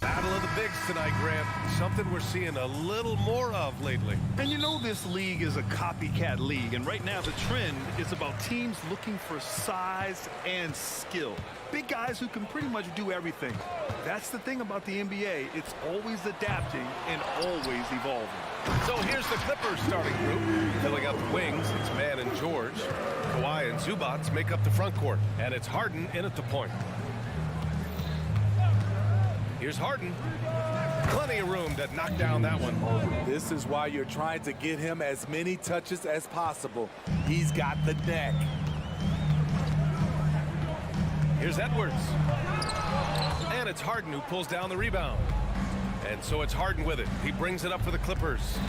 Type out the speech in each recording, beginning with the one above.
Battle of the bigs tonight, Grant. Something we're seeing a little more of lately. And you know this league is a copycat league, and right now the trend is about teams looking for size and skill. Big guys who can pretty much do everything. That's the thing about the NBA. It's always adapting and always evolving. So here's the Clippers starting group. Filling out the wings, it's Mann and George. Kawhi and Zubac make up the front court. And it's Harden in at the point. Here's Harden. Plenty of room to knock down that one. This is why you're trying to get him as many touches as possible. He's got the neck. Here's Edwards. And it's Harden who pulls down the rebound. And so it's Harden with it. He brings it up for the Clippers.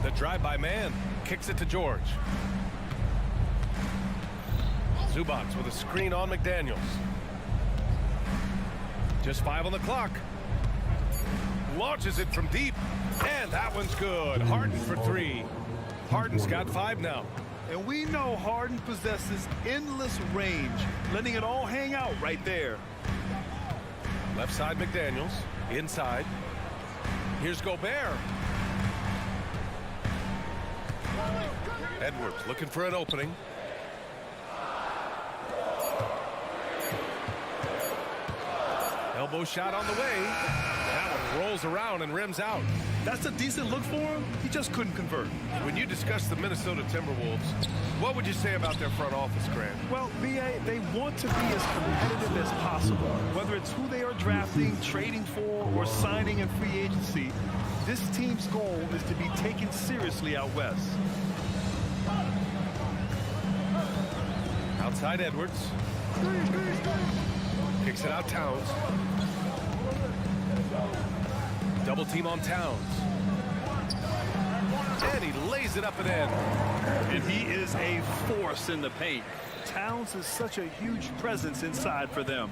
The drive by Mann. Kicks it to George. Zubac with a screen on McDaniels. Just 5 on the clock. Launches it from deep. And that one's good. Harden for 3. Harden's got 5 now. And we know Harden possesses endless range, letting it all hang out right there. Left side McDaniels. Inside. Here's Gobert. Edwards looking for an opening. Elbow shot on the way. That one rolls around and rims out. That's a decent look for him. He just couldn't convert. When you discuss the Minnesota Timberwolves, what would you say about their front office, Grant? Well, B.A., they want to be as competitive as possible. Whether it's who they are drafting, trading for, or signing in free agency, this team's goal is to be taken seriously out west. Outside Edwards. Kicks it out Towns. Double team on Towns. And he lays it up and in. And he is a force in the paint. Towns is such a huge presence inside for them.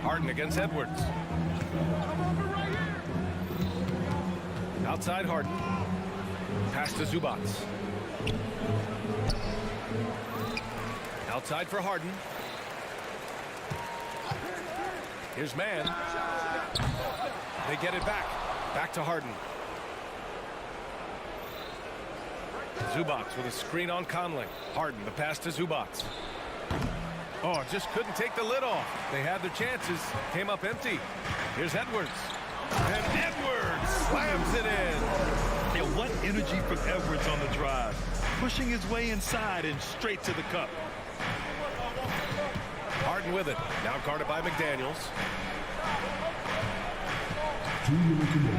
Harden against Edwards. Outside Harden. Pass to Zubac. Outside for Harden. Here's Mann. They get it back. Back to Harden. Zubac with a screen on Conley. Harden, the pass to Zubac. Oh, just couldn't take the lid off. They had their chances. Came up empty. Here's Edwards. And Edwards slams it in. And what energy from Edwards on the drive. Pushing his way inside and straight to the cup. Harden with it. Now guarded by McDaniels.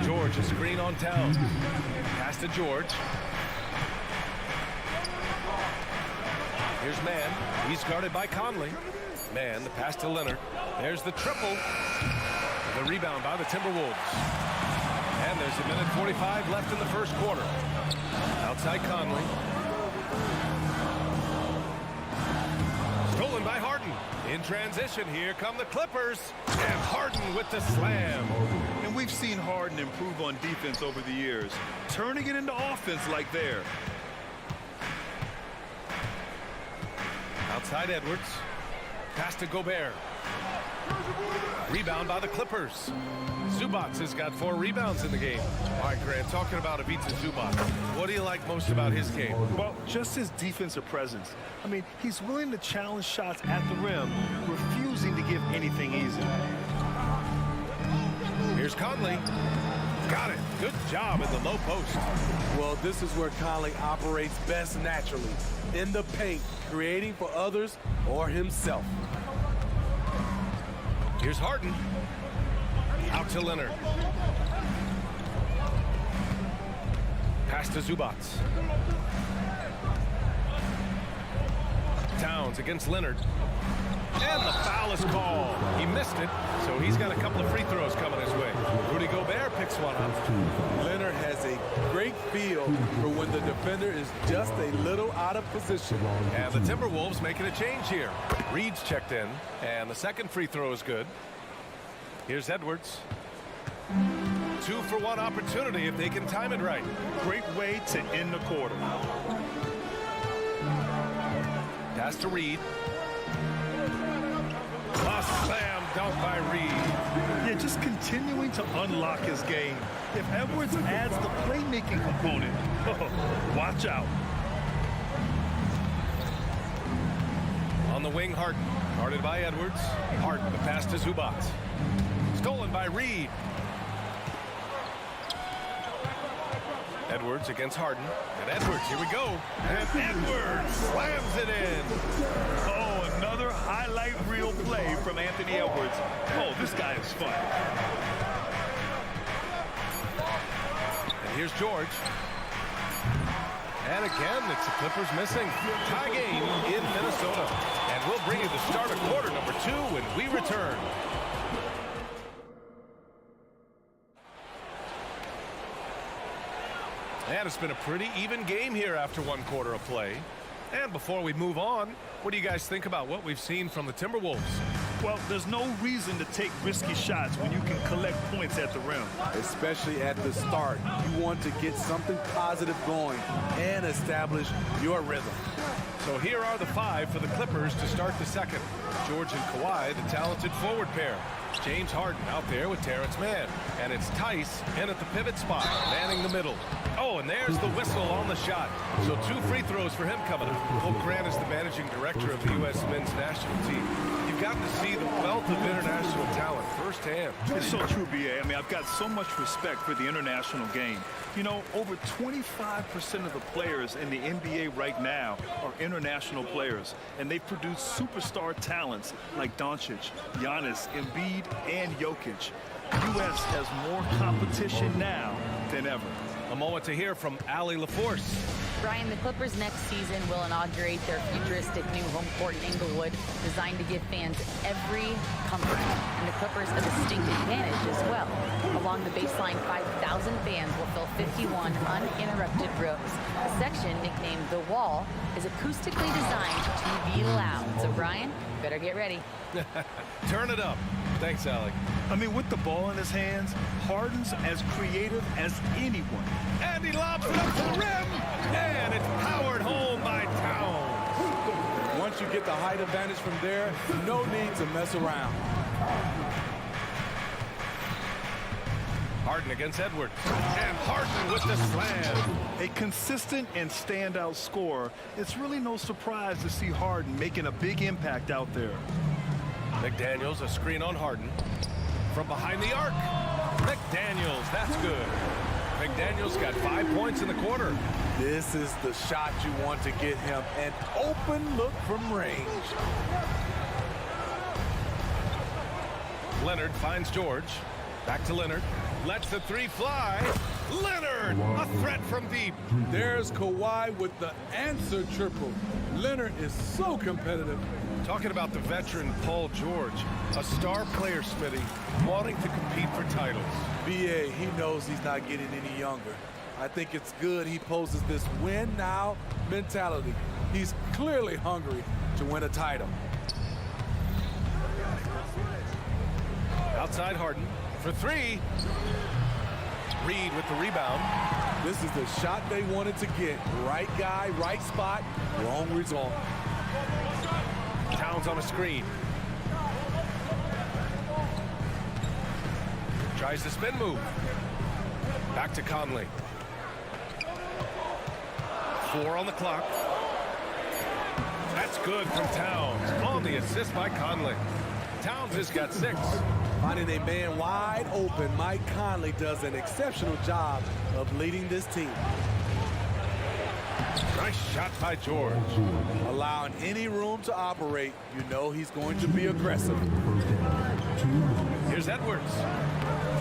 George, a screen on Towns. Pass to George. Here's Mann. He's guarded by Conley. Mann, the pass to Leonard. There's the triple. The rebound by the Timberwolves. And there's 1:45 left in the first quarter. Outside Conley. Stolen by Harden. In transition, here come the Clippers. And Harden with the slam. And we've seen Harden improve on defense over the years, turning it into offense like there. Outside Edwards. Pass to Gobert. Rebound by the Clippers. Zubac has got 4 rebounds in the game. All right, Grant, talking about Ivica Zubac, what do you like most about his game? Well, just his defensive presence. I mean, he's willing to challenge shots at the rim, refusing to give anything easy. Here's Conley. Got it. Good job in the low post. Well, this is where Conley operates best naturally. In the paint, creating for others or himself. Here's Harden. Out to Leonard. Pass to Zubac. Towns against Leonard. And the foul is called. missed it, so he's got a couple of free throws coming his way. Rudy Gobert picks one up. Leonard has a great feel for when the defender is just a little out of position. And the Timberwolves making a change here. Reed's checked in, and the second free throw is good. Here's Edwards. 2-for-1 opportunity if they can time it right. Great way to end the quarter. Pass to Reed. A slam dunk by Reed. Yeah, just continuing to unlock his game. If Edwards adds the playmaking component, watch out. On the wing, Harden. Guarded by Edwards. Harden, the pass to Zubac. Stolen by Reed. Edwards against Harden. And Edwards, here we go. And Edwards slams it in. Oh, another highlight reel play from Anthony Edwards. Oh, this guy is fun. And here's George. And again, it's the Clippers missing. Tie game in Minnesota. And we'll bring you the start of quarter number 2 when we return. And it's been a pretty even game here after 1 quarter of play. And before we move on, what do you guys think about what we've seen from the Timberwolves? Well, there's no reason to take risky shots when you can collect points at the rim. Especially at the start. You want to get something positive going and establish your rhythm. So here are the 5 for the Clippers to start the second. George and Kawhi, the talented forward pair. James Harden out there with Terrence Mann. And it's Tice in at the pivot spot, manning the middle. Oh, and there's the whistle on the shot. So 2 free throws for him coming up. Hope Grant is the managing director of the U.S. men's national team. You've got to see the wealth of international talent firsthand. It's so true, B.A. I mean, I've got so much respect for the international game. You know, over 25% of the players in the NBA right now are international players, and they produce superstar talents like Doncic, Giannis, Embiid, and Jokic. U.S. has more competition now than ever. A moment to hear from Allie LaForce. Brian, the Clippers next season will inaugurate their futuristic new home court in Inglewood, designed to give fans every comfort. And the Clippers a distinct advantage as well. Along the baseline, 5,000 fans will fill 51 uninterrupted rows. A section nicknamed The Wall is acoustically designed to be loud. So, Brian, better get ready. Turn it up. Thanks, Allie. I mean, with the ball in his hands, Harden's as creative as anyone. And he lobs it up to the rim. And it's powered home by Towns. Once you get the height advantage from there, no need to mess around. Harden against Edwards. And Harden with the slam. A consistent and standout scorer. It's really no surprise to see Harden making a big impact out there. McDaniels, a screen on Harden. From behind the arc. McDaniels, that's good. McDaniels got 5 points in the quarter. This is the shot you want to get him. An open look from range. Leonard finds George. Back to Leonard. Lets the 3 fly. Leonard, a threat from deep. There's Kawhi with the answer triple. Leonard is so competitive. Talking about the veteran Paul George, a star player, Smitty, wanting to compete for titles. B.A., he knows he's not getting any younger. I think it's good he poses this win-now mentality. He's clearly hungry to win a title. Outside Harden for 3. Reed with the rebound. This is the shot they wanted to get. Right guy, right spot, wrong result. Towns on a screen. Tries the spin move. Back to Conley. 4 on the clock. That's good from Towns. On the assist by Conley. Towns has got 6. Finding a man wide open, Mike Conley does an exceptional job of leading this team. Nice shot by George. Allowing any room to operate, you know he's going to be aggressive. Here's Edwards.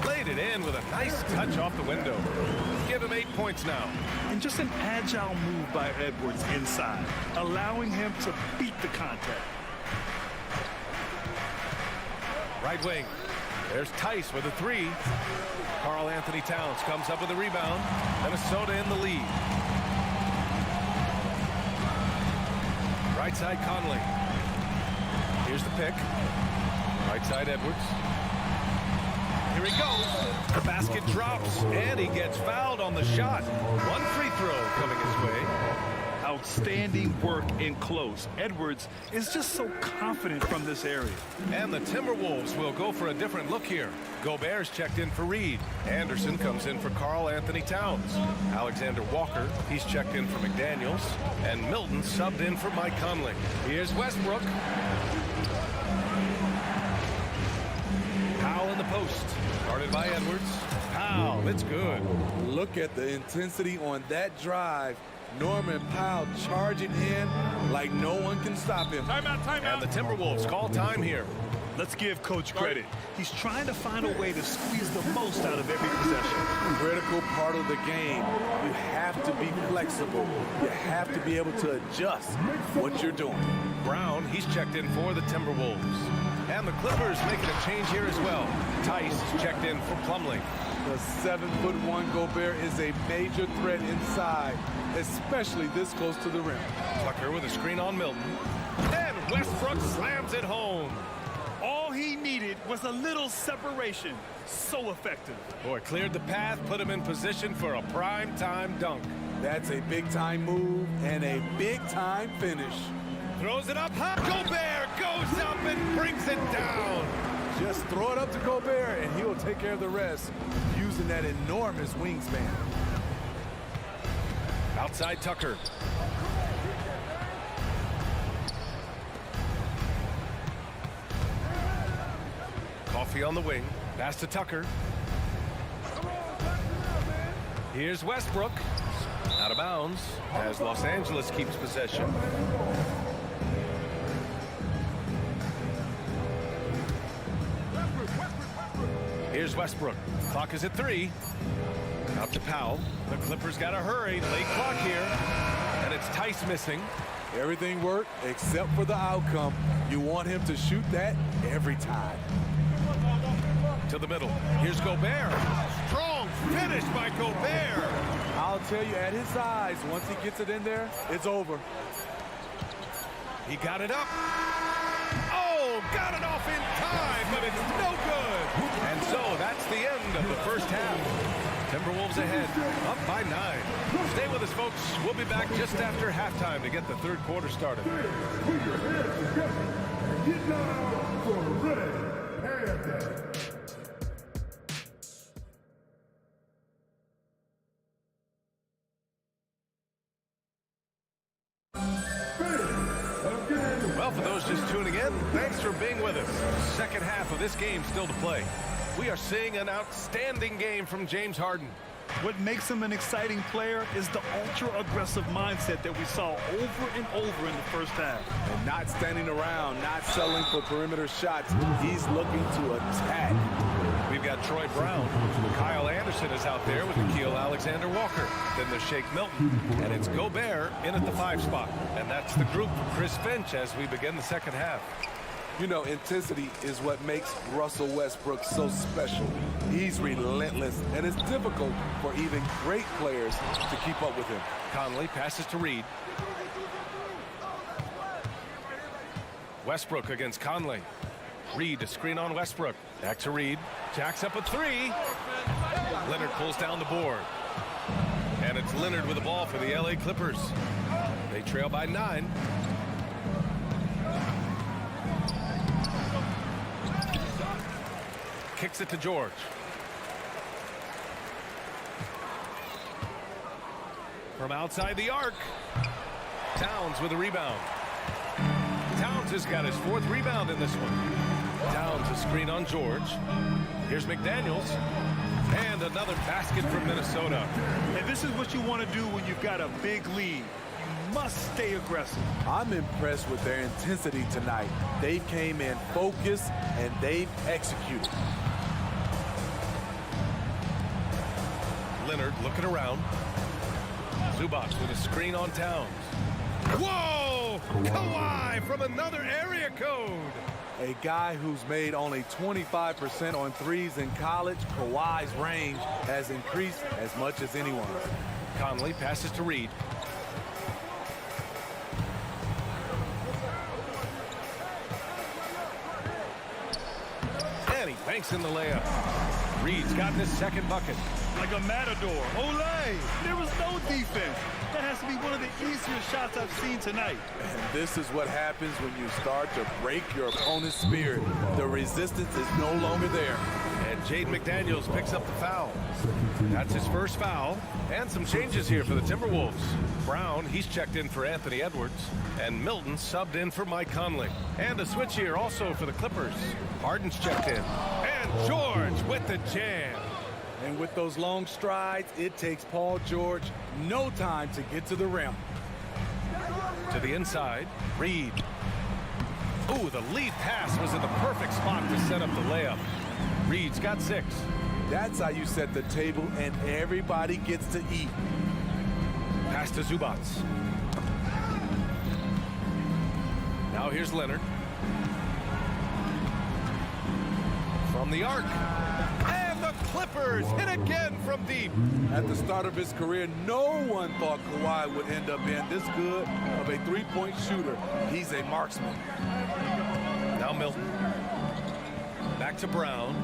Played it in with a nice touch off the window. Give him 8 points now. And just an agile move by Edwards inside, allowing him to beat the contact. Right wing. There's Tice with a three. Karl Anthony Towns comes up with a rebound. Minnesota in the lead. Right side Conley. Here's the pick. Right side Edwards. Here he goes. The basket drops, and he gets fouled on the shot. One free throw coming his way. Outstanding work in close. Edwards is just so confident from this area. And the Timberwolves will go for a different look here. Gobert's checked in for Reed. Anderson comes in for Karl Anthony Towns. Alexander Walker, he's checked in for McDaniels. And Milton subbed in for Mike Conley. Here's Westbrook. Powell in the post. Guarded by Edwards. Powell, it's good. Look at the intensity on that drive. Norman Powell charging in like no one can stop him. Timeout. And the Timberwolves call time here. Let's give Coach credit. He's trying to find a way to squeeze the most out of every possession. Critical part of the game. You have to be flexible. You have to be able to adjust what you're doing. Brown, he's checked in for the Timberwolves. And the Clippers making a change here as well. Tice checked in for Plumlee. The 7'1" Gobert is a major threat inside, especially this close to the rim. Tucker with a screen on Milton. And Westbrook slams it home. All he needed was a little separation. So effective. Boy, cleared the path, put him in position for a prime-time dunk. That's a big-time move and a big-time finish. Throws it up high. Gobert goes up and brings it down. Just throw it up to Gobert, and he'll take care of the rest using that enormous wingspan. Outside Tucker. Coffee on the wing. Pass to Tucker. Here's Westbrook. Out of bounds as Los Angeles keeps possession. Here's Westbrook. Clock is at 3. Out to Powell. The Clippers got to hurry. Late clock here. And it's Tice missing. Everything worked except for the outcome. You want him to shoot that every time. To the middle. Here's Gobert. Strong finish by Gobert. I'll tell you, at his size, once he gets it in there, it's over. He got it up. Oh, got it off in time, but it's no good. And so that's the end of the first half. Timberwolves ahead, up by 9. Stay with us, folks. We'll be back just after halftime to get the third quarter started. Well, for those just tuning in, thanks for being with us. Second half of this game still to play. We are seeing an outstanding game from James Harden. What makes him an exciting player is the ultra-aggressive mindset that we saw over and over in the first half. And not standing around, not settling for perimeter shots. He's looking to attack. We've got Troy Brown. Kyle Anderson is out there with Nikhil Alexander-Walker. Then there's Shake Milton. And it's Gobert in at the 5 spot. And that's the group for Chris Finch as we begin the second half. You know, intensity is what makes Russell Westbrook so special. He's relentless, and it's difficult for even great players to keep up with him. Conley passes to Reed. Westbrook against Conley. Reed to screen on Westbrook. Back to Reed. Jacks up a 3. Leonard pulls down the board. And it's Leonard with the ball for the LA Clippers. They trail by 9. Kicks it to George. From outside the arc. Towns with a rebound. Towns has got his 4th rebound in this one. Towns a screen on George. Here's McDaniels. And another basket from Minnesota. And this is what you want to do when you've got a big lead. You must stay aggressive. I'm impressed with their intensity tonight. They came in focused, and they've executed. Leonard looking around. Zubac with a screen on Towns. Whoa! Kawhi from another area code. A guy who's made only 25% on threes in college, Kawhi's range has increased as much as anyone's. Conley passes to Reed. And he banks in the layup. Reed's gotten his second bucket. Like a matador. Olay! There was no defense. That has to be one of the easier shots I've seen tonight. And this is what happens when you start to break your opponent's spirit. The resistance is no longer there. And Jaden McDaniels picks up the foul. That's his first foul. And some changes here for the Timberwolves. Brown, he's checked in for Anthony Edwards. And Milton subbed in for Mike Conley. And a switch here also for the Clippers. Harden's checked in. And George with the jam. And with those long strides, it takes Paul George no time to get to the rim. To the inside, Reed. Ooh, the lead pass was in the perfect spot to set up the layup. Reed's got 6. That's how you set the table, and everybody gets to eat. Pass to Zubac. Now here's Leonard. From the arc. And the Clippers hit again from deep. At the start of his career, no one thought Kawhi would end up being this good of a three-point shooter. He's a marksman. Now Milton. Back to Brown.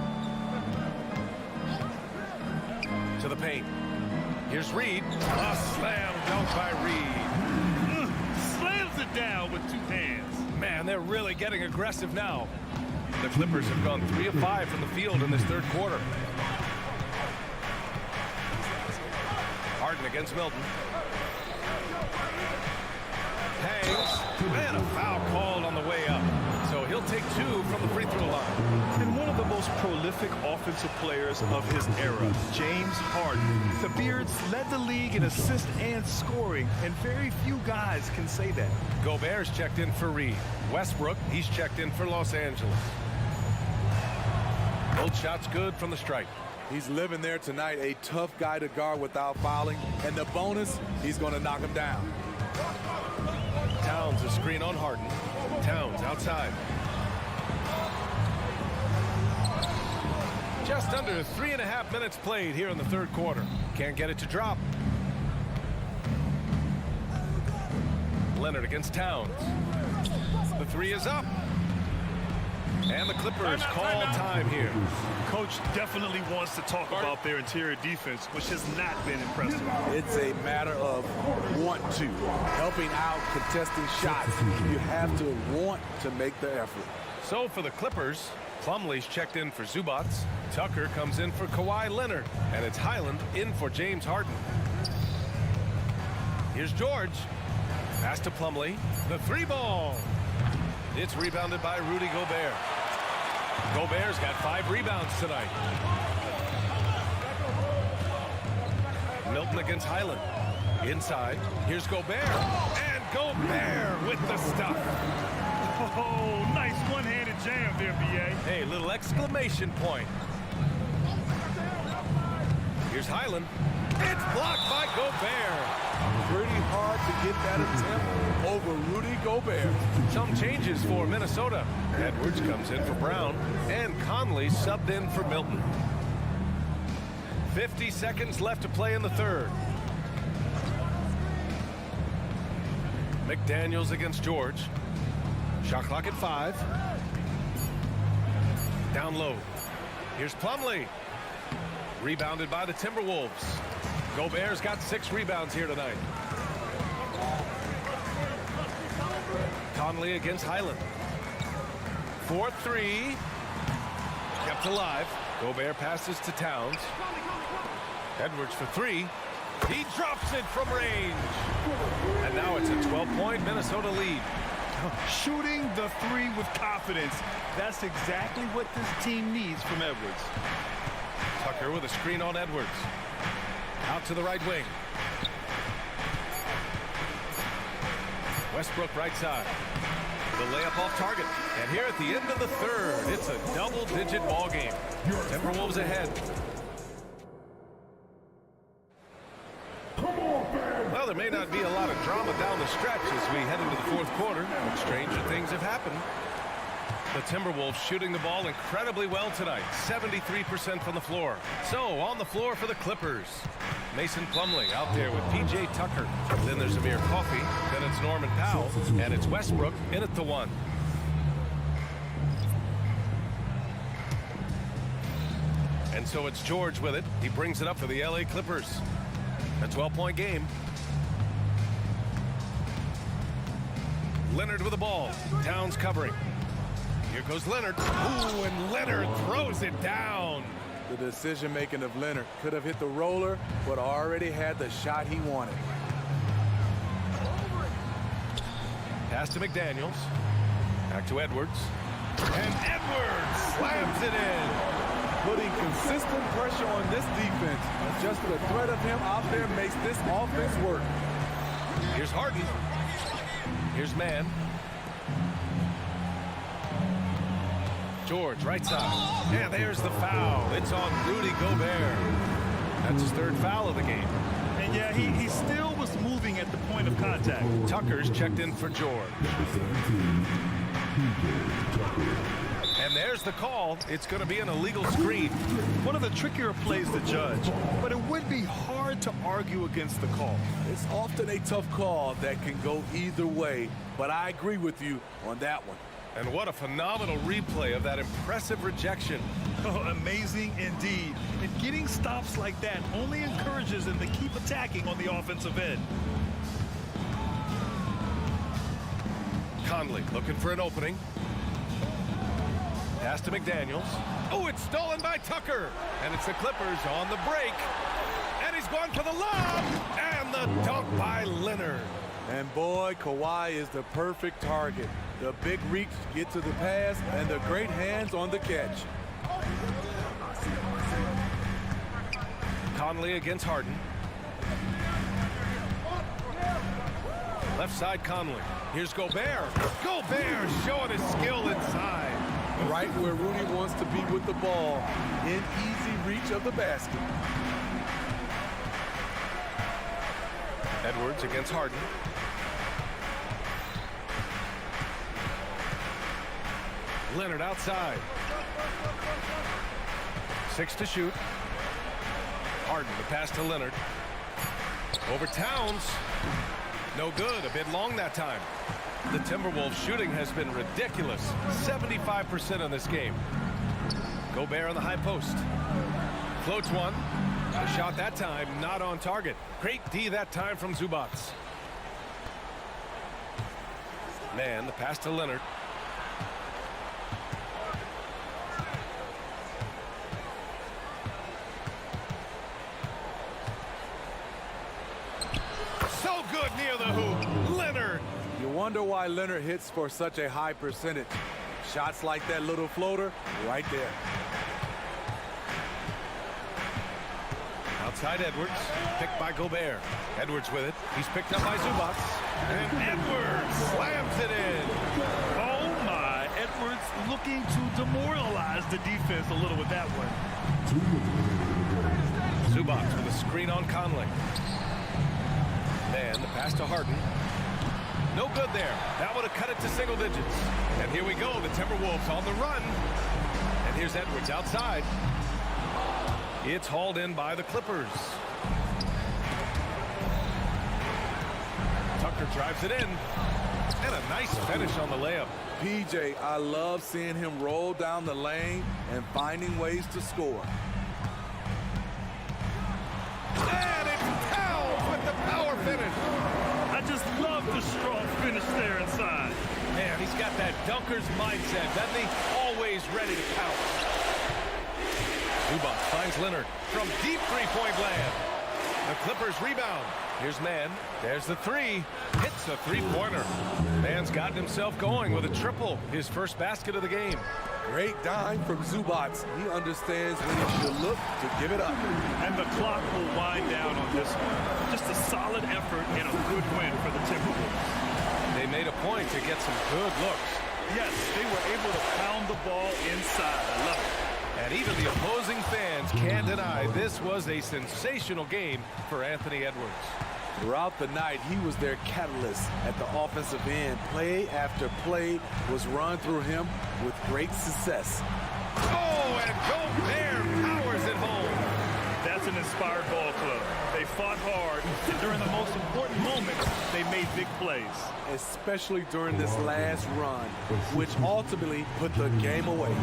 To the paint. Here's Reed. A slam dunk by Reed. Slams it down with 2 hands. Man, they're really getting aggressive now. The Clippers have gone 3 of 5 from the field in this third quarter. Harden against Milton. Hangs. Man, a foul called on the way up. So he'll take 2 from the free throw line. And one of the most prolific offensive players of his era, James Harden. The Beards led the league in assists and scoring, and very few guys can say that. Gobert's checked in for Reed. Westbrook, he's checked in for Los Angeles. Both shots good from the stripe. He's living there tonight, a tough guy to guard without fouling. And the bonus, he's going to knock him down. Towns a screen on Harden. Towns outside. Just under 3.5 minutes played here in the third quarter. Can't get it to drop. Leonard against Towns. The 3 is up. And the Clippers call time here. Coach definitely wants to talk about their interior defense, which has not been impressive. It's a matter of want to. Helping out, contesting shots. You have to want to make the effort. So for the Clippers, Plumlee's checked in for Zubac. Tucker comes in for Kawhi Leonard. And it's Highland in for James Harden. Here's George. Pass to Plumlee. The 3-ball. It's rebounded by Rudy Gobert. Gobert's got 5 rebounds tonight. Milton against Highland. Inside. Here's Gobert. And Gobert with the stuff. Oh, nice one-handed jam there, B.A. Hey, little exclamation point. Here's Highland. It's blocked by Gobert. Pretty hard to get that attempt over Rudy Gobert. Some changes for Minnesota. Edwards comes in for Brown. And Conley subbed in for Milton. 50 seconds left to play in the third. McDaniels against George. Shot clock at 5. Down low. Here's Plumlee. Rebounded by the Timberwolves. Gobert's got 6 rebounds here tonight. Conley against Highland. 4-3. Kept alive. Gobert passes to Towns. Edwards for 3. He drops it from range. And now it's a 12-point Minnesota lead. Shooting the 3 with confidence. That's exactly what this team needs from Edwards. Tucker with a screen on Edwards. Out to the right wing. Westbrook right side. The layup off target. And here at the end of the third, it's a double-digit ball game. Timberwolves ahead. Well, there may not be a lot of drama down the stretch as we head into the fourth quarter, but stranger things have happened. The Timberwolves shooting the ball incredibly well tonight. 73% from the floor. So on the floor for the Clippers. Mason Plumlee out there with P.J. Tucker. Then there's Amir Coffey. Then it's Norman Powell. And it's Westbrook in at the 1. And so it's George with it. He brings it up for the LA Clippers. A 12-point game. Leonard with the ball. Towns covering. Here goes Leonard. Ooh, and Leonard throws it down. The decision-making of Leonard could have hit the roller, but already had the shot he wanted. Pass to McDaniels. Back to Edwards. And Edwards slams it in. Putting consistent pressure on this defense. Just the threat of him out there makes this offense work. Here's Harden. Here's Mann. George, right side. Yeah, there's the foul. It's on Rudy Gobert. That's his 3rd foul of the game. And yeah, he still was moving at the point of contact. Tucker's checked in for George. And there's the call. It's going to be an illegal screen. One of the trickier plays to judge, but it would be hard to argue against the call. It's often a tough call that can go either way, but I agree with you on that one. And what a phenomenal replay of that impressive rejection. Oh, amazing indeed. And getting stops like that only encourages them to keep attacking on the offensive end. Conley looking for an opening. Pass to McDaniels. Oh, it's stolen by Tucker. And it's the Clippers on the break. And he's going for the lob. And the dunk by Leonard. And boy, Kawhi is the perfect target. The big reach to get to the pass and the great hands on the catch. Conley against Harden. Left side Conley. Here's Gobert. Gobert showing his skill inside. Right where Rudy wants to be with the ball. In easy reach of the basket. Edwards against Harden. Leonard outside. 6 to shoot. Harden, the pass to Leonard. Over Towns. No good. A bit long that time. The Timberwolves shooting has been ridiculous. 75% in this game. Gobert on the high post. Floats one. The shot that time not on target. Great D that time from Zubac. Man, the pass to Leonard. So good near the hoop. Leonard. You wonder why Leonard hits for such a high percentage. Shots like that little floater right there. Outside Edwards, picked by Gobert. Edwards with it. He's picked up by Zubac. And Edwards slams it in. Oh my, Edwards looking to demoralize the defense a little with that one. Zubac with a screen on Conley. And the pass to Harden. No good there. That would have cut it to single digits. And here we go, the Timberwolves on the run. And here's Edwards outside. It's hauled in by the Clippers. Tucker drives it in. And a nice finish on the layup. PJ, I love seeing him roll down the lane and finding ways to score. And it's Towns with the power finish. I just love the strong finish there inside. Man, he's got that dunker's mindset, doesn't he? Always ready to pounce. Zubac finds Leonard from deep three-point land. The Clippers rebound. Here's Mann. There's the three. Hits a three-pointer. Mann's gotten himself going with a triple. His first basket of the game. Great dime from Zubac. He understands when he should look to give it up. And the clock will wind down on this one. Just a solid effort and a good win for the Timberwolves. They made a point to get some good looks. Yes, they were able to pound the ball inside. I love it. And even the opposing fans can't deny this was a sensational game for Anthony Edwards. Throughout the night, he was their catalyst at the offensive end. Play after play was run through him. with great success. Oh, and Gobert powers it home. That's an inspired ball club. They fought hard, and during the most important moments, they made big plays. Especially during this last run, which ultimately put the game away.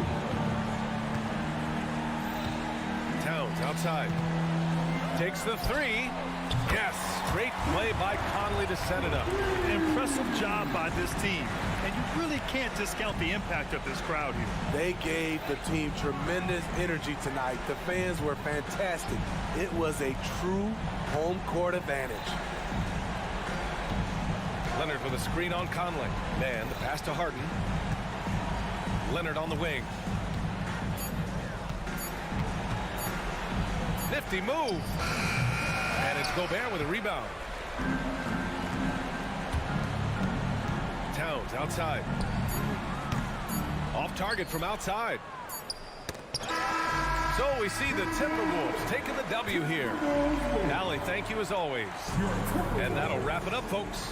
Towns outside. Takes the three. Yes, great play by Conley to set it up. Impressive job by this team. And you really can't discount the impact of this crowd here. They gave the team tremendous energy tonight. The fans were fantastic. It was a true home court advantage. Leonard with a screen on Conley. Man, the pass to Harden. Leonard on the wing. Nifty move. And it's Gobert with a rebound. Towns outside. Off target from outside. So we see the Timberwolves taking the W here. Allie, thank you as always. And that'll wrap it up, folks.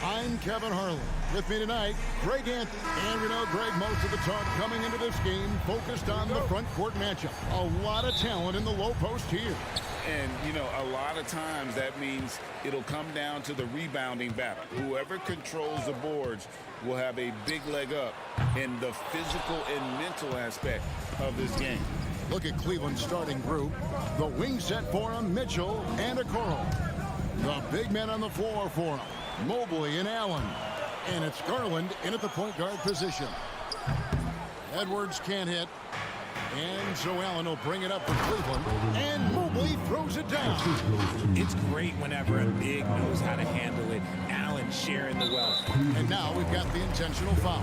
I'm Kevin Harlan. With me tonight, Greg Anthony. And we know, Greg, most of the talk coming into this game focused on the front court matchup. A lot of talent in the low post here. And, you know, a lot of times that means it'll come down to the rebounding battle. Whoever controls the boards will have a big leg up in the physical and mental aspect of this game. Look at Cleveland's starting group. The wing set for him, Mitchell and Okoro. The big men on the floor for him, Mobley and Allen. And it's Garland in at the point guard position. Edwards can't hit. And so Allen will bring it up for Cleveland. And Mobley throws it down. It's great whenever a big knows how to handle it. Allen sharing the wealth. And now we've got the intentional foul.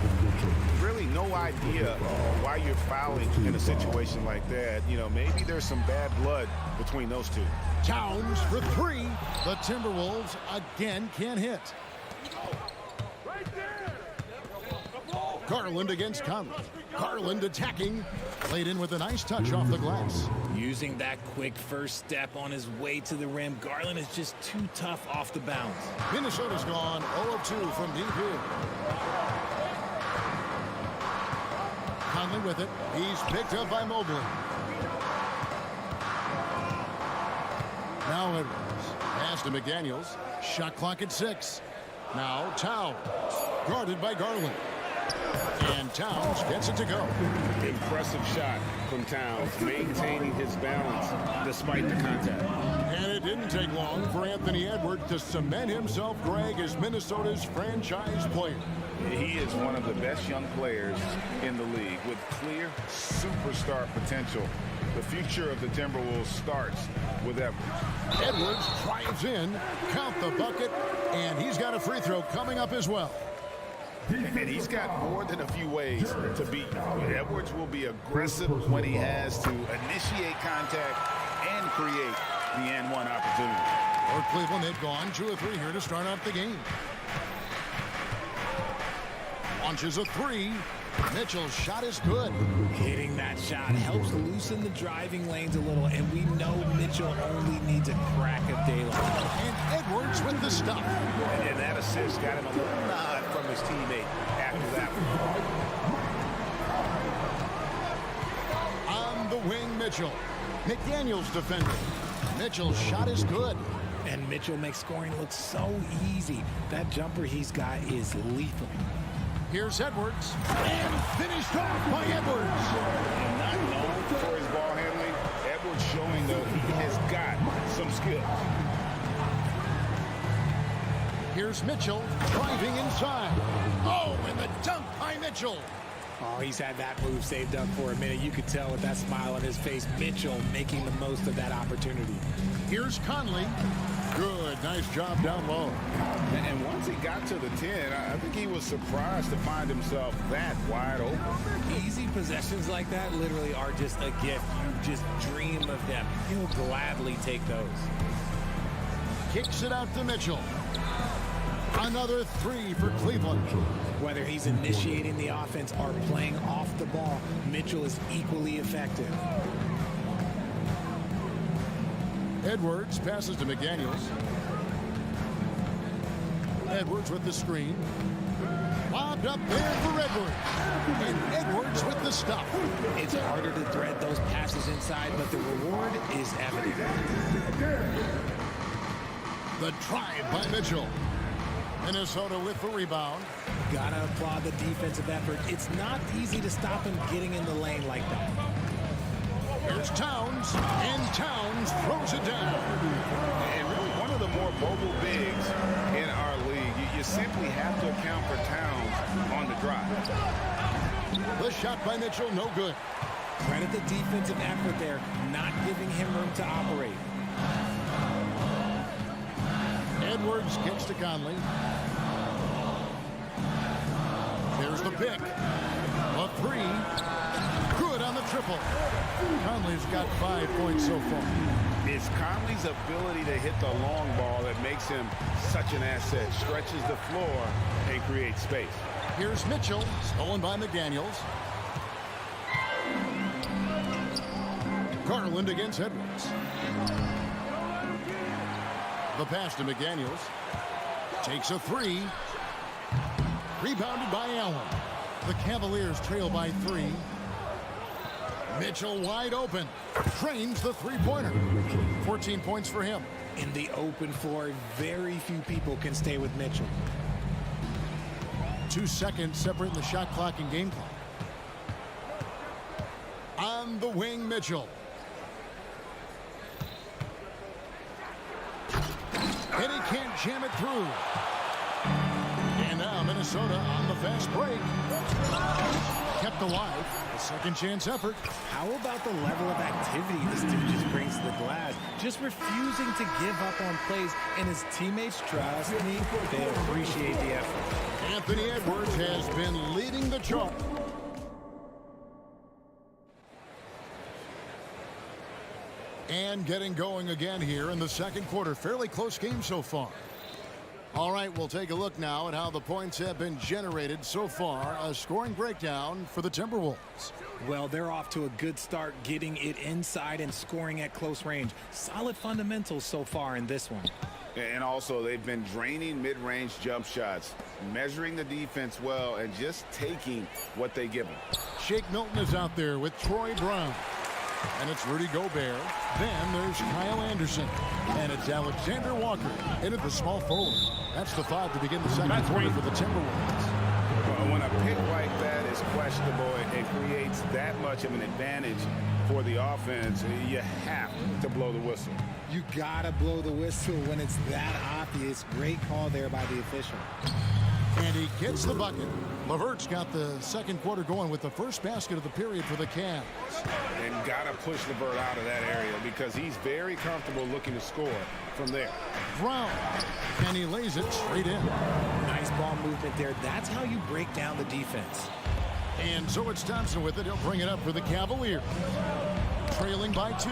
Really no idea why you're fouling in a situation like that. You know, maybe there's some bad blood between those two. Towns for three. The Timberwolves again can't hit. Garland against Conley. Garland attacking. Played in with a nice touch off the glass. Using that quick first step on his way to the rim. Garland is just too tough off the bounce. Minnesota's gone 0 of 2 from deep here. Conley with it. He's picked up by Mobley. Now Edwards. Pass to McDaniels. Shot clock at 6. Now Towns. Guarded by Garland. And Towns gets it to go. Impressive shot from Towns, maintaining his balance despite the contact. And it didn't take long for Anthony Edwards to cement himself, Greg, as Minnesota's franchise player. He is one of the best young players in the league with clear superstar potential. The future of the Timberwolves starts with Edwards. Edwards drives in, count the bucket, and he's got a free throw coming up as well. And he's got more than a few ways to beat. Edwards will be aggressive when he has to initiate contact and create the and-one opportunity. For Cleveland, they've gone 2 of 3 here to start off the game. Launches a 3. Mitchell's shot is good. Hitting that shot helps loosen the driving lanes a little, and we know Mitchell only needs a crack of daylight. And Edwards with the stop. And that assist got him a little nod from his teammate after that one. On the wing, Mitchell. McDaniels defending. Mitchell's shot is good. And Mitchell makes scoring look so easy. That jumper he's got is lethal. Here's Edwards. And finished off by Edwards. And not known for his ball handling, Edwards showing that he has got some skill. Here's Mitchell driving inside. Oh, and the dunk by Mitchell. Oh, he's had that move saved up for a minute. You could tell with that smile on his face, Mitchell making the most of that opportunity. Here's Conley. Good, nice job down low. And once he got to the 10, I think he was surprised to find himself that wide open. Easy possessions like that literally are just a gift. You just dream of them. He'll gladly take those. Kicks it out to Mitchell. Another 3 for Cleveland. Whether he's initiating the offense or playing off the ball, Mitchell is equally effective. Edwards passes to McDaniels. Edwards with the screen. Lobbed up there for Edwards. And Edwards with the stop. It's harder to thread those passes inside, but the reward is evident. The drive by Mitchell. Minnesota with the rebound. Gotta applaud the defensive effort. It's not easy to stop him getting in the lane like that. Here's Towns, and Towns throws it down. And really one of the more mobile bigs in our league. You simply have to account for Towns on the drive. The shot by Mitchell, no good. Credit the defensive effort there, not giving him room to operate. Edwards kicks to Conley. There's the pick. A three. Good on the triple. Conley's got 5 points so far. It's Conley's ability to hit the long ball that makes him such an asset. Stretches the floor and creates space. Here's Mitchell, stolen by McDaniels. Garland against Edwards. The pass to McDaniels. Takes a three. Rebounded by Allen. The Cavaliers trail by 3. Mitchell wide open. Trains the three-pointer. 14 points for him. In the open floor, very few people can stay with Mitchell. 2 seconds separating the shot clock and game clock. On the wing, Mitchell. And he can't jam it through. And now Minnesota on the fast break. Kept alive. A second chance effort. How about the level of activity this dude just brings to the glass? Just refusing to give up on plays, and his teammates, trust me, they appreciate the effort. Anthony Edwards has been leading the charge. And getting going again here in the second quarter. Fairly close game so far. All right, we'll take a look now at how the points have been generated so far. A scoring breakdown for the Timberwolves. Well, they're off to a good start, getting it inside and scoring at close range. Solid fundamentals so far in this one. And also, they've been draining mid-range jump shots, measuring the defense well, and just taking what they give them. Shake Milton is out there with Troy Brown. And it's Rudy Gobert. Then there's Kyle Anderson. And it's Alexander Walker into the small forward. That's the 5 to begin the second quarter for the Timberwolves. Well, when a pick like that is questionable, it creates that much of an advantage for the offense. You have to blow the whistle. You gotta blow the whistle when it's that obvious. Great call there by the official. And he gets the bucket. LeVert's got the second quarter going with the first basket of the period for the Cavs. And got to push LeVert out of that area because he's very comfortable looking to score from there. Brown. And he lays it straight in. Nice ball movement there. That's how you break down the defense. And so it's Thompson with it. He'll bring it up for the Cavaliers. Trailing by 2.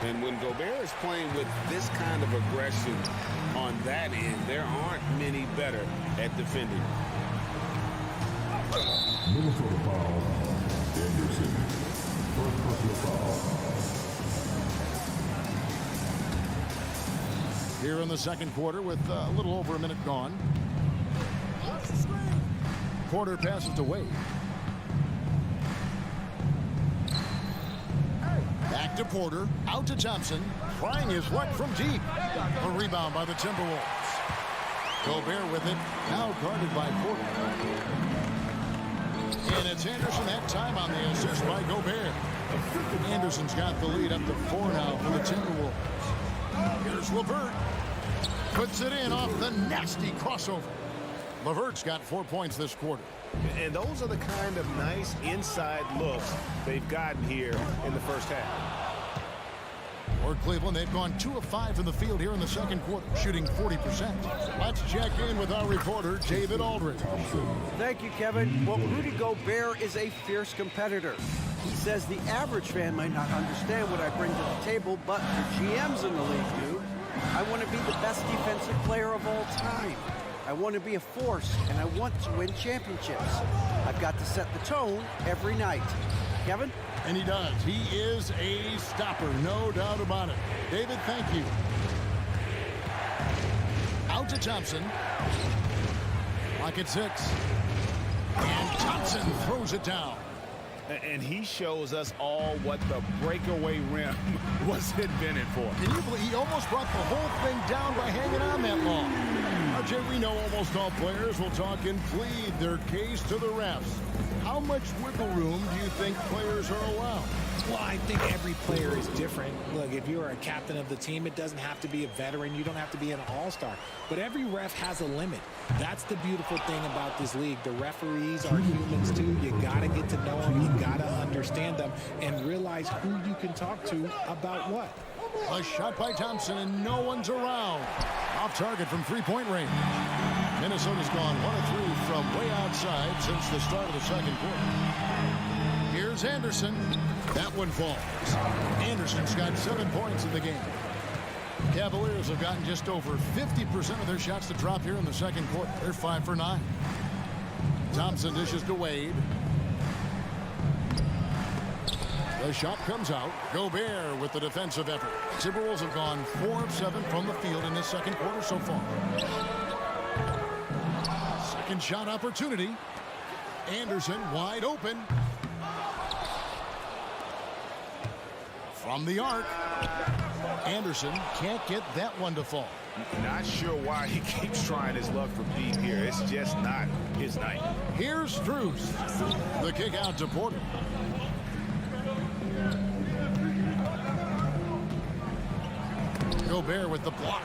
And when Gobert is playing with this kind of aggression on that end, there aren't many better at defending. Minnesota foul, Anderson. First personal foul. Here in the second quarter with a little over a minute gone. Porter passes to Wade. Back to Porter, out to Thompson, trying his luck from deep. A rebound by the Timberwolves. Gobert with it, now guarded by Porter. And it's Anderson that time on the assist by Gobert. Anderson's got the lead up to 4 now for the Timberwolves. Here's LeVert. Puts it in off the nasty crossover. LeVert's got 4 points this quarter. And those are the kind of nice inside looks they've gotten here in the first half. For Cleveland, they've gone 2 of 5 from the field here in the second quarter, shooting 40%. Let's check in with our reporter, David Aldridge. Thank you, Kevin. Well, Rudy Gobert is a fierce competitor. He says the average fan might not understand what I bring to the table, but the GMs in the league do. I want to be the best defensive player of all time. I want to be a force, and I want to win championships. I've got to set the tone every night. Kevin? And he does. He is a stopper, no doubt about it. David, thank you. Out to Thompson. Lock at 6. And Thompson throws it down. And he shows us all what the breakaway rim was invented for. Can you believe he almost brought the whole thing down by hanging on that long? Now, Jay, we know almost all players will talk and plead their case to the refs. How much wiggle room do you think players are allowed? Well, I think every player is different. Look, if you are a captain of the team, it doesn't have to be a veteran. You don't have to be an all-star. But every ref has a limit. That's the beautiful thing about this league. The referees are humans, too. You got to get to know them. You got to understand them and realize who you can talk to about what. A shot by Thompson, and no one's around. Off target from three-point range. Minnesota's gone 1 of 3 from way outside since the start of the second quarter. Here's Anderson. That one falls. Anderson's got 7 points in the game. Cavaliers have gotten just over 50% of their shots to drop here in the second quarter. They're 5 for 9. Thompson dishes to Wade. The shot comes out. Gobert with the defensive effort. Timberwolves have gone 4 of 7 from the field in this second quarter so far. Second shot opportunity. Anderson wide open. From the arc. Anderson can't get that one to fall. Not sure why he keeps trying his luck from deep here. It's just not his night. Here's Strus. The kick out to Porter. Gobert with the block.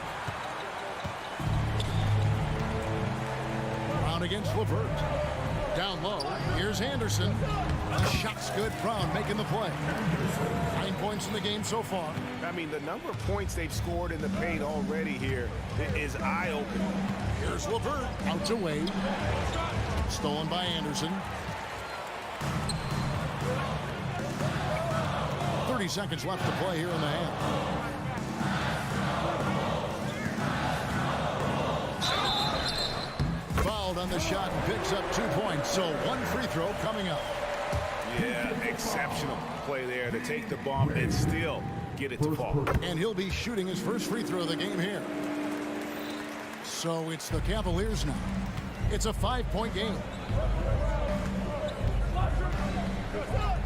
Brown against LeVert. Down low. Here's Anderson. The shot's good. Brown making the play. 9 points in the game so far. I mean, the number of points they've scored in the paint already here is eye-opening. Here's LeVert. Out to Wade. Stolen by Anderson. 30 seconds left to play here in the half. Fouled on the shot and picks up 2 points. So one free throw coming up. Yeah, exceptional play there to take the bump and still get it to fall. And he'll be shooting his first free throw of the game here. So it's the Cavaliers now. It's a 5-point game.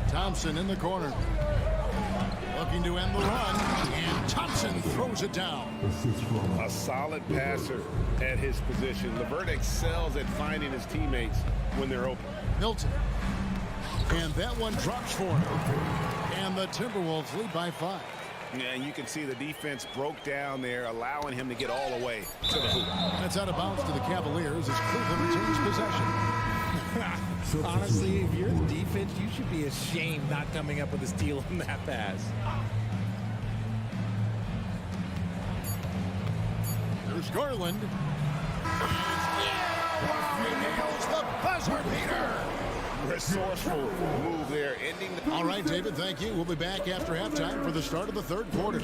Thompson in the corner. Looking to end the run. And Thompson throws it down. A solid passer at his position. LeVert excels at finding his teammates when they're open. Milton. And that one drops for him. And the Timberwolves lead by 5. Yeah, and you can see the defense broke down there, allowing him to get all the way to the hoop. That's out of bounds to the Cavaliers as Cleveland retains possession. Honestly, if you're the defense, you should be ashamed not coming up with a steal on that pass. There's Garland. Nails the buzzer beater. Resourceful move there, ending the... All right, David, thank you. We'll be back after halftime for the start of the third quarter.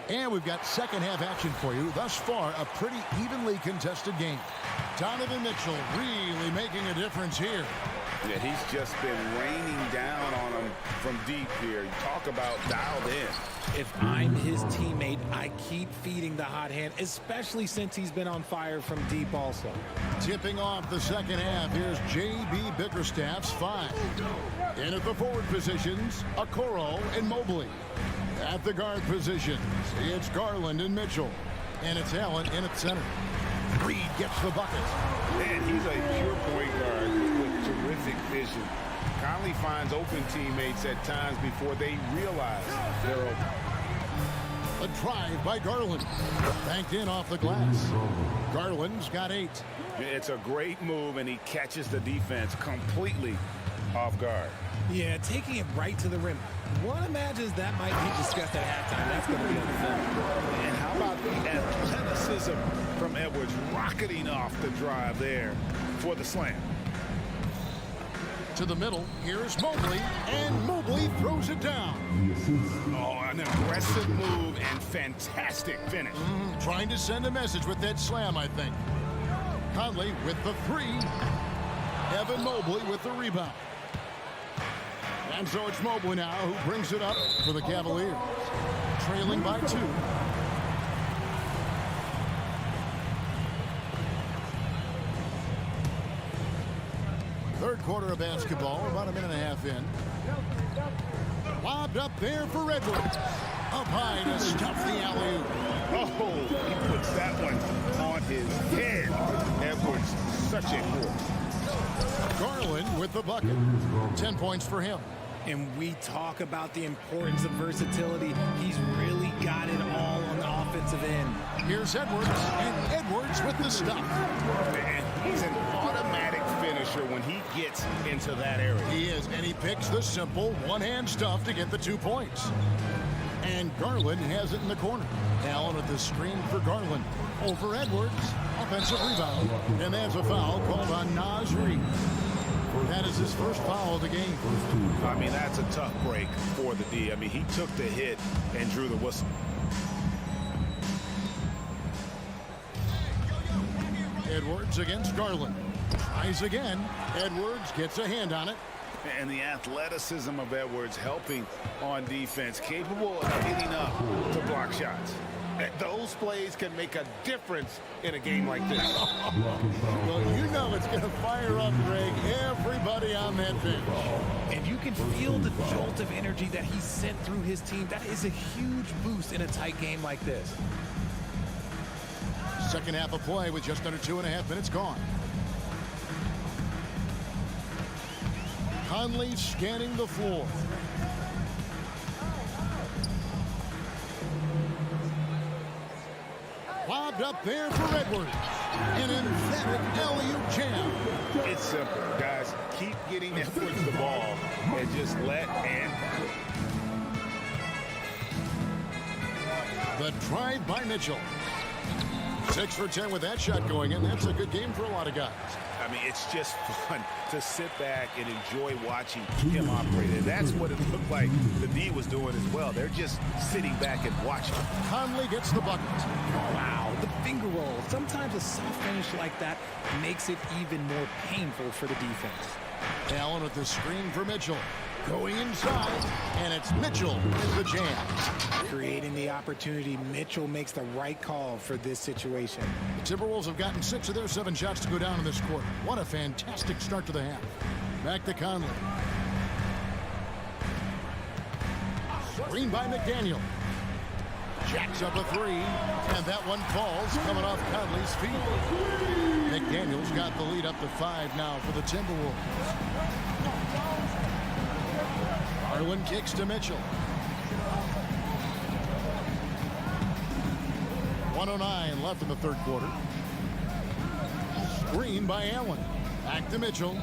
And we've got second half action for you. Thus far, a pretty evenly contested game. Donovan Mitchell really making a difference here. Yeah, he's just been raining down on him from deep here. You talk about dialed in. If I'm his teammate, I keep feeding the hot hand, especially since he's been on fire from deep also. Tipping off the second half, here's J.B. Bickerstaff's 5. In at the forward positions, Okoro and Mobley. At the guard positions, it's Garland and Mitchell. And it's Allen in at center. Reed gets the bucket. Man, he's a pure point guard with terrific vision. Conley finds open teammates at times before they realize they're open. A drive by Garland. Banked in off the glass. Garland's got 8. It's a great move, and he catches the defense completely off guard. Yeah, taking it right to the rim. One imagines that might be discussed at halftime. That's going to be on the film. And how about the athleticism from Edwards rocketing off the drive there for the slam. To the middle, here's Mobley, and Mobley throws it down. Oh, an aggressive move and fantastic finish. Trying to send a message with that slam, I think. Conley with the 3. Evan Mobley with the rebound. And so it's Mobley now who brings it up for the Cavaliers. trailing by 2. Third quarter of basketball, about a minute and a half in. Lobbed up there for Edwards. Up high to stuff the alley-oop. Oh, he puts that one on his head. Edwards, such a force. Garland with the bucket. 10 points for him. And we talk about the importance of versatility. He's really got it all on the offensive end. Here's Edwards, and Edwards with the stuff. And he's an automatic finisher when he gets into that area. He is, and he picks the simple one-hand stuff to get the 2 points. And Garland has it in the corner. Allen with the screen for Garland. Over Edwards, offensive rebound. And that's a foul called on Naz Reid. That is his first foul of the game. I mean, that's a tough break for the D. I mean, he took the hit and drew the whistle. Edwards against Garland. Tries again. Edwards gets a hand on it. And the athleticism of Edwards helping on defense, capable of getting up to block shots. Those plays can make a difference in a game like this. Well, you know it's going to fire up, Greg, everybody on that bench. And you can feel the jolt of energy that he sent through his team. That is a huge boost in a tight game like this. Second half of play with just under 2.5 minutes gone. Conley scanning the floor. Lobbed up there for Edwards. An emphatic alley-oop jam. It's simple, guys. Keep getting Edwards the ball and just let and The drive by Mitchell. 6 for 10 with that shot going in. That's a good game for a lot of guys. I mean, it's just fun to sit back and enjoy watching him operate. And that's what it looked like the D was doing as well. They're just sitting back and watching. Conley gets the bucket. Wow, the finger roll. Sometimes a soft finish like that makes it even more painful for the defense. Allen with the screen for Mitchell. Going inside, and it's Mitchell in the jam. Creating the opportunity, Mitchell makes the right call for this situation. The Timberwolves have gotten 6 of their 7 shots to go down in this quarter. What a fantastic start to the half. Back to Conley. Screen by McDaniel. Jacks up a 3, and that one falls coming off Conley's feet. McDaniel's got the lead up to 5 now for the Timberwolves. Garland kicks to Mitchell. 1:09 left in the third quarter. Screen by Allen. Back to Mitchell.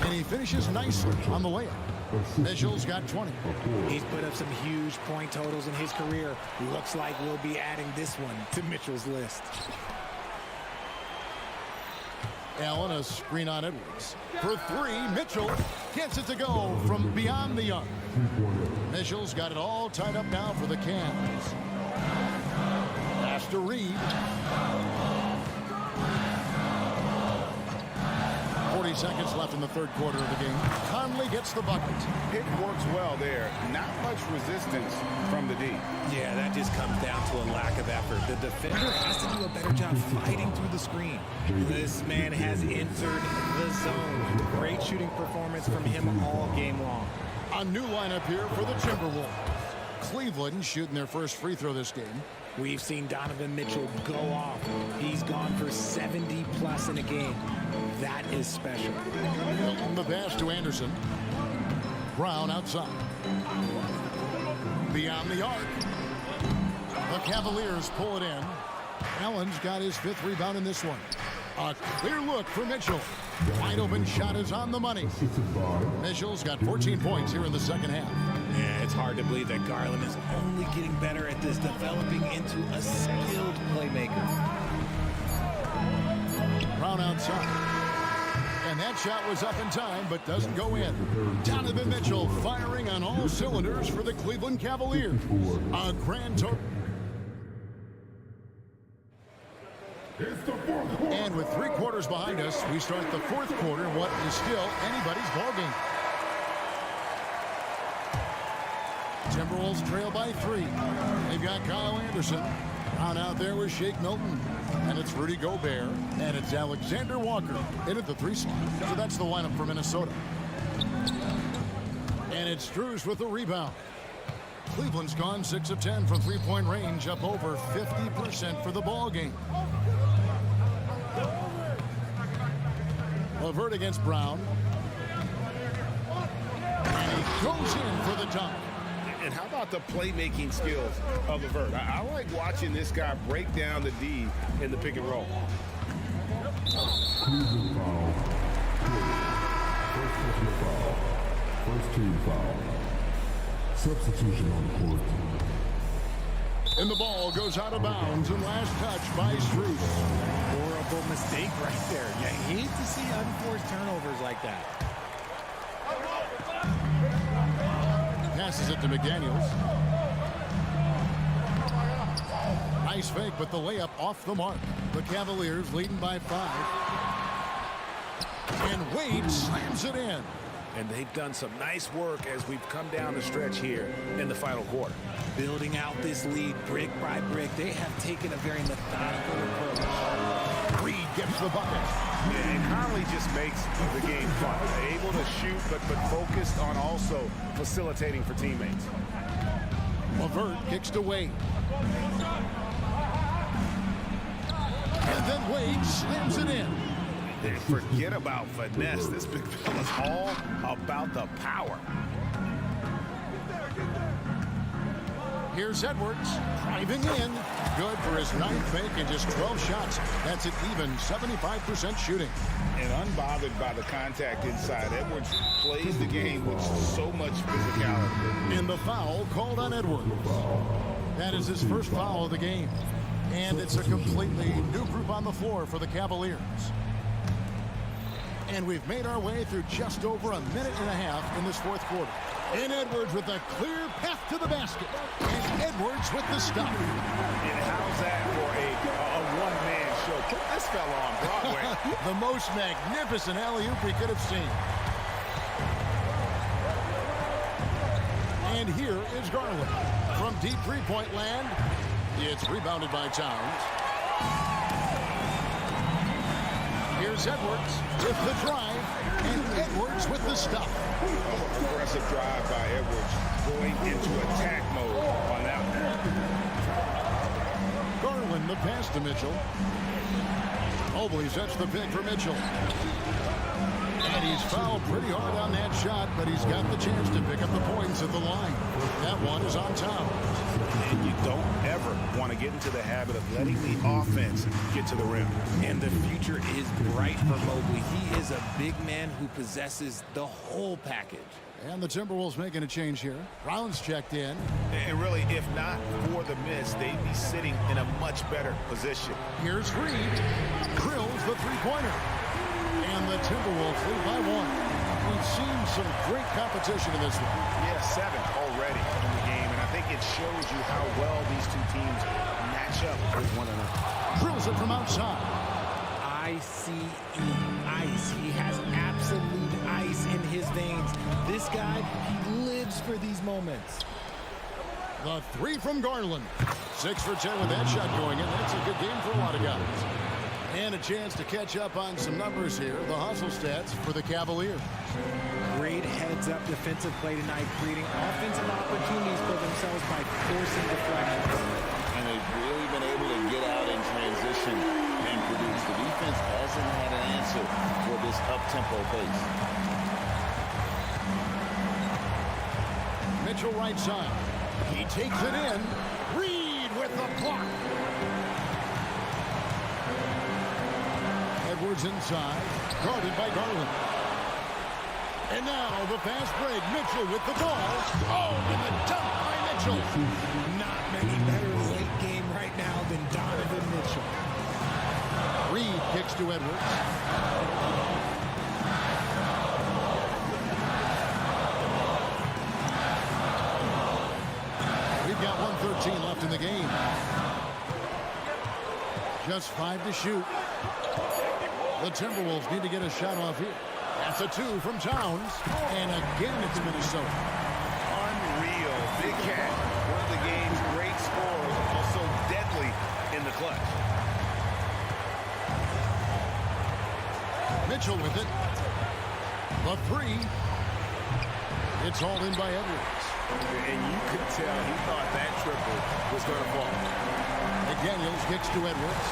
And he finishes nicely on the layup. Mitchell's got 20. He's put up some huge point totals in his career. Looks like we'll be adding this one to Mitchell's list. Allen, a screen on Edwards. For 3, Mitchell gets it to go from beyond the arc. Mitchell's got it all tied up now for the Cavs. Pass to Reid. 40 seconds left in the third quarter of the game. Conley gets the bucket. It works well there. Not much resistance from the D. Yeah, that just comes down to a lack of effort. The defender has to do a better job fighting through the screen. This man has entered the zone. Great shooting performance from him all game long. A new lineup here for the Timberwolves. Cleveland shooting their first free throw this game. We've seen Donovan Mitchell go off. He's gone for 70+ in a game. That is special. Milton the pass to Anderson. Brown outside. Beyond the arc. The Cavaliers pull it in. Allen's got his 5th rebound in this one. A clear look for Mitchell. Wide open shot is on the money. Mitchell's got 14 points here in the second half. Yeah, it's hard to believe that Garland is only getting better at this, developing into a skilled playmaker. Brown outside. And that shot was up in time, but doesn't go in. Donovan Mitchell firing on all cylinders for the Cleveland Cavaliers. A grand total. And with 3 quarters behind us, we start the fourth quarter, what is still anybody's ballgame. Timberwolves trail by 3. They've got Kyle Anderson. On out there with Shake Milton. And it's Rudy Gobert. And it's Alexander Walker in at the 3 slot. So that's the lineup for Minnesota. And it's Strus with the rebound. Cleveland's gone 6 of 10 from three-point range, up over 50% for the ball game. LeVert against Brown. And he goes in for the dunk. And how about the playmaking skills of LeVert? I like watching this guy break down the D in the pick and roll. Cleveland foul. First personal foul. First team foul. Substitution on the court. And the ball goes out of bounds and last touch by Strus. Horrible mistake right there. You hate to see unforced turnovers like that. Passes it to McDaniels. Nice fake, but the layup off the mark. The Cavaliers leading by 5. And Wade slams it in. And they've done some nice work as we've come down the stretch here in the final quarter. Building out this lead brick by brick, they have taken a very methodical approach. Reed gets the bucket. Yeah, and Conley just makes the game fun. Able to shoot, but focused on also facilitating for teammates. LeVert kicks to Wade. And then Wade slams it in. And forget about finesse. This big fella's all about the power. Here's Edwards driving in. Good for his 9th make and just 12 shots. That's an even 75% shooting. And unbothered by the contact inside, Edwards plays the game with so much physicality. And the foul called on Edwards. That is his first foul of the game. And it's a completely new group on the floor for the Cavaliers. And we've made our way through just over a minute and a half in this 4th quarter. And Edwards with a clear path to the basket. And Edwards with the stop. And how's that for a one-man show? Put this fella on Broadway. The most magnificent alley-oop we could have seen. And here is Garland. From deep three-point land, it's rebounded by Towns. Here's Edwards with the drive, and Edwards with the stop. Aggressive drive by Edwards, going into attack mode on that one. Garland the pass to Mitchell. Mobley sets the pick for Mitchell. And he's fouled pretty hard on that shot, but he's got the chance to pick up the points at the line. That one is on Towns. And you don't ever want to get into the habit of letting the offense get to the rim. And the future is bright for Mobley. He is a big man who possesses the whole package. And the Timberwolves making a change here. Brown's checked in. And really, if not for the miss, they'd be sitting in a much better position. Here's Reed. Drills the three-pointer. And the Timberwolves lead by 1. We've seen some great competition in this one. Yeah, 7 already in the game. And I think it shows you how well these two teams match up with one another. Drills it from outside. ICE, ice. He has absolute ice in his veins. This guy, he lives for these moments. The 3 from Garland. 6 for 10 with that shot going in. That's a good game for a lot of guys. And a chance to catch up on some numbers here. The hustle stats for the Cavaliers. Great heads-up defensive play tonight, creating offensive opportunities for themselves by forcing deflections. And they've really been able to get out in transition and produce. The defense hasn't had an answer for this up-tempo pace. Mitchell right side. He takes it in. Reed with the block. Edwards inside, guarded by Garland. And now the fast break. Mitchell with the ball. Oh, and the dunk by Mitchell. Not many better late game right now than Donovan Mitchell. Reed kicks to Edwards. We've got 1:13 left in the game. Just 5 to shoot. The Timberwolves need to get a shot off here. That's a 2 from Towns. And again, it's Minnesota. Unreal. Big Cat game's great scorers, also deadly in the clutch. Mitchell with it. The three. It's all in by Edwards. And you could tell he thought that triple was going to fall. McDaniels kicks to Edwards.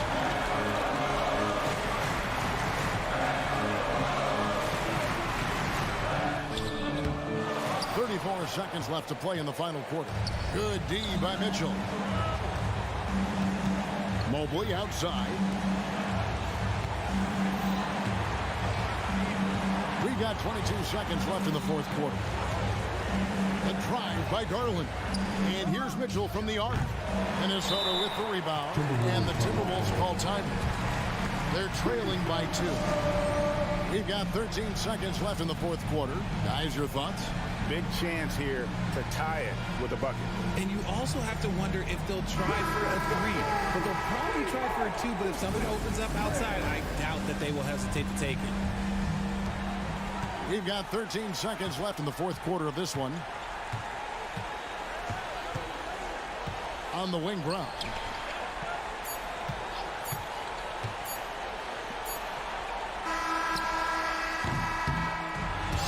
.34 seconds left to play in the final quarter. Good D by Mitchell. Mobley outside. We got 22 seconds left in the fourth quarter. A drive by Garland. And here's Mitchell from the arc. Minnesota with the rebound. And the Timberwolves call time. They're trailing by 2. We've got 13 seconds left in the fourth quarter. Guys, your thoughts? Big chance here to tie it with a bucket. And you also have to wonder if they'll try for a 3. But they'll probably try for a 2. But if somebody opens up outside, I doubt that they will hesitate to take it. We've got 13 seconds left in the fourth quarter of this one. On the wing, Brown.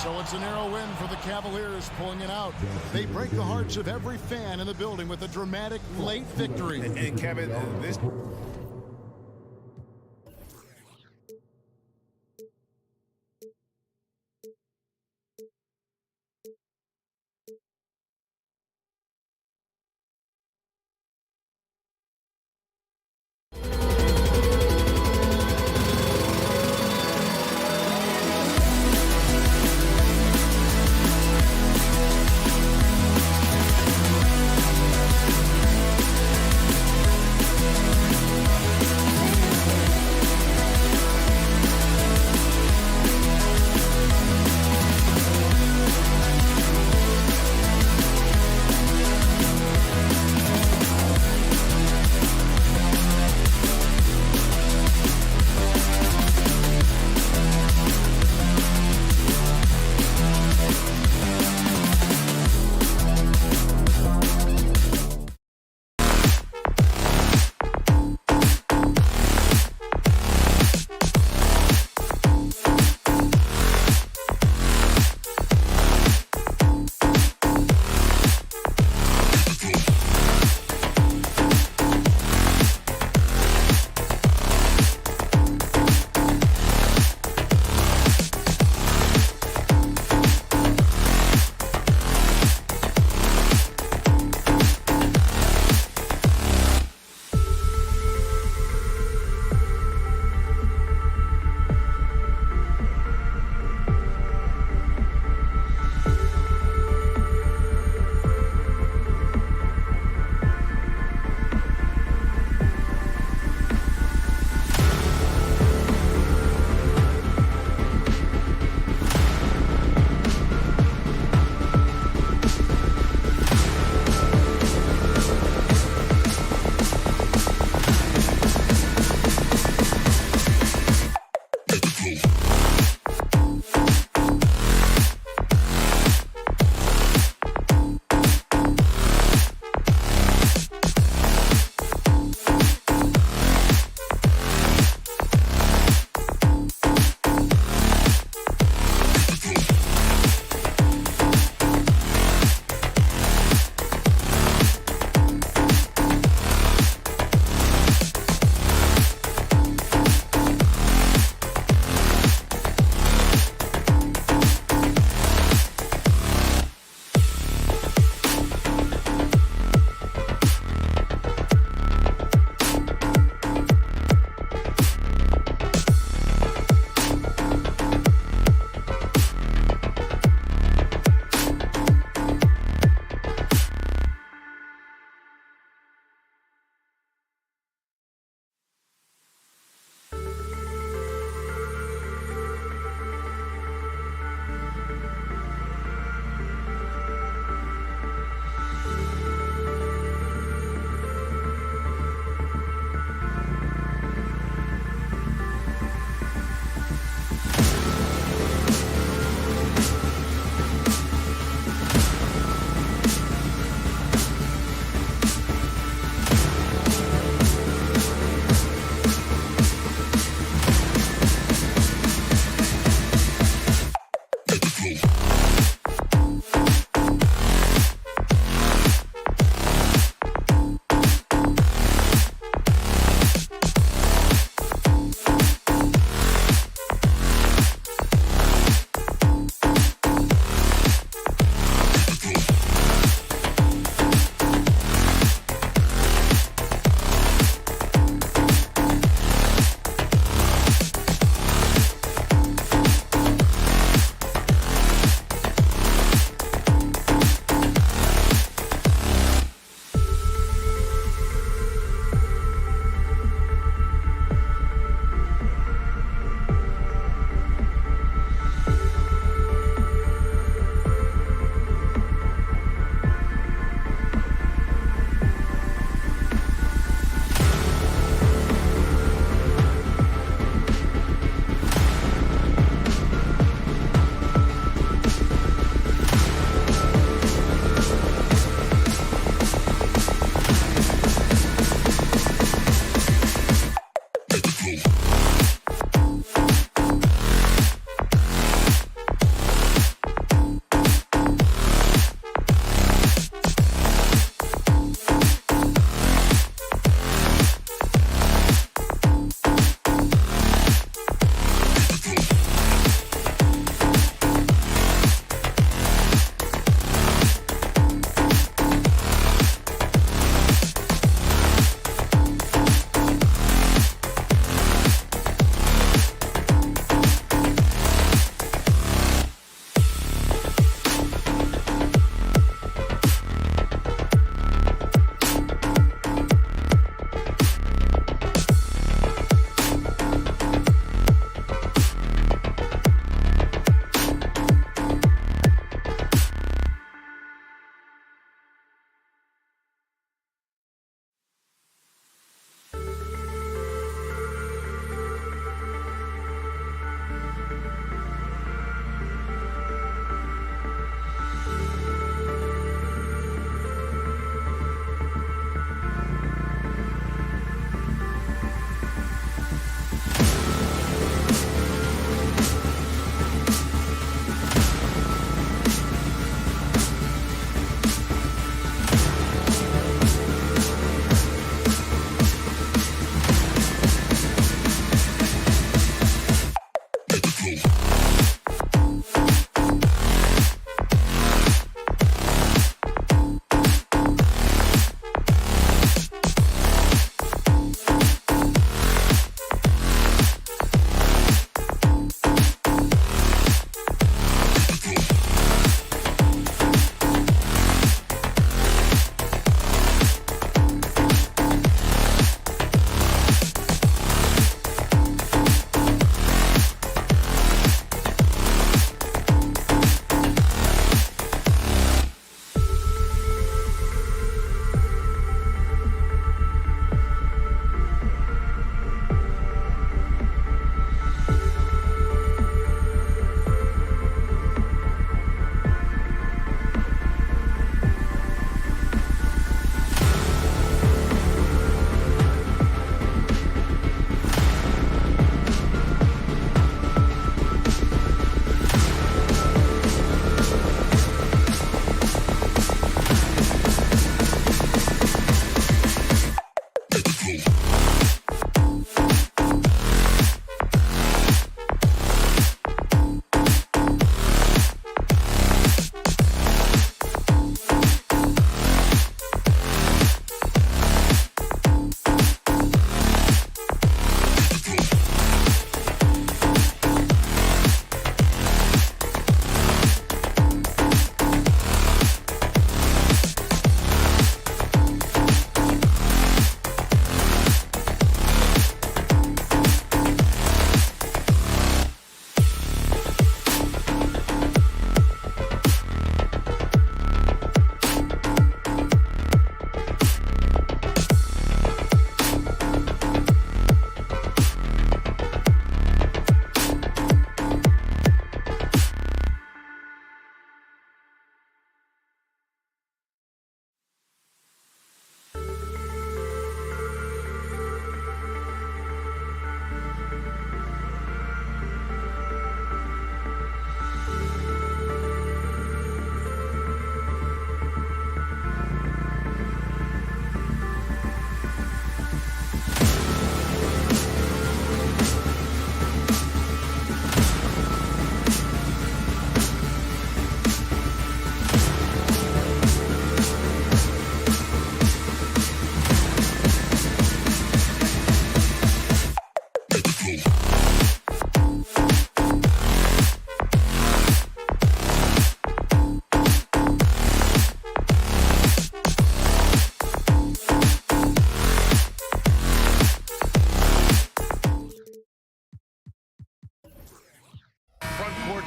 So it's a narrow win for the Cavaliers, pulling it out. They break the hearts of every fan in the building with a dramatic late victory. And Kevin, this...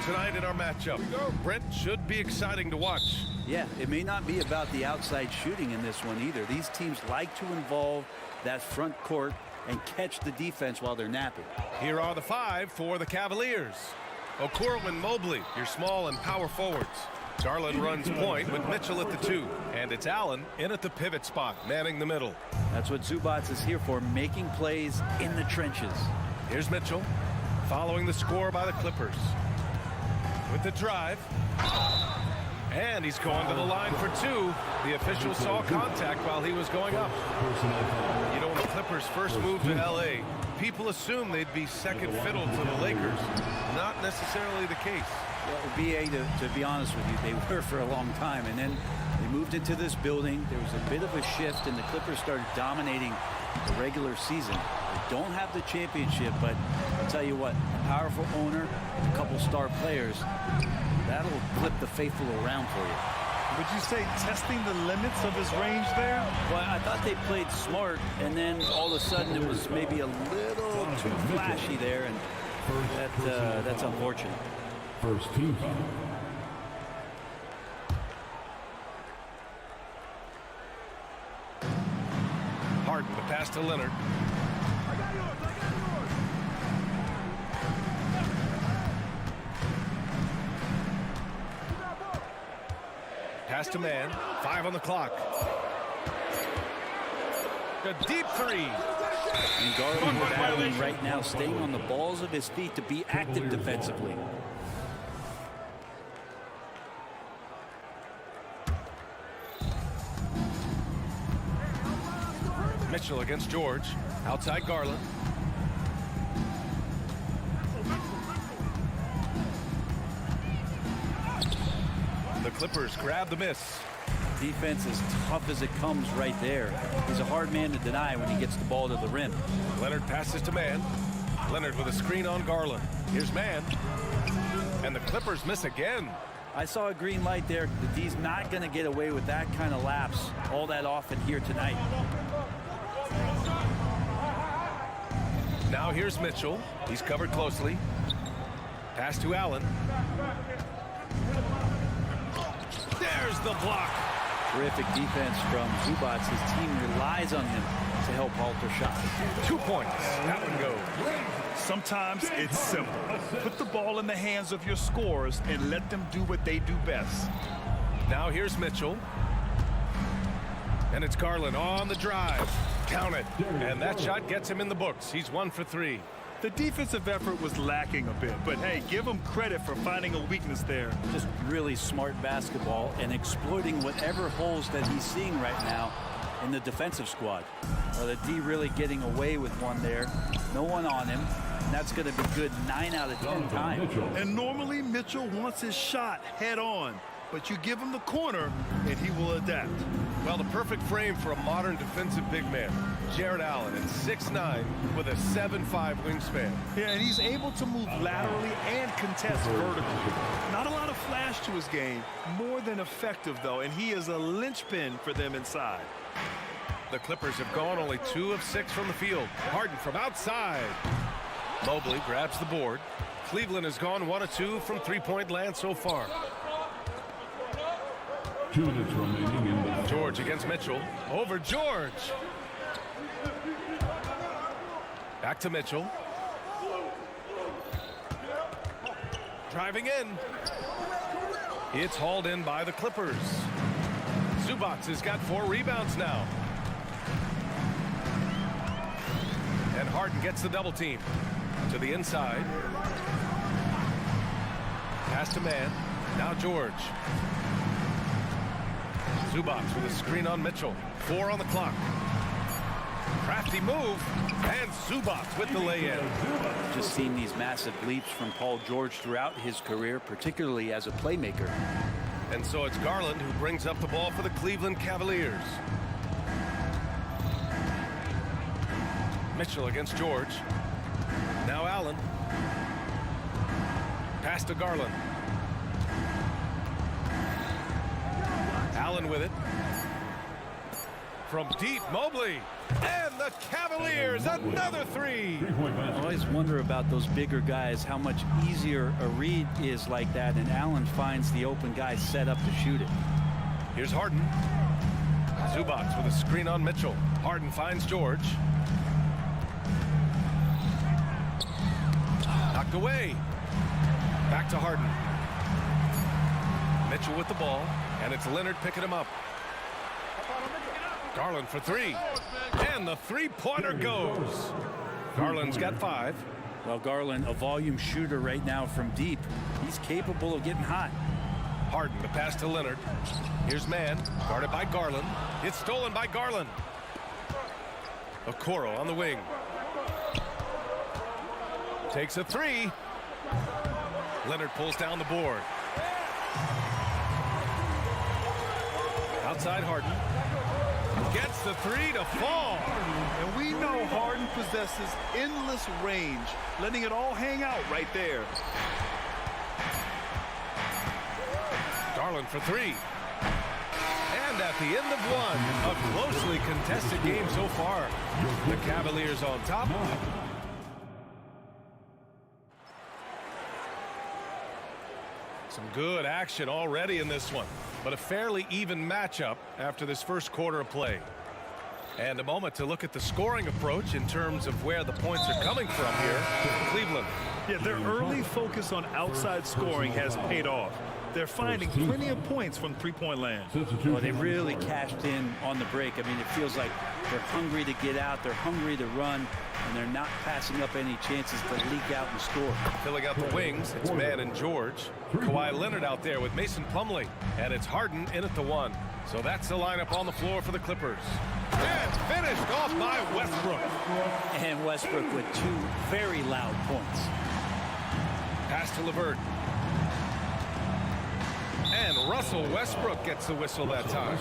tonight in our matchup. Brent, should be exciting to watch. Yeah, it may not be about the outside shooting in this one either. These teams like to involve that front court and catch the defense while they're napping. Here are the 5 for the Cavaliers. Okoro and Mobley, your small and power forwards. Garland runs point with Mitchell at the 2. And it's Allen in at the pivot spot, manning the middle. That's what Zubac is here for, making plays in the trenches. Here's Mitchell, following the score by the Clippers. With the drive. And he's going to the line for 2. The official saw contact while he was going up. You know, when the Clippers first moved to LA, people assumed they'd be second fiddle to the Lakers. Not necessarily the case. Well, BA, to be honest with you, they were for a long time. And then they moved into this building. There was a bit of a shift, and the Clippers started dominating the regular season. They don't have the championship, but I'll tell you what, a powerful owner, a couple star players, that'll flip the faithful around for you. Would you say testing the limits of his range there? Well, I thought they played smart, and then all of a sudden it was maybe a little too flashy there, and that's unfortunate. First team foul. Harden, the pass to Leonard. Pass to man. 5 on the clock. A deep 3. And Garland battling right now, staying on the balls of his feet to be active defensively. Mitchell against George. Outside Garland. The Clippers grab the miss. Defense as tough as it comes right there. He's a hard man to deny when he gets the ball to the rim. Leonard passes to man. Leonard with a screen on Garland. Here's man. And the Clippers miss again. I saw a green light there. The D's not going to get away with that kind of lapse all that often here tonight. Now here's Mitchell. He's covered closely. Pass to Allen. There's the block. Terrific defense from Zubac. His team relies on him to help alter shots. 2 points. That one goes. Sometimes it's simple. Put the ball in the hands of your scorers and let them do what they do best. Now here's Mitchell. And it's Garland on the drive. Count it. And that shot gets him in the books. He's 1 for 3. The defensive effort was lacking a bit, but hey, give him credit for finding a weakness there. Just really smart basketball and exploiting whatever holes that he's seeing right now in the defensive squad. The D really getting away with one there. No one on him. And that's going to be good 9 out of 10 times. And normally Mitchell wants his shot head on, but you give him the corner and he will adapt. Well, the perfect frame for a modern defensive big man. Jared Allen at 6'9" with a 7'5" wingspan. Yeah, and he's able to move laterally and contest vertically. Not a lot of flash to his game, more than effective though, and he is a linchpin for them inside. The Clippers have gone only 2 of 6 from the field. Harden from outside. Mobley grabs the board. Cleveland has gone 1 of 2 from three-point land so far. 2 minutes remaining in the George against Mitchell. Over George. Back to Mitchell. Driving in. It's hauled in by the Clippers. Zubac has got 4 rebounds now. And Harden gets the double team. To the inside. Pass to man. Now George. Zubac with a screen on Mitchell. 4 on the clock. Crafty move. And Zubac with the lay-in. Just seen these massive leaps from Paul George throughout his career, particularly as a playmaker. And so it's Garland who brings up the ball for the Cleveland Cavaliers. Mitchell against George. Now Allen. Pass to Garland. Allen with it. From deep, Mobley. And the Cavaliers, another three. I always wonder about those bigger guys, how much easier a read is like that, and Allen finds the open guy set up to shoot it. Here's Harden. Zubac with a screen on Mitchell. Harden finds George. Knocked away. Back to Harden. Mitchell with the ball, and it's Leonard picking him up. Garland for three, and the three-pointer goes. Garland's got 5. Well, Garland, a volume shooter right now from deep. He's capable of getting hot. Harden, the pass to Leonard. Here's Mann, guarded by Garland. It's stolen by Garland. Okoro on the wing. Takes a three. Leonard pulls down the board. Outside Harden. Gets the three to fall. And we know Harden possesses endless range, letting it all hang out right there. Garland for three. And at the end of one, a closely contested game so far. The Cavaliers on top. Some good action already in this one, but a fairly even matchup after this first quarter of play. And a moment to look at the scoring approach in terms of where the points are coming from here. Cleveland. Yeah, their early focus on outside scoring has paid off. They're finding plenty of points from three-point land. Well, they really cashed in on the break. I mean, it feels like they're hungry to get out, they're hungry to run, and they're not passing up any chances to leak out and score. Filling out the wings, it's Mann and George. Kawhi Leonard out there with Mason Plumlee, and it's Harden in at the 1. So that's the lineup on the floor for the Clippers. And finished off by Westbrook. And Westbrook with 2 very loud points. Pass to LeVert. And Russell Westbrook gets the whistle that time.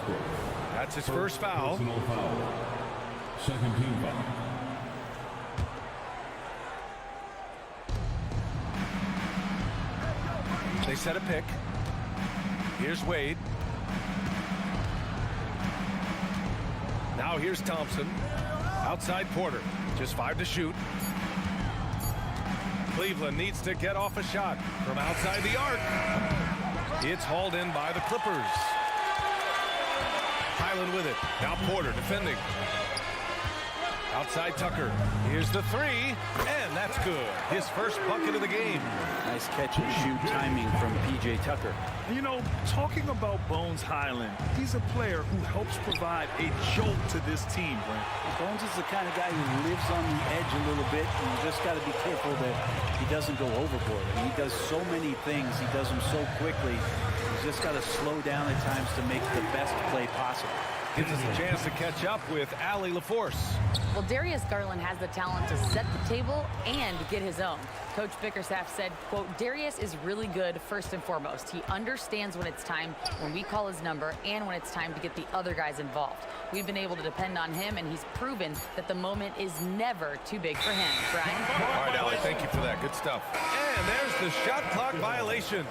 That's his first foul. Second team foul. They set a pick. Here's Wade. Now here's Thompson. Outside Porter. Just 5 to shoot. Cleveland needs to get off a shot from outside the arc. It's hauled in by the Clippers. Highland with it. Now Porter defending. Outside Tucker. Here's the three, and that's good. His first bucket of the game. Nice catch and shoot timing from P.J. Tucker. You know, talking about Bones Highland, he's a player who helps provide a jolt to this team, Brent. Bones is the kind of guy who lives on the edge a little bit, and you just got to be careful that he doesn't go overboard. I mean, he does so many things. He does them so quickly. He's just got to slow down at times to make the best play possible. Gives us a chance to catch up with Allie LaForce. Well, Darius Garland has the talent to set the table and get his own. Coach Bickerstaff said, quote, Darius is really good first and foremost. He understands when it's time, when we call his number, and when it's time to get the other guys involved. We've been able to depend on him, and he's proven that the moment is never too big for him. Brian? All right, Allie, thank you for that. Good stuff. And there's the shot clock violation.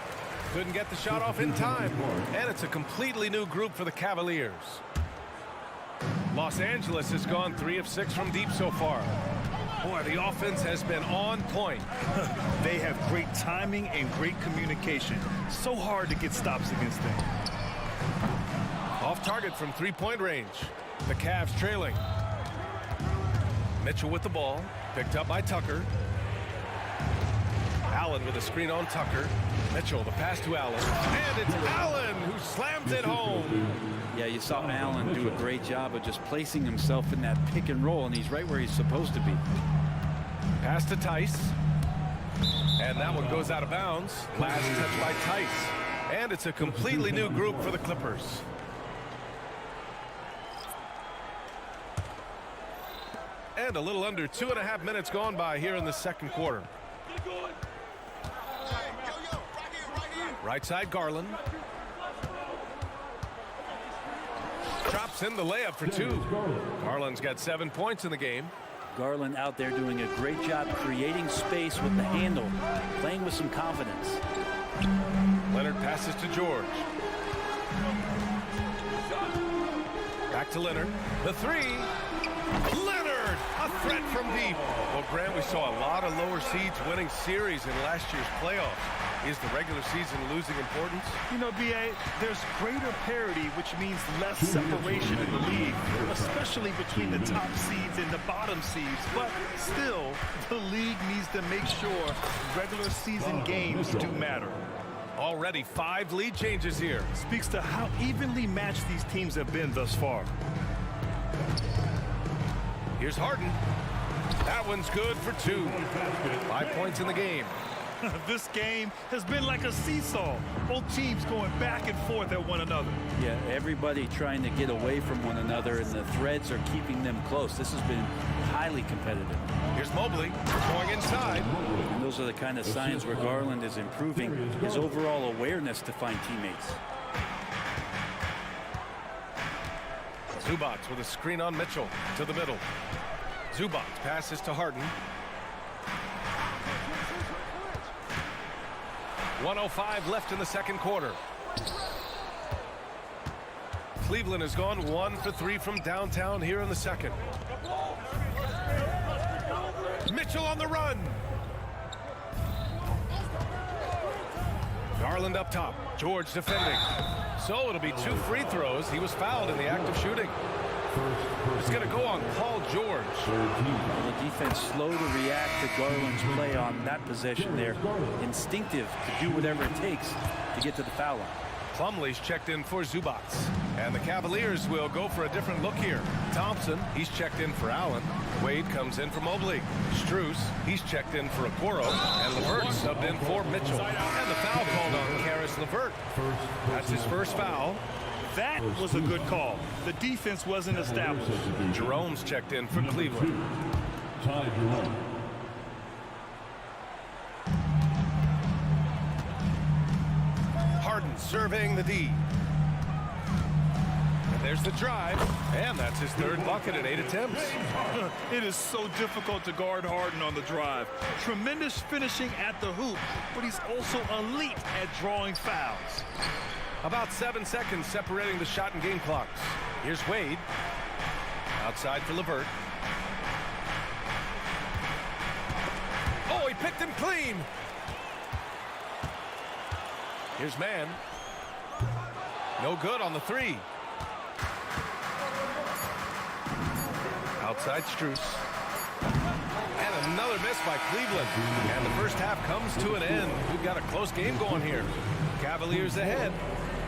Couldn't get the shot off in time. And it's a completely new group for the Cavaliers. Los Angeles has gone 3 of 6 from deep so far. Boy, the offense has been on point. They have great timing and great communication. So hard to get stops against them. Off target from three-point range. The Cavs trailing. Mitchell with the ball. Picked up by Tucker. Allen with a screen on Tucker. Mitchell, the pass to Allen. And it's Allen who slams it home. Yeah, you saw Allen do a great job of just placing himself in that pick and roll, and he's right where he's supposed to be. Pass to Tice. And that one goes out of bounds. Last touch by Tice. And it's a completely new group for the Clippers. And a little under 2.5 minutes gone by here in the second quarter. Right side Garland. Drops in the layup for 2. Garland's got 7 points in the game. Garland out there doing a great job creating space with the handle, playing with some confidence. Leonard passes to George. Back to Leonard. The three. Leonard, a threat from deep. Well, Grant, we saw a lot of lower seeds winning series in last year's playoffs. Is the regular season losing importance? You know, B.A., there's greater parity, which means less separation in the league, especially between the top seeds and the bottom seeds. But still, the league needs to make sure regular season games do matter. Already 5 lead changes here. Speaks to how evenly matched these teams have been thus far. Here's Harden. That one's good for 2. 5 points in the game. This game has been like a seesaw. Both teams going back and forth at one another. Yeah, everybody trying to get away from one another, and the threads are keeping them close. This has been highly competitive. Here's Mobley going inside. And those are the kind of signs where Garland is improving his overall awareness to find teammates. Zubac with a screen on Mitchell to the middle. Zubac passes to Harden. 1:05 left in the second quarter. Cleveland has gone 1 for 3 from downtown here in the second. Mitchell on the run. Garland up top. George defending. So it'll be 2 free throws. He was fouled in the act of shooting. It's going to go on Paul George. The defense slow to react to Garland's play on that possession there. Instinctive to do whatever it takes to get to the foul line. Plumlee's checked in for Zubac. And the Cavaliers will go for a different look here. Thompson, he's checked in for Allen. Wade comes in for Mobley. Strus, he's checked in for Okoro. And LeVert subbed in for Mitchell. And the foul called on Caris LeVert. That's his first foul. That was a good call. The defense wasn't established. Jerome's checked in for Cleveland. Ty Jerome. Harden serving the D. And there's the drive. And that's his 3rd bucket in 8 attempts. It is so difficult to guard Harden on the drive. Tremendous finishing at the hoop, but he's also elite at drawing fouls. About 7 seconds separating the shot and game clocks. Here's Wade. Outside for LeVert. Oh, he picked him clean. Here's Mann. No good on the 3. Outside Strus. And another miss by Cleveland. And the first half comes to an end. We've got a close game going here. Cavaliers ahead.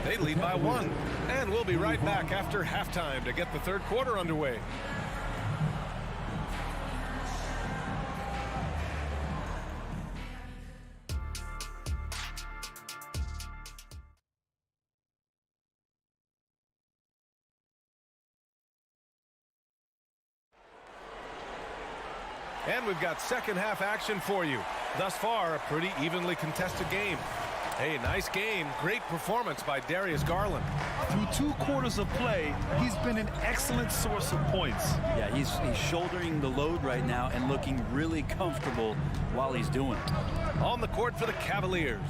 They lead by 1. And we'll be right back after halftime to get the 3rd quarter underway. And we've got second half action for you. Thus far, a pretty evenly contested game. Hey, nice game. Great performance by Darius Garland. Through 2 quarters of play, he's been an excellent source of points. Yeah, he's shouldering the load right now and looking really comfortable while he's doing it. On the court for the Cavaliers.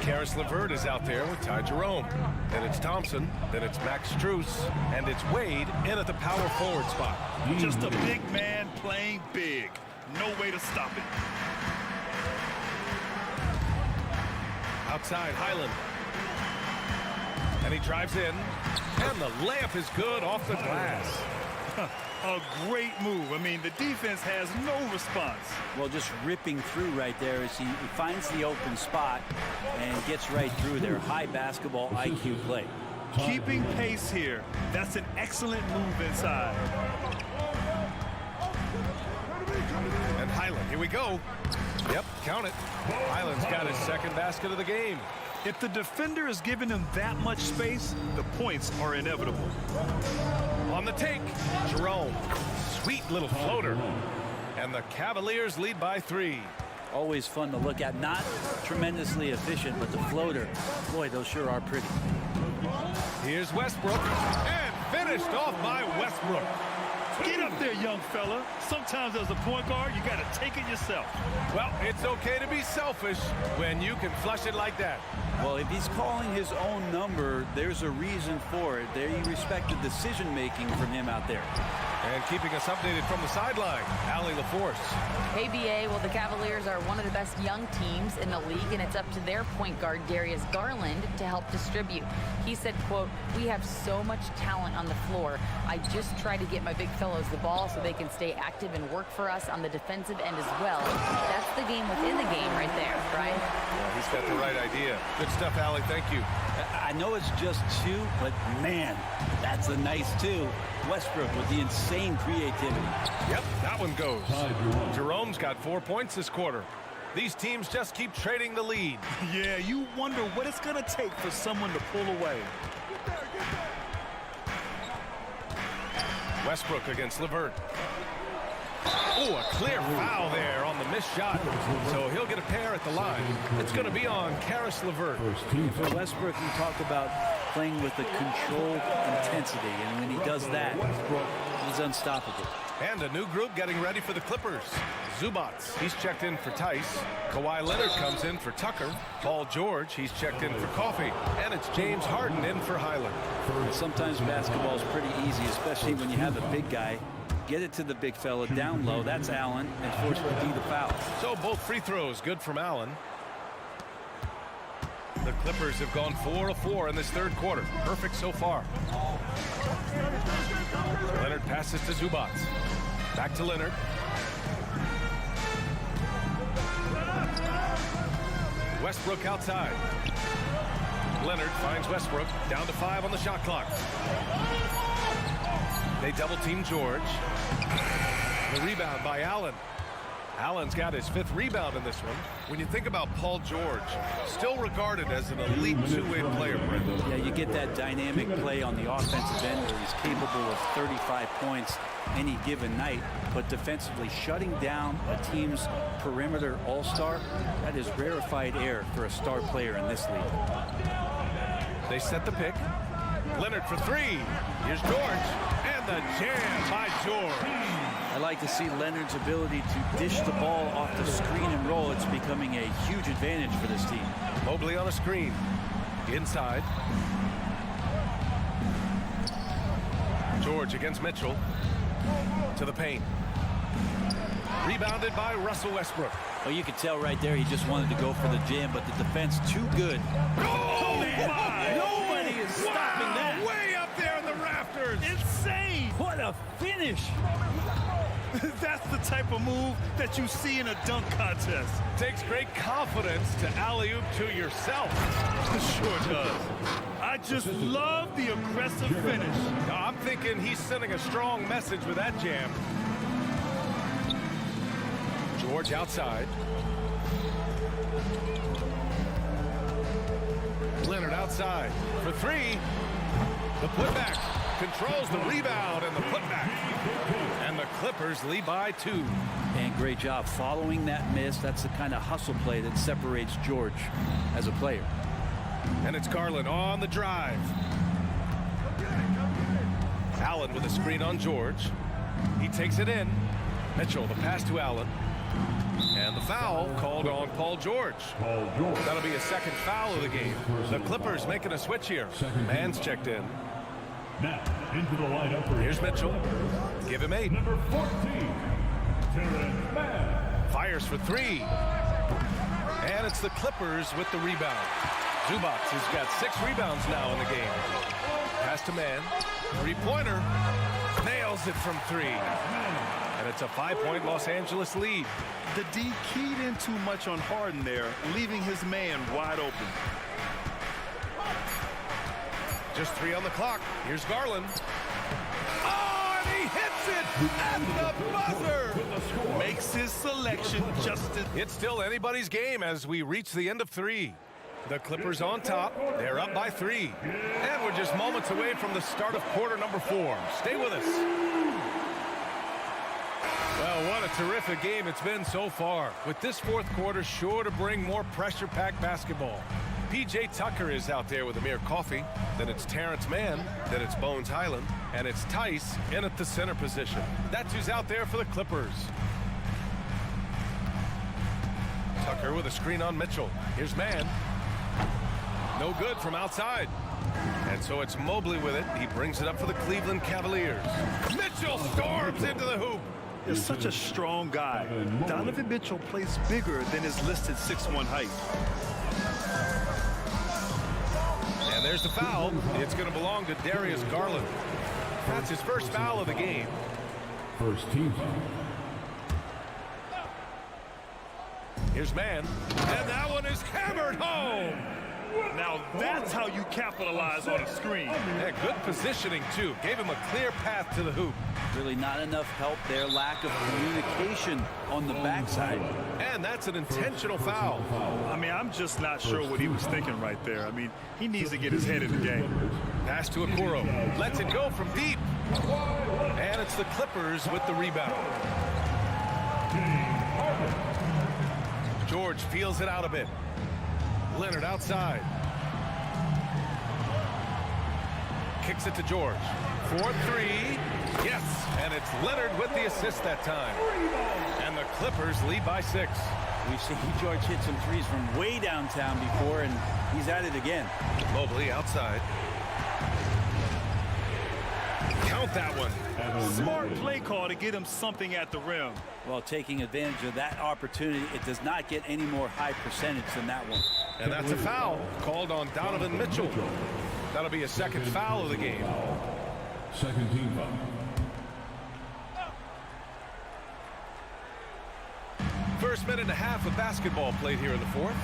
Caris LeVert is out there with Ty Jerome. Then it's Thompson. Then it's Max Strus. And it's Wade in at the power forward spot. Just a big man playing big. No way to stop it. Outside, Highland. And he drives in. And the layup is good off the glass. A great move. I mean, the defense has no response. Well, just ripping through right there as he finds the open spot and gets right through there. High basketball IQ play. Keeping pace here. That's an excellent move inside. And Highland, here we go. Yep, count it. Highland's got his 2nd basket of the game. If the defender is giving him that much space, the points are inevitable. On the take, Jerome. Sweet little floater. And the Cavaliers lead by 3. Always fun to look at. Not tremendously efficient, but the floater, boy, those sure are pretty. Here's Westbrook. And finished off by Westbrook. Get up there, young fella. Sometimes as a point guard, you got to take it yourself. Well, it's okay to be selfish when you can flush it like that. Well, if he's calling his own number, there's a reason for it. There, you respect the decision-making from him out there. And keeping us updated from the sideline, Allie LaForce. Hey, BA, well, the Cavaliers are one of the best young teams in the league, and it's up to their point guard, Darius Garland, to help distribute. He said, quote, "We have so much talent on the floor. I just try to get my big fellows the ball so they can stay active and work for us on the defensive end as well." That's the game within the game right there, right? Yeah, he's got the right idea. Good stuff, Allie. Thank you. I know it's just 2, but man, that's a nice 2. Westbrook with the insane creativity. Yep, that one goes. Jerome's got 4 points this quarter. These teams just keep trading the lead. Yeah, you wonder what it's going to take for someone to pull away. Westbrook against LeVert. Oh, a clear foul there on the missed shot. So he'll get a pair at the line. It's going to be on Karis LeVert. For Westbrook, you talk about playing with a controlled intensity, and when he does that, he's unstoppable. And a new group getting ready for the Clippers. Zubats, he's checked in for Tice. Kawhi Leonard comes in for Tucker. Paul George, he's checked in for Coffey. And it's James Harden in for Highland. Sometimes basketball is pretty easy, especially when you have a big guy. Get it to the big fella down low. That's Allen, and force him to be the foul. So both free throws good from Allen. The Clippers have gone 4 of 4 in this third quarter. Perfect so far. Leonard passes to Zubats. Back to Leonard. Westbrook outside. Leonard finds Westbrook. Down to 5 on the shot clock. They double team George. The rebound by Allen. Allen's got his 5th rebound in this one. When you think about Paul George, still regarded as an elite two-way player, Brendan. Yeah, you get that dynamic play on the offensive end where he's capable of 35 points any given night, but defensively shutting down a team's perimeter all-star, that is rarefied air for a star player in this league. They set the pick. Leonard for 3. Here's George. And the jam by George. I like to see Leonard's ability to dish the ball off the screen and roll. It's becoming a huge advantage for this team. Mobley on a screen. Inside. George against Mitchell. To the paint. Rebounded by Russell Westbrook. Well, you could tell right there he just wanted to go for the jam, but the defense too good. Oh, my! Nobody is stopping that. Way up there in the rafters. Insane! What a finish! That's the type of move that you see in a dunk contest. Takes great confidence to alley-oop to yourself. Sure does. I just love the aggressive finish. Now, I'm thinking he's sending a strong message with that jam. George outside. Leonard outside for 3. The putback controls the rebound and the putback. And the Clippers lead by 2. And great job following that miss. That's the kind of hustle play that separates George as a player. And it's Garland on the drive. Allen with a screen on George. He takes it in. Mitchell, the pass to Allen. And the foul called on Paul George. That'll be a 2nd foul of the game. The Clippers making a switch here. Mann's checked in. Now into the lineup. Here's Mitchell. Give him 8. Number 14, Terrence Mann. Fires for 3. And it's the Clippers with the rebound. Zubats has got 6 rebounds now in the game. Pass to Mann. 3-pointer. Nails it from 3. And it's a 5-point Los Angeles lead. The D keyed in too much on Harden there, leaving his man wide open. Just 3 on the clock. Here's Garland. Oh, and he hits it at the buzzer. Makes his selection just as... It's still anybody's game as we reach the end of 3. The Clippers on top. They're up by 3. And we're just moments away from the start of quarter number 4. Stay with us. Well, what a terrific game it's been so far. With this 4th quarter sure to bring more pressure-packed basketball. P.J. Tucker is out there with Amir Coffey. Then it's Terrence Mann. Then it's Bones Highland. And it's Tice in at the center position. That's who's out there for the Clippers. Tucker with a screen on Mitchell. Here's Mann. No good from outside. And so it's Mobley with it. He brings it up for the Cleveland Cavaliers. Mitchell storms into the hoop. He's such a strong guy. Donovan Mitchell plays bigger than his listed 6'1" height. And there's the foul. It's going to belong to Darius Garland. That's his first foul of the game. First team foul. Here's man. And that one is hammered home. Now that's how you capitalize on a screen. Yeah, good positioning, too. Gave him a clear path to the hoop. Really not enough help there. Lack of communication on the backside. And that's an intentional foul. I mean, I'm just not sure what he was thinking right there. I mean, he needs to get his head in the game. Pass to Okoro. Lets it go from deep. And it's the Clippers with the rebound. George feels it out a bit. Leonard outside. Kicks it to George. 4-3. Yes, and it's Leonard with the assist that time. And the Clippers lead by 6. We've seen George hit some threes from way downtown before, and he's at it again. Mobley outside. Count that one. Smart play call to get him something at the rim. Well, taking advantage of that opportunity, it does not get any more high percentage than that one. And that's a foul called on Donovan Mitchell. That'll be a second foul of the game. Second team foul. First minute and a half of basketball played here in the fourth.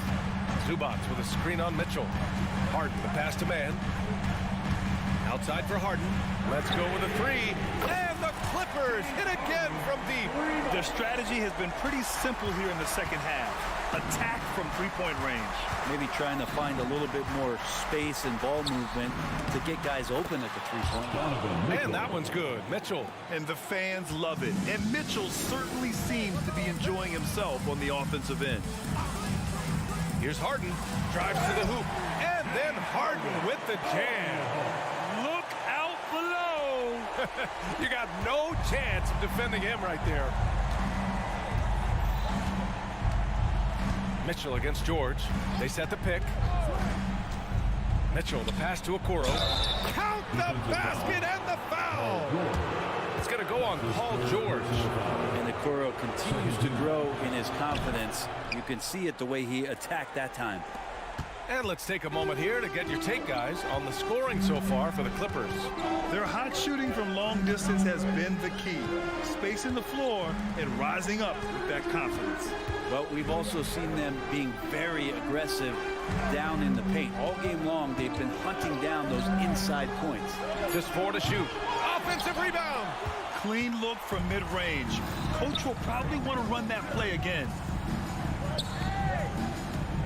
Zubac with a screen on Mitchell. Harden, the pass to man. Outside for Harden. Let's go with a 3. And the Clippers hit again from deep. Their strategy has been pretty simple here in the second half. Attack from three-point range. Maybe trying to find a little bit more space and ball movement to get guys open at the three-point line. And that one's good. Mitchell. And the fans love it. And Mitchell certainly seems to be enjoying himself on the offensive end. Here's Harden. Drives to the hoop. And then Harden with the jam. Look out below. You got no chance of defending him right there. Mitchell against George. They set the pick. Mitchell, the pass to Okoro. Count the basket and the foul. It's going to go on Paul George. And Okoro continues to grow in his confidence. You can see it the way he attacked that time. And let's take a moment here to get your take, guys, on the scoring so far for the Clippers. Their hot shooting from long distance has been the key. Spacing the floor and rising up with that confidence. Well, we've also seen them being very aggressive down in the paint. All game long, they've been hunting down those inside points. Just 4 to shoot. Offensive rebound. Clean look from mid-range. Coach will probably want to run that play again.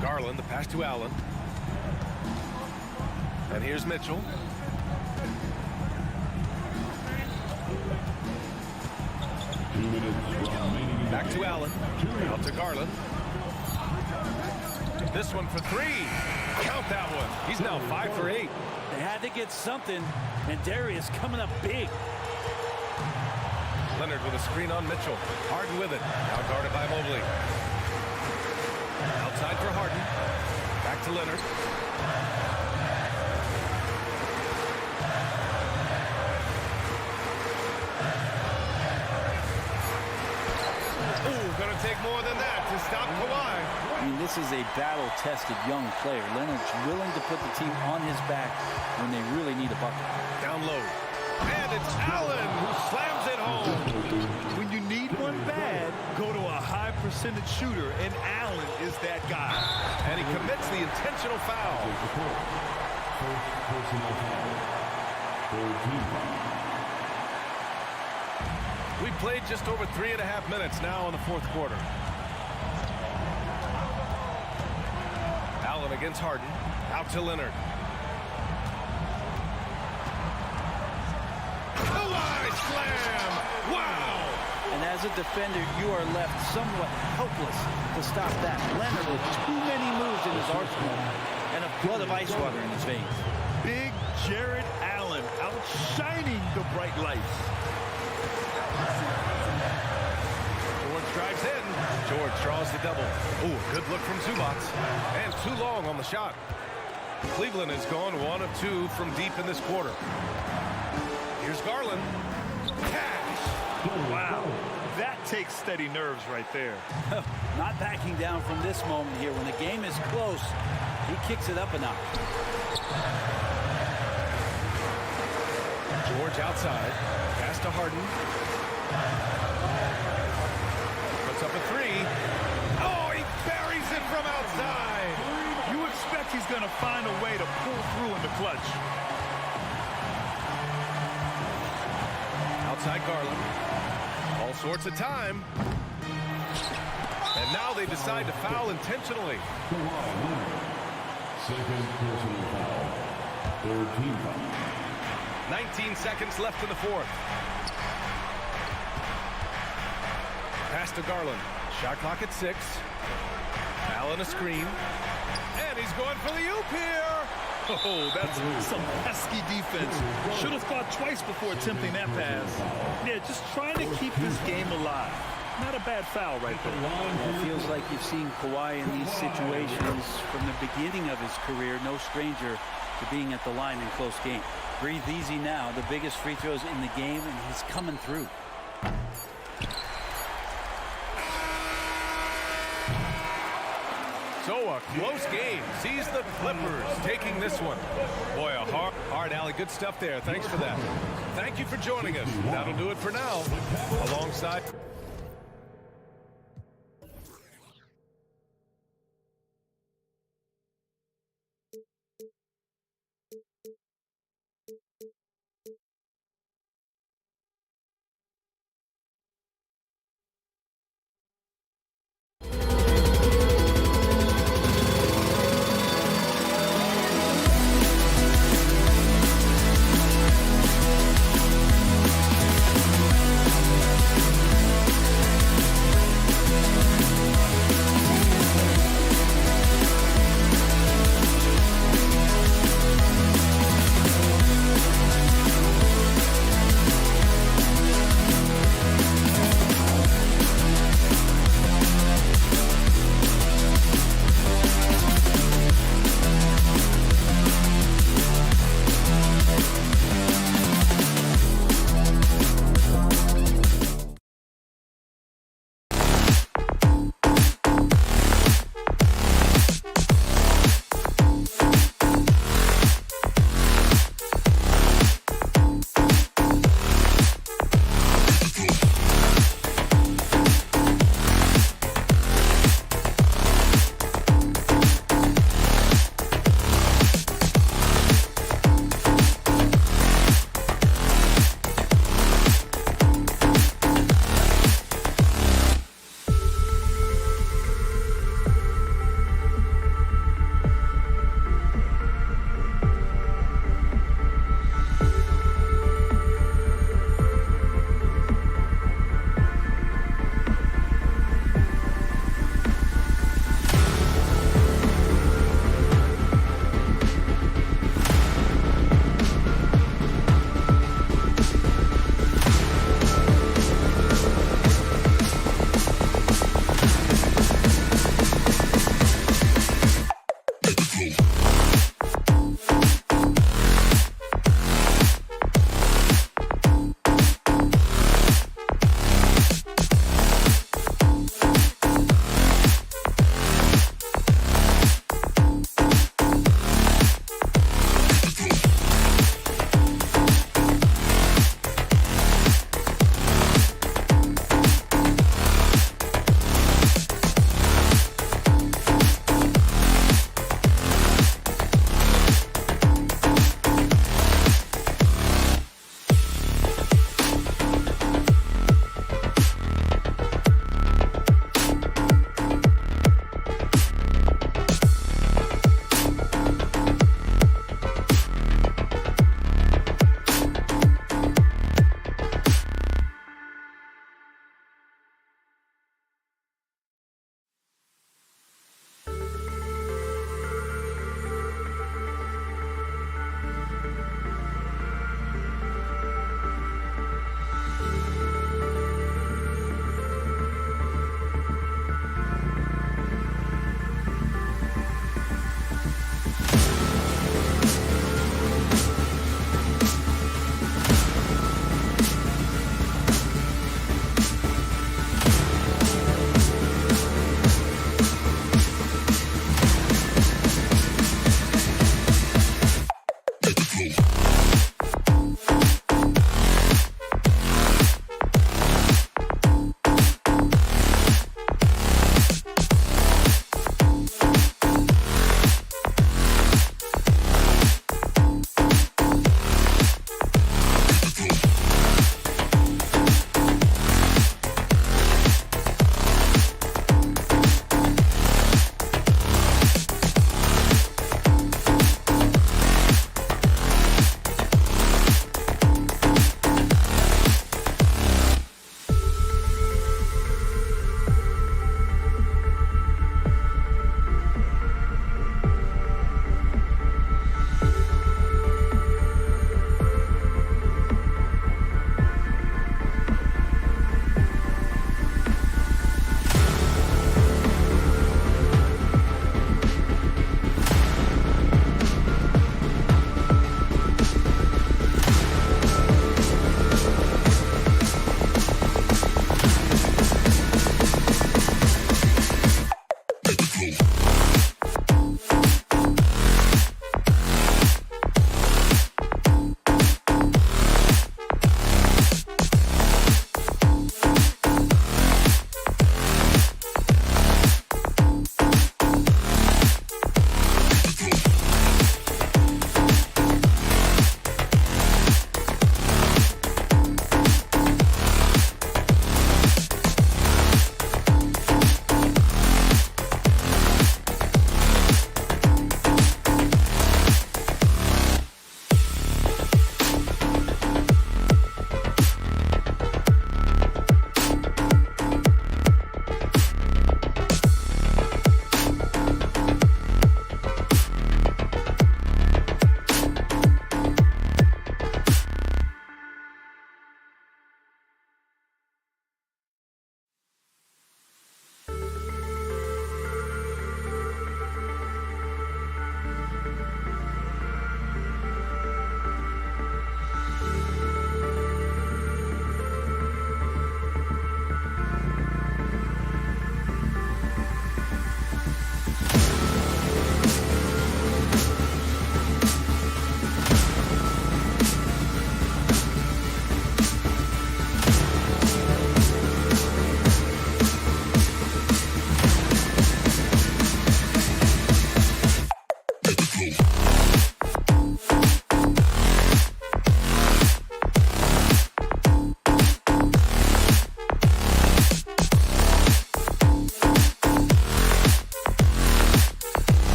Garland, the pass to Allen. And here's Mitchell. Back to Allen. Out to Garland. This one for 3. Count that one. He's now 5 for 8. They had to get something, and Darius coming up big. Leonard with a screen on Mitchell. Harden with it. Now guarded by Mobley. Outside for Harden. Back to Leonard. Ooh, gonna take more than that to stop Kawhi. I mean, this is a battle-tested young player. Leonard's willing to put the team on his back when they really need a bucket. Down low. And it's Allen who slams it home. When you need one bad, go to a high percentage shooter, and Allen is that guy. And he commits the intentional foul. First personal foul. Third team foul. We played just over 3.5 minutes now in the fourth quarter. Allen against Harden. Out to Leonard. Kawhi slam! Wow! And as a defender, you are left somewhat helpless to stop that. Leonard with too many moves in his arsenal and a flood of ice water in his veins. Big Jared Allen outshining the bright lights. George drives in. George draws the double. Oh, good look from Zubac. And too long on the shot. Cleveland has gone 1 of 2 from deep in this quarter. Here's Garland. Cash. Wow. That takes steady nerves right there. Not backing down from this moment here. When the game is close, he kicks it up a notch. George outside. Pass to Harden. Puts up a 3. Oh, he buries it from outside. You expect he's going to find a way to pull through in the clutch. Outside Garland. All sorts of time. And now they decide to foul intentionally. Second personal foul. Third team foul. 19 seconds left in the fourth. Pass to Garland. Shot clock at 6. Allen a screen. And he's going for the oop here. Oh, that's some pesky defense. Should have thought twice before attempting that pass. Yeah, just trying to keep this game alive. Not a bad foul right there. Yeah, it feels like you've seen Kawhi in these situations from the beginning of his career. No stranger to being at the line in close game. Breathe easy now. The biggest free throws in the game, and he's coming through. So a close game sees the Clippers taking this one. Boy, a hard alley. Good stuff there. Thanks for that. Thank you for joining us. That'll do it for now. Alongside...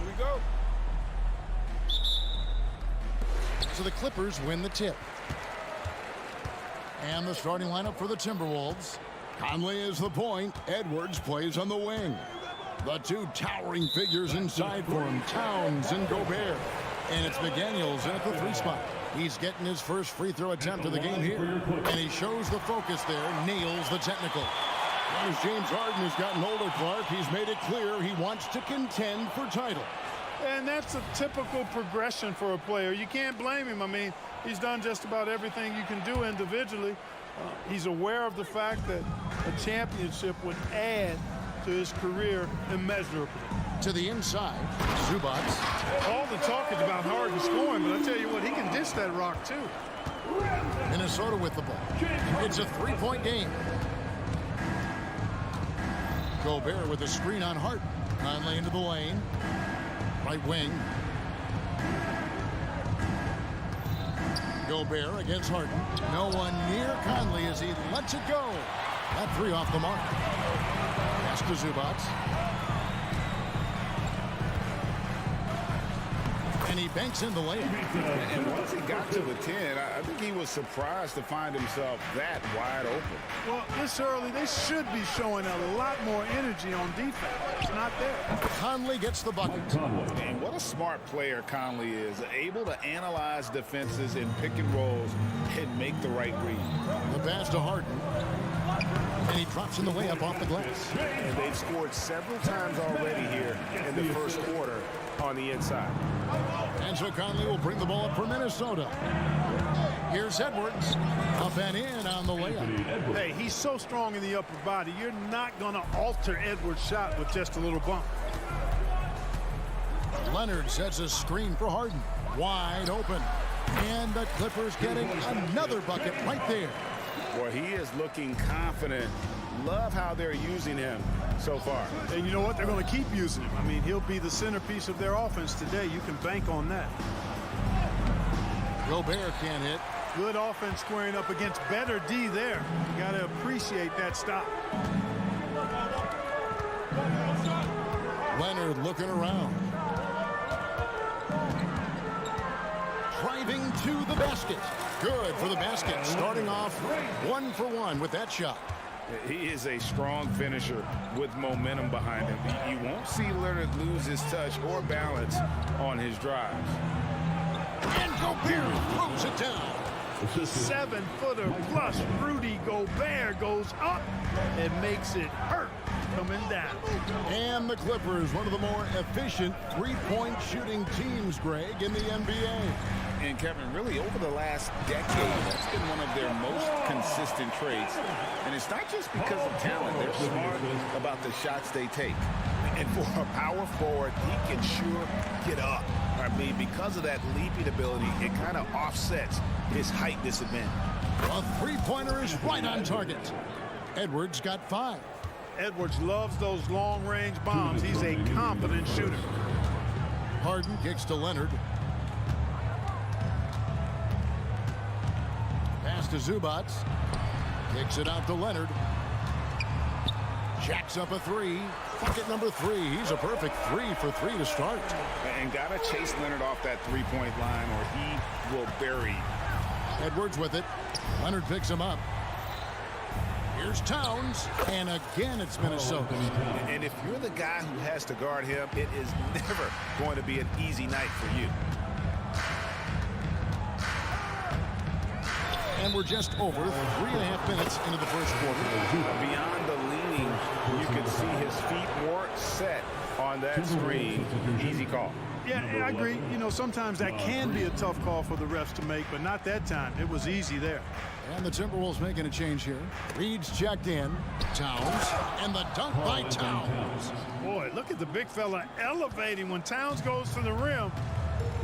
Here we go. So the Clippers win the tip. And the starting lineup for the Timberwolves. Conley is the point. Edwards plays on the wing. The two towering figures inside for him, Towns and Gobert. And it's McDaniels in at the 3 spot. He's getting his first free throw attempt of the game here. And he shows the focus there, nails the technical. As James Harden has gotten older, Clark, he's made it clear he wants to contend for title. And that's a typical progression for a player. You can't blame him. I mean, he's done just about everything you can do individually. He's aware of the fact that a championship would add to his career immeasurably. To the inside, Zubats. All the talk is about Harden scoring, but I tell you what, he can dish that rock too. Minnesota with the ball. It's a 3-point game. Gobert with a screen on Harden. Conley into the lane. Right wing. Gobert against Harden. No one near Conley as he lets it go. That 3 off the mark. Pass to Zubats. And he banks in the layup. And once he got to the 10, I think he was surprised to find himself that wide open. Well, this early, they should be showing a lot more energy on defense. It's not there. Conley gets the bucket. And what a smart player Conley is, able to analyze defenses in pick and rolls and make the right read. The pass to Harden. And he drops in the layup off the glass. And they've scored several times already here in the first quarter on the inside. And so Conley will bring the ball up for Minnesota. Here's Edwards. Up and in on the layup. Hey, he's so strong in the upper body. You're not going to alter Edwards' shot with just a little bump. Leonard sets a screen for Harden. Wide open. And the Clippers getting another bucket right there. Boy, he is looking confident. Love how they're using him so far. And you know what? They're going to keep using him. I mean, he'll be the centerpiece of their offense today. You can bank on that. Gobert can't hit. Good offense squaring up against better D there. You got to appreciate that stop. Leonard looking around. Driving to the basket. Good for the basket. Starting off 1 for 1 with that shot. He is a strong finisher with momentum behind him. You won't see Leonard lose his touch or balance on his drives. And Gobert throws it down. 7-footer plus Rudy Gobert goes up and makes it hurt coming down. And the Clippers, one of the more efficient three-point shooting teams, Greg, in the NBA. And Kevin, really over the last decade, that's been one of their most consistent traits. And it's not just because of talent. They're smart about the shots they take. And for a power forward, he can sure get up. I mean, because of that leaping ability, it kind of offsets his height disadvantage. A three-pointer is right on target. Edwards got 5. Edwards loves those long-range bombs. He's a confident shooter. Harden kicks to Leonard. Pass to Zubac. Kicks it out to Leonard. Jacks up a 3. Bucket number 3. He's a perfect 3 for 3 to start. And got to chase Leonard off that three-point line or he will bury. Edwards with it. Leonard picks him up. Here's Towns. And again, it's Minnesota. And if you're the guy who has to guard him, it is never going to be an easy night for you. And we're just over 3.5 minutes into the first quarter. Beyond the leaning, you can see his feet more set on that screen. Easy call. Yeah, I agree. You know, sometimes that can be a tough call for the refs to make, but not that time. It was easy there. And the Timberwolves making a change here. Reed's checked in. Towns. And the dunk by Towns. Boy, look at the big fella elevating when Towns goes to the rim.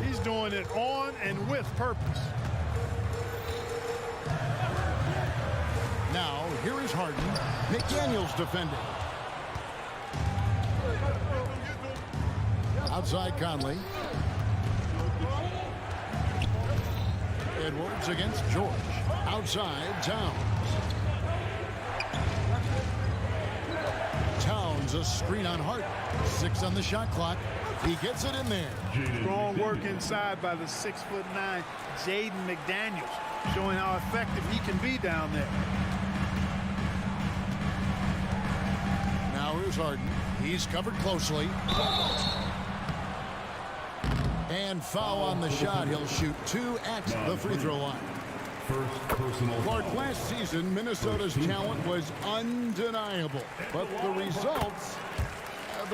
He's doing it on and with purpose. Now, here is Harden. McDaniels defending. Outside Conley. Edwards against George. Outside Towns. Towns a screen on Harden. 6 on the shot clock. He gets it in there. Strong work inside by the 6'9" Jaden McDaniels, showing how effective he can be down there. Now here's Harden. He's covered closely. And foul on the shot. He'll shoot 2 at the free throw line. Clark, last season, Minnesota's talent was undeniable. But the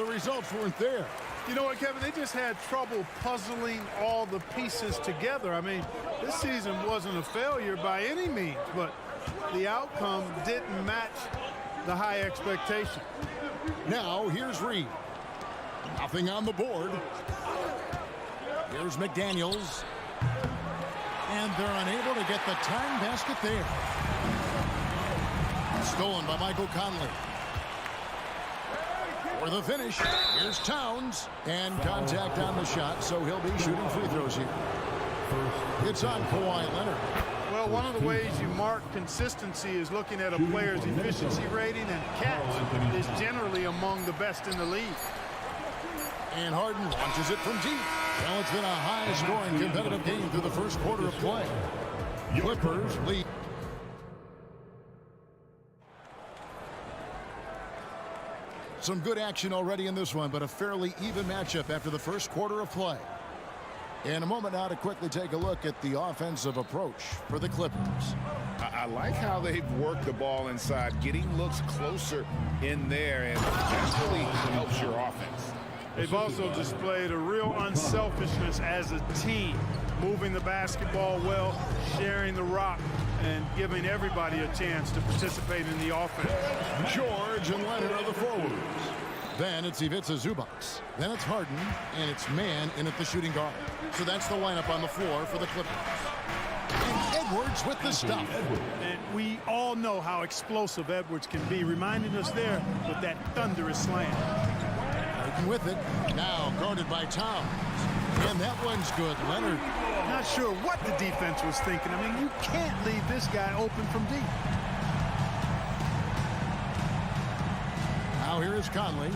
results weren't there. You know what, Kevin? They just had trouble puzzling all the pieces together. I mean, this season wasn't a failure by any means, but the outcome didn't match the high expectation. Now, here's Reed. Nothing on the board. Here's McDaniels. And they're unable to get the tying basket there. Stolen by Michael Conley. For the finish, here's Towns. And contact on the shot, so he'll be shooting free throws here. It's on Kawhi Leonard. Well, one of the ways you mark consistency is looking at a player's efficiency rating, and catch is generally among the best in the league. And Harden launches it from deep. Well, it's been a high-scoring competitive game through the first quarter of play. Clippers lead. Some good action already in this one, but a fairly even matchup after the first quarter of play. In a moment now to quickly take a look at the offensive approach for the Clippers. I like how they've worked the ball inside, getting looks closer in there, and that really helps your offense. They've also displayed a real unselfishness as a team, moving the basketball well, sharing the rock, and giving everybody a chance to participate in the offense. George and Leonard are the forwards. Then it's Ivica Zubac. Then it's Harden, and it's Mann in at the shooting guard. So that's the lineup on the floor for the Clippers. And Edwards with the stop. And we all know how explosive Edwards can be, reminding us there with that thunderous slam. Taking with it. Now guarded by Towns. And that one's good. Leonard. Not sure what the defense was thinking. I mean, you can't leave this guy open from deep. Now here is Conley.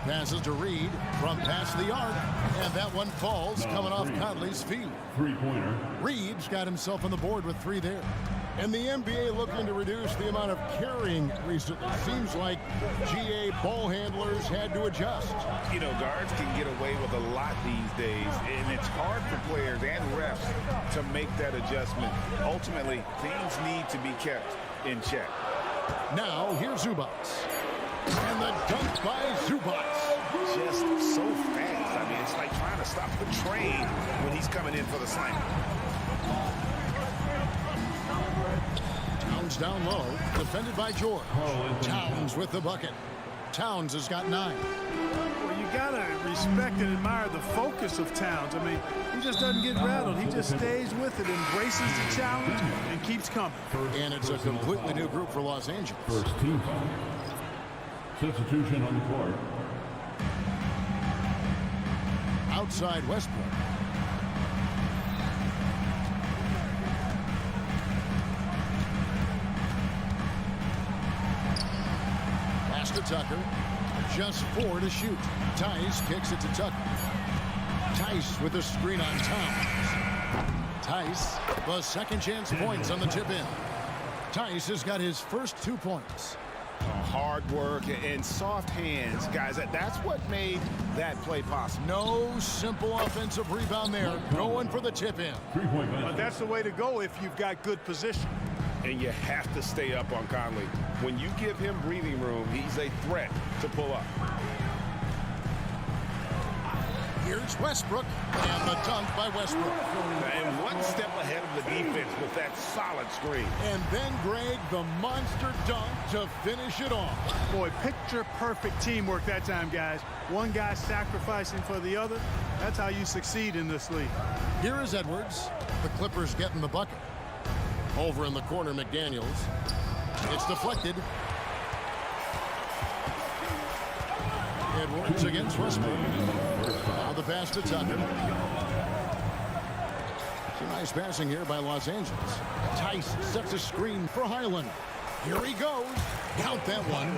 Passes to Reed from past the arc. And that one falls coming off Conley's feet. Three-pointer. Reed's got himself on the board with 3 there. And the NBA looking to reduce the amount of carrying recently. Seems like GA ball handlers had to adjust. You know, guards can get away with a lot these days, and it's hard for players and refs to make that adjustment. Ultimately, things need to be kept in check. Now, here's Zubac. And the dunk by Zubac. Just so fast. I mean, it's like trying to stop the train when he's coming in for the slam. Towns down low, defended by George. Towns with the bucket. Towns has got 9. Well, you got to respect and admire the focus of Towns. I mean, he just doesn't get rattled. He just stays with it, embraces the challenge, and keeps coming. And it's a completely new group for Los Angeles. First team foul. Substitution on the court. Outside Westbrook. Pass to Tucker. Just 4 to shoot. Tice kicks it to Tucker. Tice with a screen on Towns. Tice, the second chance points on the tip in. Tice has got his first 2 points. Hard work and soft hands, guys. That's what made that play possible. No simple offensive rebound there. Going for the tip in. 3-point But that's the way to go if you've got good position. And you have to stay up on Conley. When you give him breathing room, he's a threat to pull up. Here's Westbrook, and the dunk by Westbrook. And one step ahead of the defense with that solid screen. And then, Greg, the monster dunk to finish it off. Boy, picture-perfect teamwork that time, guys. One guy sacrificing for the other. That's how you succeed in this league. Here is Edwards. The Clippers getting the bucket. Over in the corner, McDaniels. It's deflected. Edwards against Westbrook. Now the pass to Tucker. Some nice passing here by Los Angeles. Tice sets a screen for Highland. Here he goes. Count that one.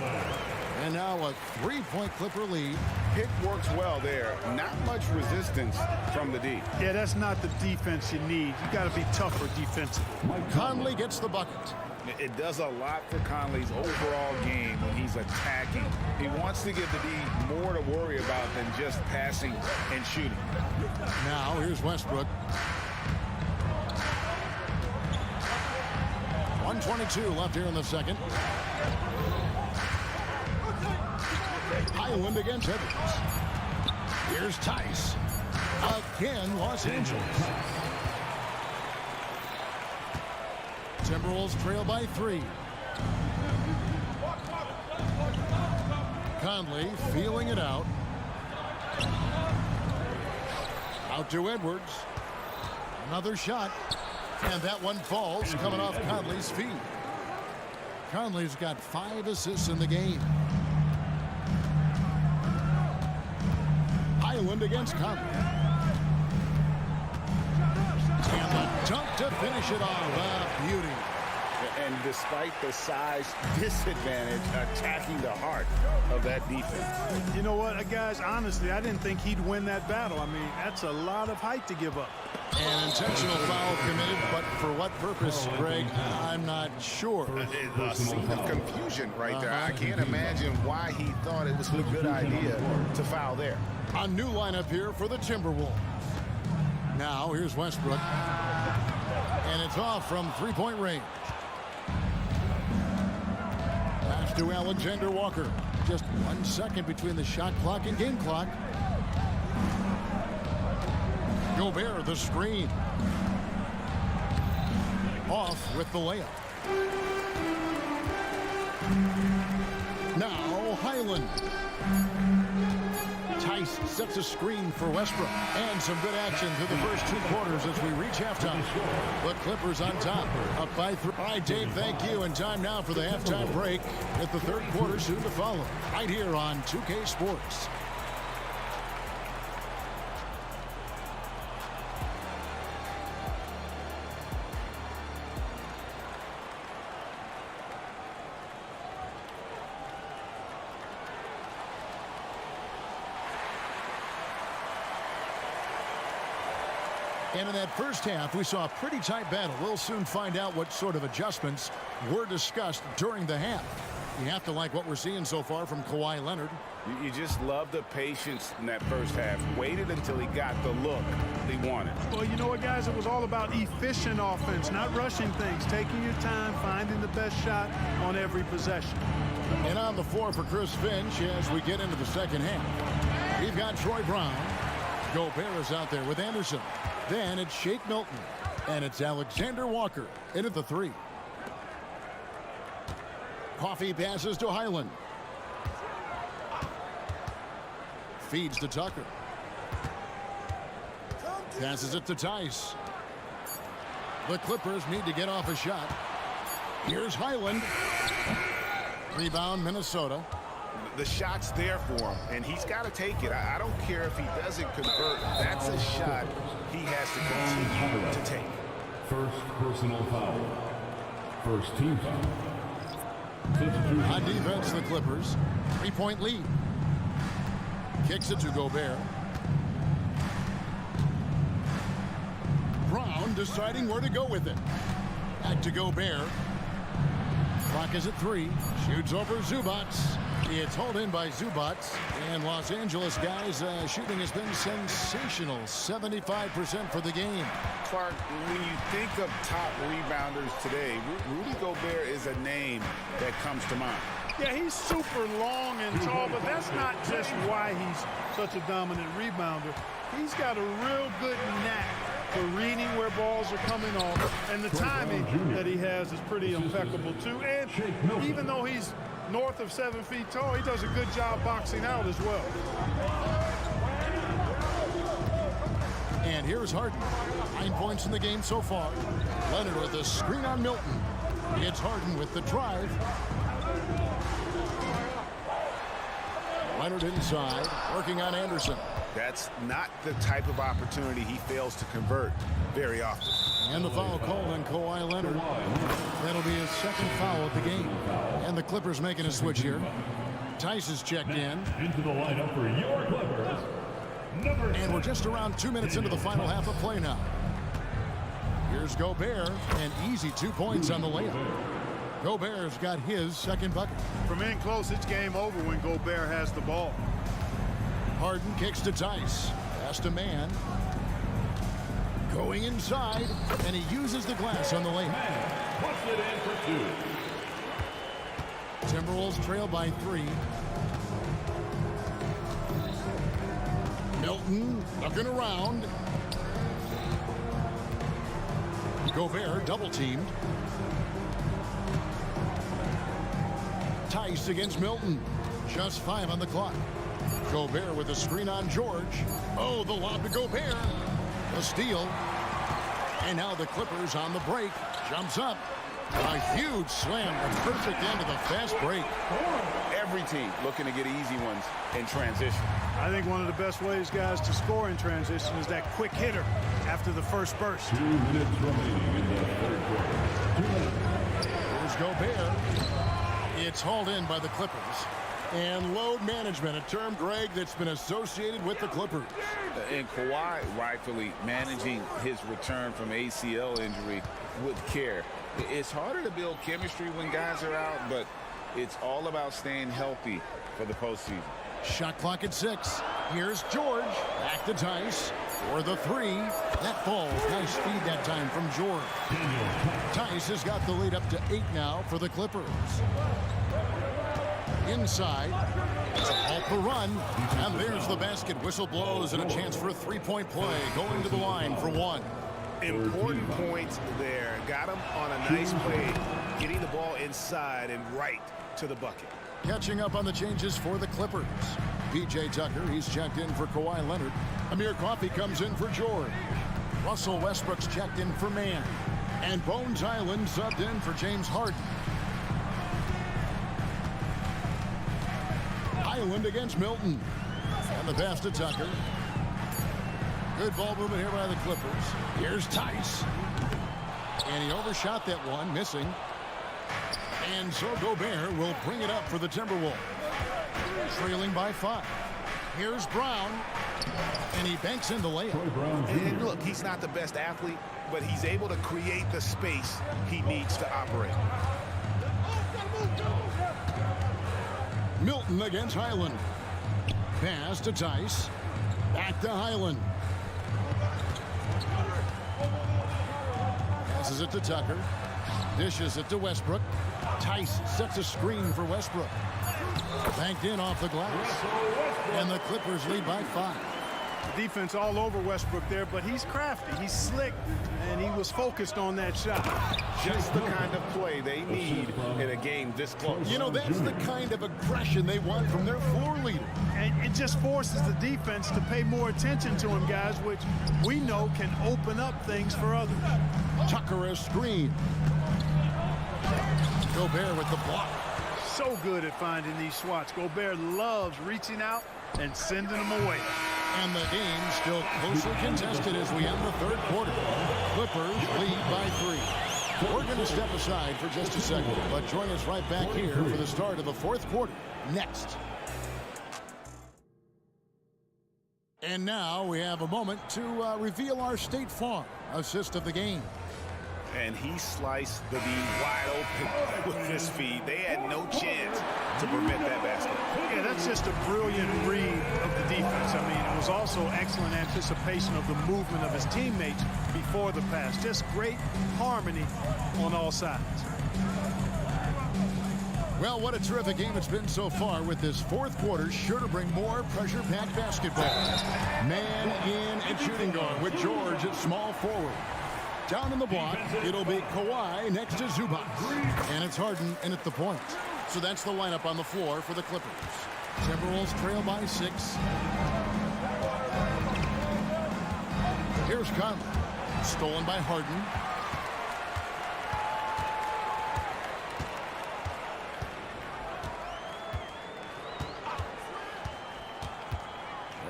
And now a 3-point Clipper lead. Pick works well there. Not much resistance from the D. Yeah, that's not the defense you need. You got to be tougher defensively. Conley gets the bucket. It does a lot for Conley's overall game when he's attacking. He wants to give the D more to worry about than just passing and shooting. Now here's Westbrook. 1:22 left here in the second. Highland against Edwards. Here's Tice. Again, Los Angeles. Timberwolves trail by 3. Conley feeling it out. Out to Edwards. Another shot. And that one falls coming off Conley's feet. Conley's got 5 assists in the game. Highland against Conley. And the dunk to finish it off. Beauty. And despite the size disadvantage, attacking the heart of that defense. You know what, guys, honestly, I didn't think he'd win that battle. I mean, that's a lot of height to give up. An intentional foul committed, but for what purpose, Greg, I'm not sure. A scene of confusion right there. I can't imagine why he thought it was a good idea to foul there. A new lineup here for the Timberwolves. Now, here's Westbrook. And it's off from 3-point range. Pass to Alexander Walker. Just 1 second between the shot clock and game clock. Gobert, the screen. Off with the layup. Highland. Tice sets a screen for Westbrook. And some good action through the first 2 quarters as we reach halftime. The Clippers on top, up by 3. All right, Dave, thank you. And time now for the halftime break. With the third quarter soon to follow. Right here on 2K Sports. And in that first half, we saw a pretty tight battle. We'll soon find out what sort of adjustments were discussed during the half. You have to like what we're seeing so far from Kawhi Leonard. You just love the patience in that first half. Waited until he got the look he wanted. Well, you know what, guys? It was all about efficient offense, not rushing things, taking your time, finding the best shot on every possession. And on the floor for Chris Finch as we get into the second half. We've got Troy Brown. Gobert is out there with Anderson. Then it's Shake Milton. And it's Alexander Walker in at the 3. Coffee passes to Highland. Feeds to Tucker. Passes it to Tice. The Clippers need to get off a shot. Here's Highland. Rebound, Minnesota. The shot's there for him, and he's got to take it. I don't care if he doesn't convert. That's a shot he has to continue to take. First personal foul. First team foul. On defense, the Clippers. 3-point lead. Kicks it to Gobert. Brown deciding where to go with it. Back to Gobert. Clock is at 3. Shoots over Zubats. It's hauled in by Zubats. And Los Angeles guys, shooting has been sensational. 75% for the game. Clark, when you think of top rebounders today, Rudy Gobert is a name that comes to mind. Yeah, he's super long and tall, but that's not just why he's such a dominant rebounder. He's got a real good knack for reading where balls are coming off, and the timing that he has is pretty impeccable too. And even though he's north of 7 feet tall, he does a good job boxing out as well. And here's Harden. 9 points in the game so far. Leonard with a screen on Milton. It's Harden with the drive. Leonard inside, working on Anderson. That's not the type of opportunity he fails to convert very often. And the foul called on Kawhi Leonard. That'll be his second foul of the game. And the Clippers making a switch here. Tice is checked in. Into the lineup for your Clippers. And we're just around 2 minutes into the final half of play now. Here's Gobert, and easy 2 points on the layup. Gobert's got his second bucket. From in close, it's game over when Gobert has the ball. Harden kicks to Tice. Pass to man. Going inside, and he uses the glass on the layup. Puts it in for 2. Timberwolves trail by 3. Milton looking around. Gobert double teamed. Tice against Milton. Just 5 on the clock. Gobert with a screen on George. Oh, the lob to Gobert. The steal. And now the Clippers on the break. Jumps up. A huge slam. A perfect end to the fast break. Every team looking to get easy ones in transition. I think one of the best ways, guys, to score in transition is that quick hitter after the first burst. 2 minutes remaining in the third quarter. Here's Gobert. It's hauled in by the Clippers. And load management, a term, Greg, that's been associated with the Clippers. And Kawhi rightfully managing his return from ACL injury with care. It's harder to build chemistry when guys are out, but it's all about staying healthy for the postseason. Shot clock at 6. Here's George. Back to Tice for the 3. That falls. Nice feed that time from George. Tice has got the lead up to 8 now for the Clippers. Inside. It's a halt the run. And there's the basket. Whistle blows and a chance for a 3-point play. Going to the line for 1. Important points there. Got him on a nice play, getting the ball inside and right to the bucket. Catching up on the changes for the Clippers. P.J. Tucker, he's checked in for Kawhi Leonard. Amir Coffey comes in for George. Russell Westbrook's checked in for Mann. And Bones Highland subbed in for James Harden. Highland against Milton. And the pass to Tucker. Good ball movement here by the Clippers. Here's Tice. And he overshot that one, missing. And so Gobert will bring it up for the Timberwolves. Trailing by 5. Here's Brown. And he banks in the layup. And look, he's not the best athlete, but he's able to create the space he needs to operate. Milton against Highland. Pass to Tice. Back to Highland. Passes it to Tucker. Dishes it to Westbrook. Tice sets a screen for Westbrook. Banked in off the glass. And the Clippers lead by 5. Defense all over Westbrook there, but he's crafty. He's slick, and he was focused on that shot. Just the kind of play they need in a game this close. You know, that's the kind of aggression they want from their floor leader. And it just forces the defense to pay more attention to him, guys, which we know can open up things for others. Tucker a screen. Gobert with the block. So good at finding these swats. Gobert loves reaching out and sending them away. And the game still closely contested as we end the third quarter. Clippers lead by 3. We're going to step aside for just a second, but join us right back here for the start of the fourth quarter next. And now we have a moment to reveal our State Farm assist of the game. And he sliced the D wide open with his feed. They had no chance to prevent that basket. Yeah, that's just a brilliant read of the defense. I mean, it was also excellent anticipation of the movement of his teammates before the pass. Just great harmony on all sides. Well, what a terrific game it's been so far, with this fourth quarter sure to bring more pressure-packed basketball. Man in and shooting guard with George at small forward. Down in the block, it'll be Kawhi next to Zubac. And it's Harden in at the point. So that's the lineup on the floor for the Clippers. Timberwolves trail by 6. Here's Conley. Stolen by Harden.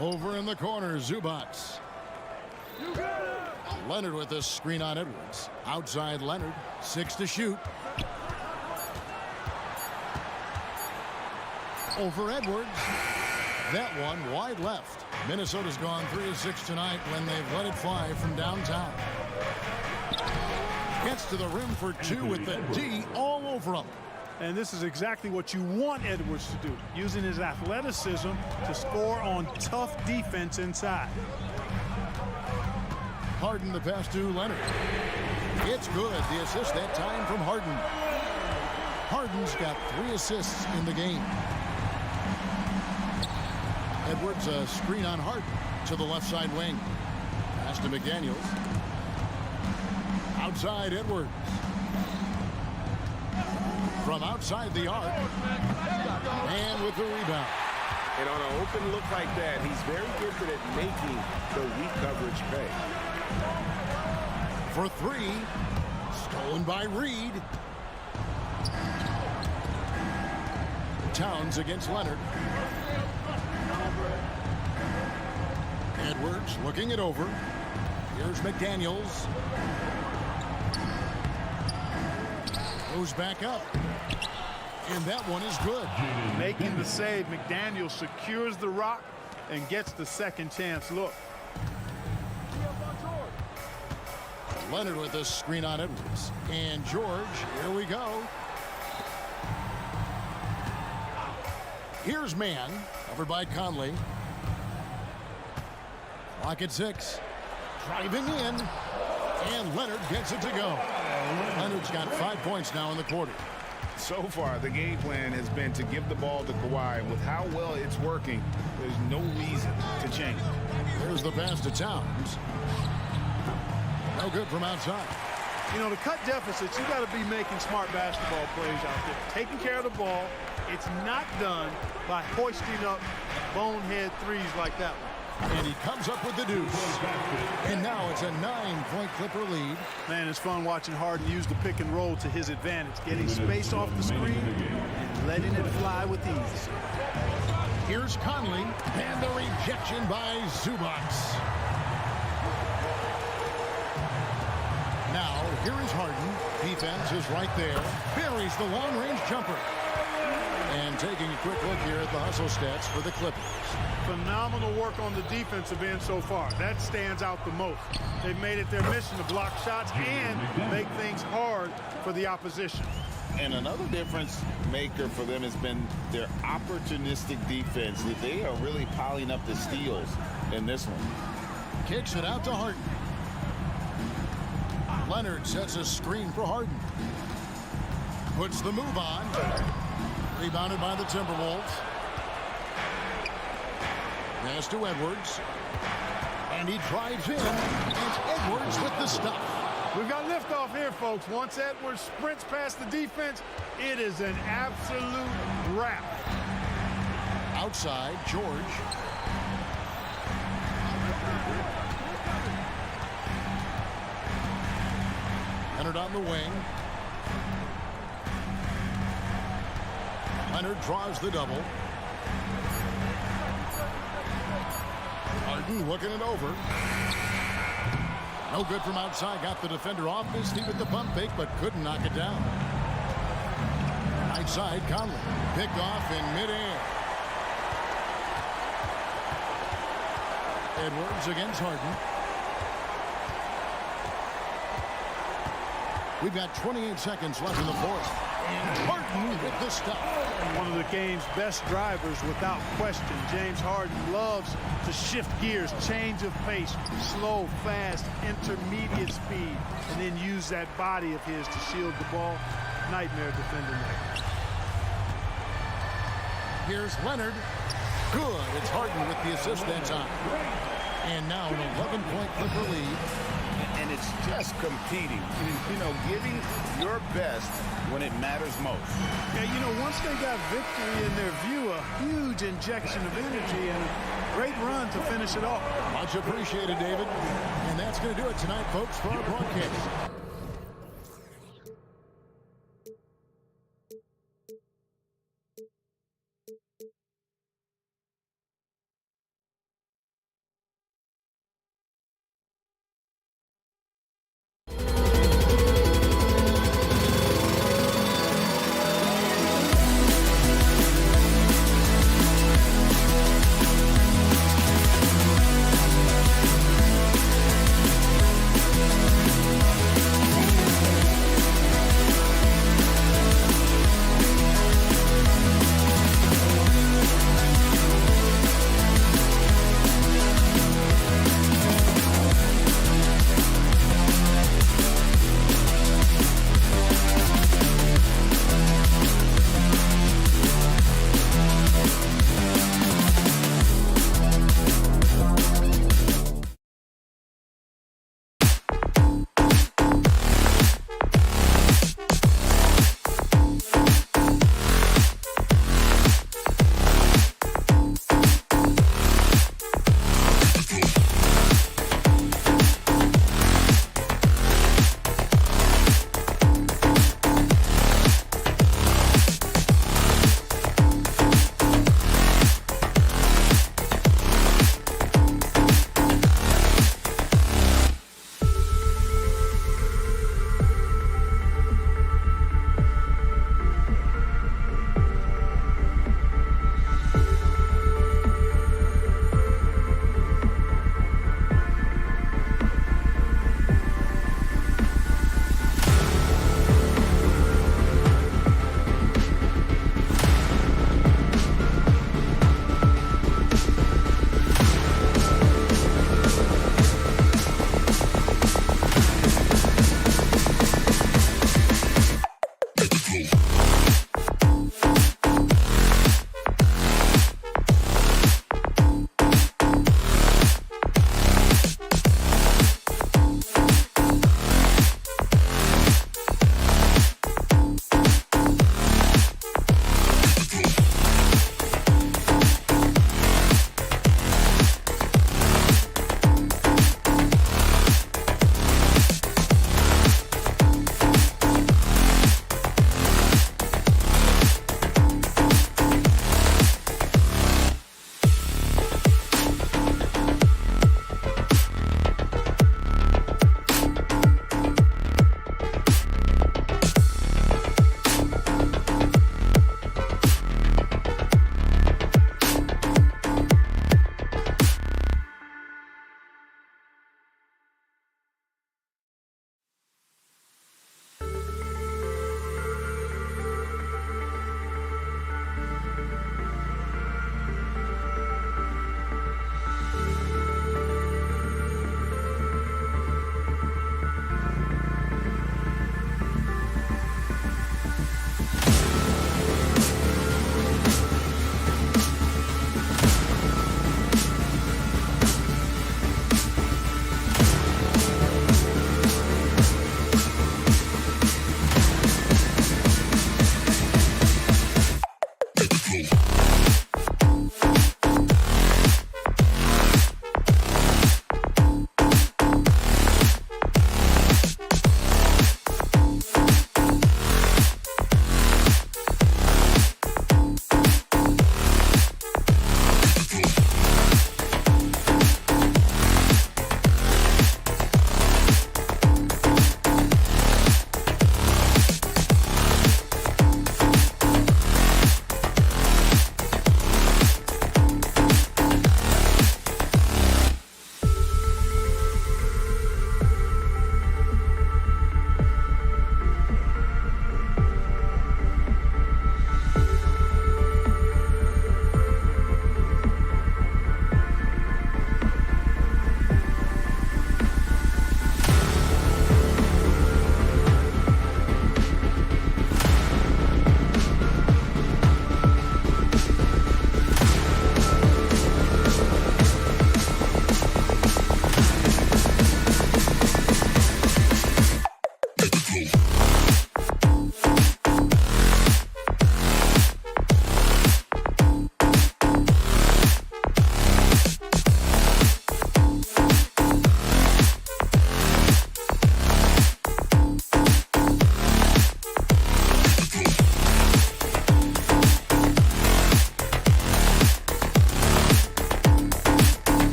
Over in the corner, Zubac. Leonard with a screen on Edwards. Outside Leonard. 6 to shoot. Over Edwards. That one wide left. Minnesota's gone 3 of 6 tonight when they've let it fly from downtown. Gets to the rim for 2 with the D all over him. And this is exactly what you want Edwards to do, using his athleticism to score on tough defense inside. Harden the pass to Leonard. It's good. The assist that time from Harden. Harden's got 3 assists in the game. Edwards a screen on Harden to the left side wing. Pass to McDaniels. Outside Edwards. From outside the arc. And with the rebound. And on an open look like that, he's very gifted at making the weak coverage pay. For 3. Stolen by Reed. Towns against Leonard. Edwards looking it over. Here's McDaniels. Goes back up. And that one is good. Making the save, McDaniel secures the rock and gets the second chance look. Leonard with a screen on Edwards. And George, here we go. Here's Mann, covered by Conley. Clock at 6. Driving in. And Leonard gets it to go. Leonard's got 5 points now in the quarter. So far, the game plan has been to give the ball to Kawhi. With how well it's working, there's no reason to change. There's the pass to Towns. No good from outside. You know, to cut deficits, you got to be making smart basketball plays out there. Taking care of the ball, It's not done by hoisting up bonehead threes like that one. And he comes up with the deuce. And now it's a 9-point Clipper lead. Man, it's fun watching Harden use the pick and roll to his advantage, getting space off the screen and letting it fly with ease. Here's Conley, and the rejection by Zubac. Now, here is Harden. Defense is right there. Buries the long-range jumper. And taking a quick look here at the hustle stats for the Clippers. Phenomenal work on the defensive end so far. That stands out the most. They've made it their mission to block shots and make things hard for the opposition. And another difference maker for them has been their opportunistic defense. They are really piling up the steals in this one. Kicks it out to Harden. Leonard sets a screen for Harden. Puts the move on. Rebounded by the Timberwolves. Pass to Edwards. And he drives in. It's Edwards with the stop. We've got liftoff here, folks. Once Edwards sprints past the defense, it is an absolute wrap. Outside, George. Leonard on the wing. Leonard draws the double. Harden looking it over. No good from outside. Got the defender off his feet with the pump fake, but couldn't knock it down. Right side, Conley. Picked off in midair. Edwards against Harden. We've got 28 seconds left in the fourth. And Harden with the stop. One of the game's best drivers without question. James Harden loves to shift gears, change of pace, slow, fast, intermediate speed, and then use that body of his to shield the ball. Nightmare defending that. Here's Leonard. Good. It's Harden with the assist that time. And now an 11-point Clipper lead. And it's just competing, you know, giving your best when it matters most. Yeah, you know, once they got victory in their view, a huge injection of energy and a great run to finish it off. Much appreciated, David. And that's going to do it tonight, folks, for our broadcast.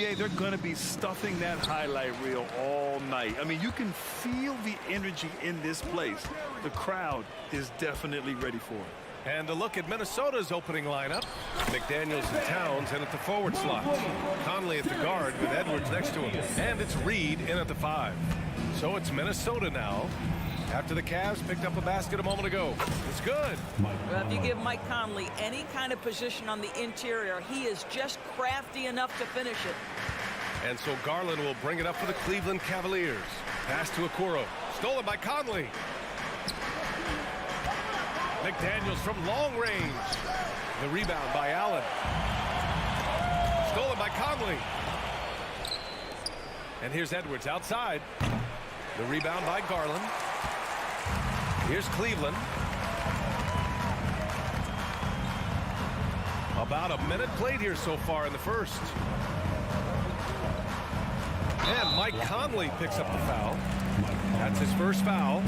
B.A., they're going to be stuffing that highlight reel all night. I mean, you can feel the energy in this place. The crowd is definitely ready for it. And a look at Minnesota's opening lineup. McDaniels and Towns in at the forward slot. Conley at the guard with Edwards next to him. And it's Reed in at the 5. So it's Minnesota now, after the Cavs picked up a basket a moment ago. It's good. Well, if you give Mike Conley any kind of position on the interior, he is just crafty enough to finish it. And so Garland will bring it up for the Cleveland Cavaliers. Pass to Okoro. Stolen by Conley. McDaniels from long range. The rebound by Allen. Stolen by Conley. And here's Edwards outside. The rebound by Garland. Here's Cleveland. About a minute played here so far in the first. And Mike Conley picks up the foul. That's his first foul.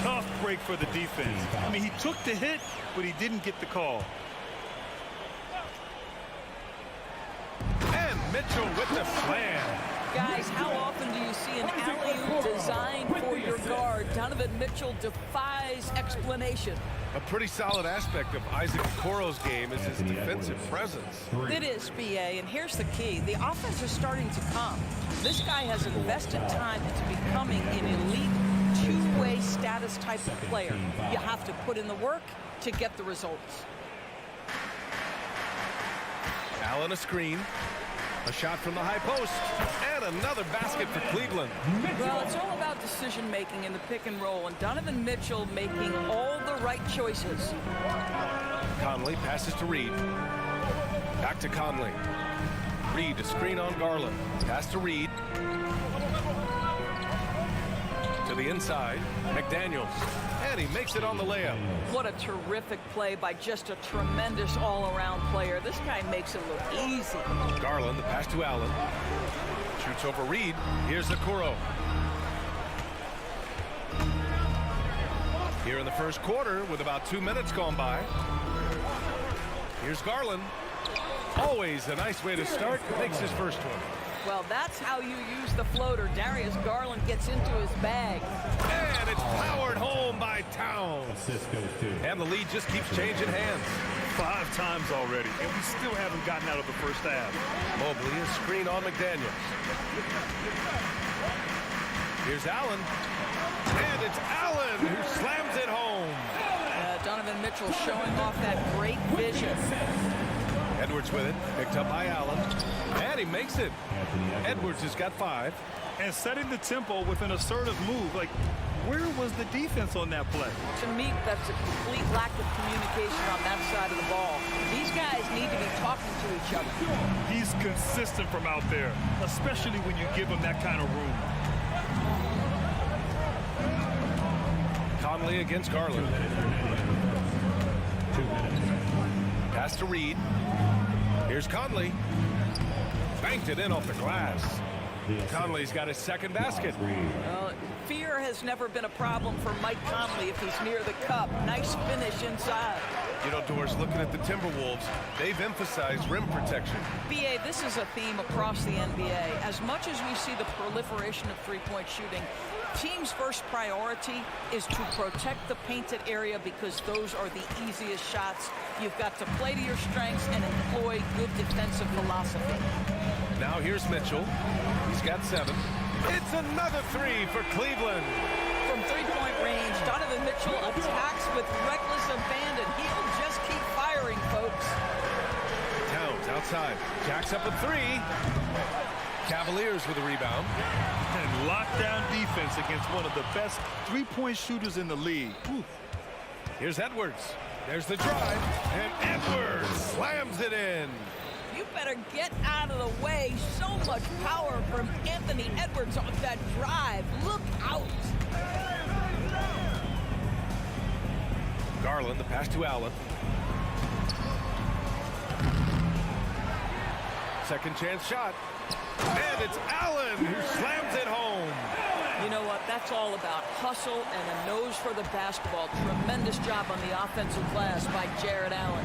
Tough break for the defense. I mean, he took the hit, but he didn't get the call. And Mitchell with the slam. Guys, how often do you see an alley-oop designed for your guard? Donovan Mitchell defies explanation. A pretty solid aspect of Isaac Okoro's game is his defensive presence. It is, B.A., and here's the key. The offense is starting to come. This guy has invested time into becoming an elite two-way status type of player. You have to put in the work to get the results. Allen a screen. A shot from the high post. And another basket for Cleveland. Well, it's all about decision-making in the pick and roll, and Donovan Mitchell making all the right choices. Conley passes to Reed. Back to Conley. Reed, a screen on Garland. Pass to Reed. To the inside. McDaniels. And he makes it on the layup. What a terrific play by just a tremendous all-around player. This guy makes it look easy. Garland, the pass to Allen. Shoots over Reed. Here's Okoro. Here in the first quarter with about 2 minutes gone by. Here's Garland. Always a nice way to start. Makes his first one. Well, that's how you use the floater. Darius Garland gets into his bag. And it's powered home by Towns. And the lead just keeps changing hands. 5 times already, and we still haven't gotten out of the first half. Mobley, a screen on McDaniels. Here's Allen. And it's Allen who slams it home. Donovan Mitchell showing off that great vision. Edwards with it, picked up by Allen, and he makes it. Edwards has got 5. And setting the tempo with an assertive move. Like, where was the defense on that play? To me, that's a complete lack of communication on that side of the ball. These guys need to be talking to each other. He's consistent from out there, especially when you give him that kind of room. Conley against Garland. 2 minutes. Pass to Reed. Here's Conley. Banked it in off the glass. Conley's got his second basket. Fear has never been a problem for Mike Conley if he's near the cup. Nice finish inside. You know, Doris, looking at the Timberwolves, they've emphasized rim protection. B.A., this is a theme across the NBA. As much as we see the proliferation of three-point shooting, team's first priority is to protect the painted area because those are the easiest shots. You've got to play to your strengths and employ good defensive philosophy. Now here's Mitchell. He's got 7. It's another 3 for Cleveland. From three-point range, Donovan Mitchell attacks with reckless abandon. He'll just keep firing, folks. Towns outside. Jacks up a 3. Cavaliers with a rebound. And lockdown defense against one of the best three-point shooters in the league. Ooh. Here's Edwards. There's the drive. And Edwards slams it in. You better get out of the way. So much power from Anthony Edwards on that drive. Look out. Garland, the pass to Allen. Second chance shot. And it's Allen who slams it home. You know what? That's all about hustle and a nose for the basketball. Tremendous job on the offensive glass by Jared Allen.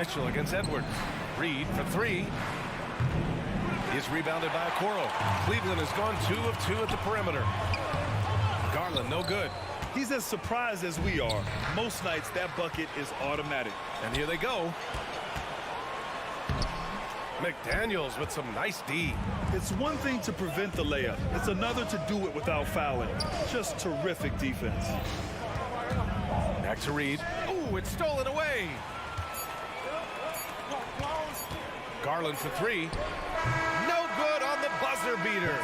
Mitchell against Edwards. Reed for three. He's rebounded by Okoro. Cleveland has gone 2 of 2 at the perimeter. Garland, no good. He's as surprised as we are. Most nights, that bucket is automatic. And here they go. McDaniels with some nice D. It's one thing to prevent the layup. It's another to do it without fouling. Just terrific defense. Back to Reed. Ooh, it's stolen away. Garland for three. No good on the buzzer beater.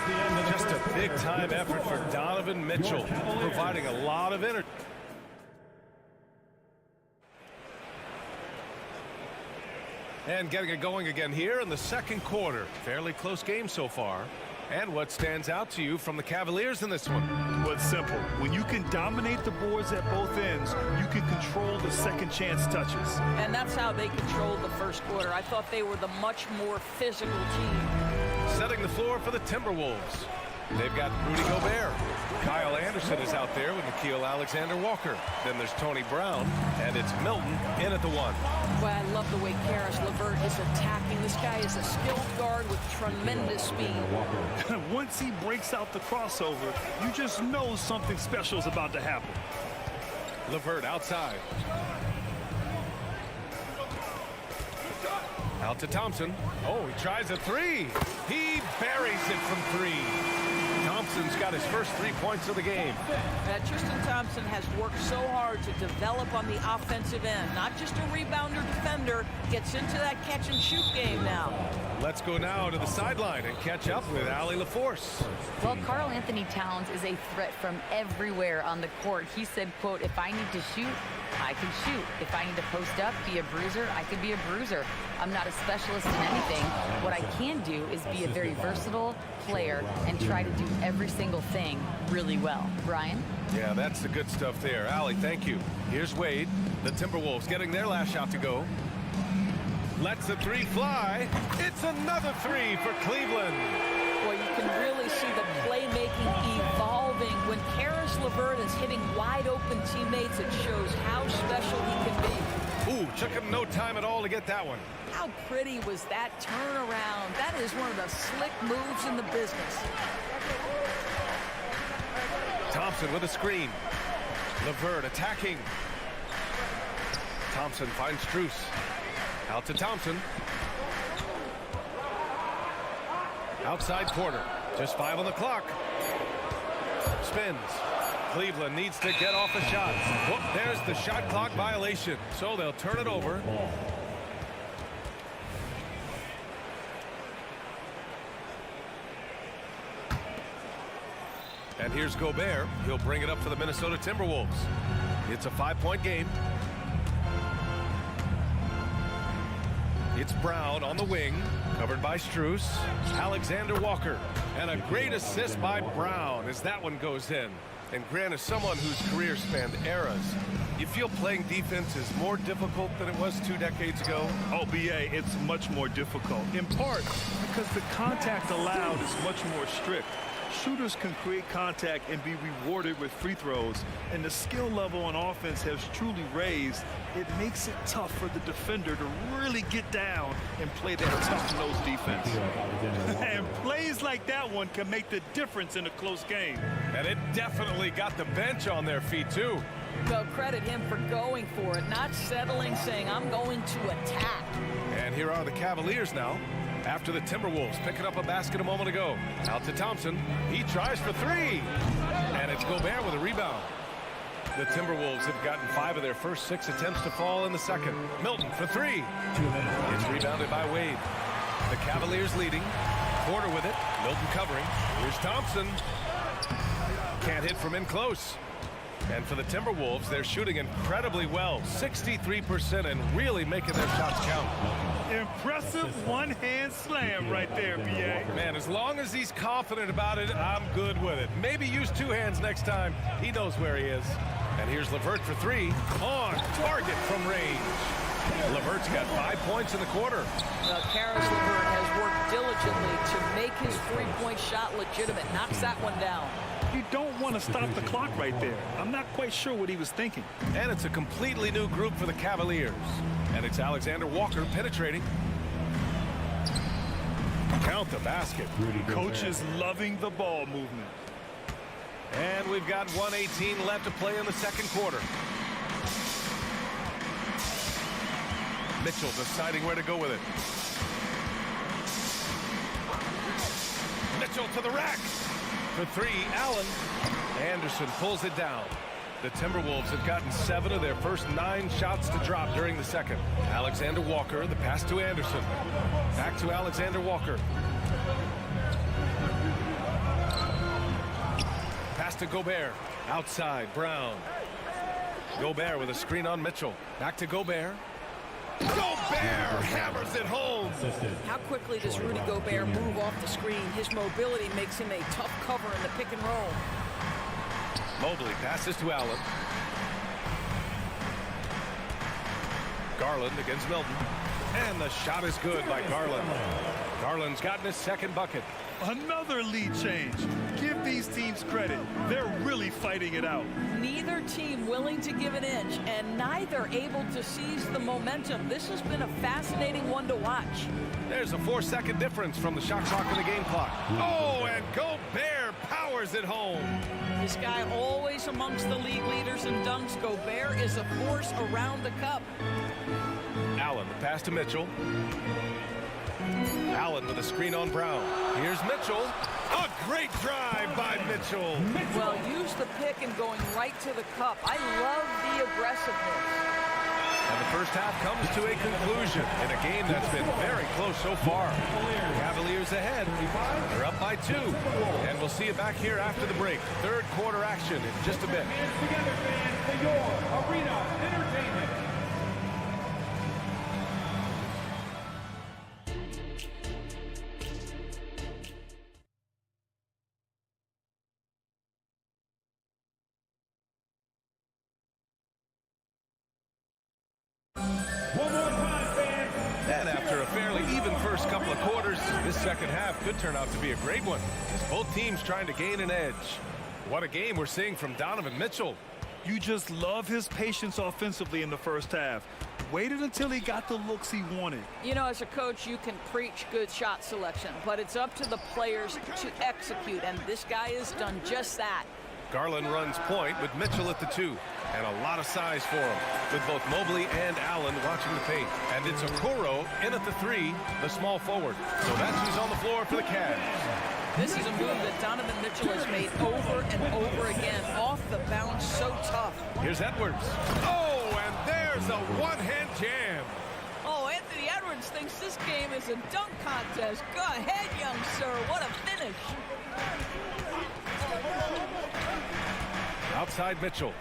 Just a big-time effort for Donovan Mitchell, providing a lot of energy. And getting it going again here in the second quarter. Fairly close game so far. And what stands out to you from the Cavaliers in this one? Well, it's simple. When you can dominate the boards at both ends, you can control the second chance touches. And that's how they controlled the first quarter. I thought they were the much more physical team. Setting the floor for the Timberwolves. They've got Rudy Gobert. Kyle Anderson is out there with Nickeil Alexander-Walker. Then there's Tony Brown, and it's Milton in at the one. Well, I love the way Karis LeVert is attacking. This guy is a skilled guard with tremendous speed. Once he breaks out the crossover, you just know something special is about to happen. LeVert outside. Out to Thompson. Oh, he tries a three. He buries it from three. Thompson's got his first 3 points of the game. Tristan Thompson has worked so hard to develop on the offensive end. Not just a rebounder defender, gets into that catch-and-shoot game now. Let's go now to the sideline and catch up with Allie LaForce. Well, Karl Anthony Towns is a threat from everywhere on the court. He said, quote, if I need to shoot, I can shoot. If I need to post up, be a bruiser, I can be a bruiser. I'm not a specialist in anything. What I can do is be a very versatile player and try to do every single thing really well. Brian? Yeah, that's the good stuff there. Allie, thank you. Here's Wade. The Timberwolves getting their last shot to go. Lets the three fly. It's another three for Cleveland. Well, you can really see the playmaking evolving. When Karis LeVert is hitting wide-open teammates, it shows how special he can be. Ooh, took him no time at all to get that one. How pretty was that turnaround? That is one of the slick moves in the business. Thompson with a screen. LeVert attacking. Thompson finds Strus. Out to Thompson. Outside corner. Just 5 on the clock. Spins. Cleveland needs to get off a shot. Whoop, there's the shot clock violation. So they'll turn it over. And here's Gobert. He'll bring it up for the Minnesota Timberwolves. It's a 5-point game. It's Brown on the wing, covered by Strus. Alexander-Walker. And a great assist by Brown as that one goes in. And Grant, as someone whose career spanned eras, you feel playing defense is more difficult than it was 2 decades ago? Oh, BA, it's much more difficult. In part because the contact allowed is much more strict. Shooters can create contact and be rewarded with free throws, and the skill level on offense has truly raised. It makes it tough for the defender to really get down and play that tough-nosed defense. And plays like that one can make the difference in a close game. And it definitely got the bench on their feet, too. Well, credit him for going for it, not settling, saying, I'm going to attack. And here are the Cavaliers now. After the Timberwolves picking up a basket a moment ago. Out to Thompson. He tries for 3. And it's Gobert with a rebound. The Timberwolves have gotten 5 of their first 6 attempts to fall in the second. Milton for 3. It's rebounded by Wade. The Cavaliers leading. Porter with it. Milton covering. Here's Thompson. Can't hit from in close. And for the Timberwolves, they're shooting incredibly well. 63% and really making their shots count. Impressive one-hand slam right there, BA. Man, as long as he's confident about it, I'm good with it. Maybe use 2 hands next time. He knows where he is. And here's LeVert for 3. On target from range. Levert's got 5 points in the quarter. Well, Karis LeVert has worked diligently to make his three-point shot legitimate. Knocks that one down. You don't want to stop the clock right there. I'm not quite sure what he was thinking. And it's a completely new group for the Cavaliers. And it's Alexander Walker penetrating. Count the basket. Coach is loving the ball movement. And we've got 1:18 left to play in the second quarter. Mitchell deciding where to go with it. Mitchell to the rack. For three, Allen. Anderson pulls it down. The Timberwolves have gotten 7 of their first 9 shots to drop during the second. Alexander Walker, the pass to Anderson. Back to Alexander Walker. Pass to Gobert. Outside, Brown. Gobert with a screen on Mitchell. Back to Gobert. Gobert hammers it home. How quickly does Rudy Gobert move off the screen? His mobility makes him a tough cover in the pick and roll. Mobley passes to Allen. Garland against Milton. And the shot is good by Garland. Garland's gotten his second bucket. Another lead change. Give these teams credit. They're really fighting it out. Neither team willing to give an inch, and neither able to seize the momentum. This has been a fascinating one to watch. There's a 4-second difference from the shot clock and the game clock. Oh, and Gobert powers it home. This guy always amongst the league leaders in dunks. Gobert is a force around the cup. Allen, the pass to Mitchell. Allen with a screen on Brown. Here's Mitchell. A great drive by Mitchell. Well, use the pick and going right to the cup. I love the aggressiveness. And the first half comes to a conclusion in a game that's been very close so far. Cavaliers ahead. They're up by 2. And we'll see you back here after the break. Third quarter action in just a bit. Together, fans, for your arena entertainment. And after a fairly even first couple of quarters, this second half could turn out to be a great one, as both teams trying to gain an edge. What a game we're seeing from Donovan Mitchell. You just love his patience offensively in the first half. Waited until he got the looks he wanted. You know, as a coach, you can preach good shot selection, but it's up to the players to execute, and this guy has done just that. Garland runs point with Mitchell at the 2, and a lot of size for him, with both Mobley and Allen watching the paint. And it's Okoro in at the 3, the small forward. So that's who's on the floor for the Cavs. This is a move that Donovan Mitchell has made over and over again. Off the bounce, so tough. Here's Edwards. Oh, and there's a one-hand jam. Oh, Anthony Edwards thinks this game is a dunk contest. Go ahead, young sir. What a finish. Outside Mitchell.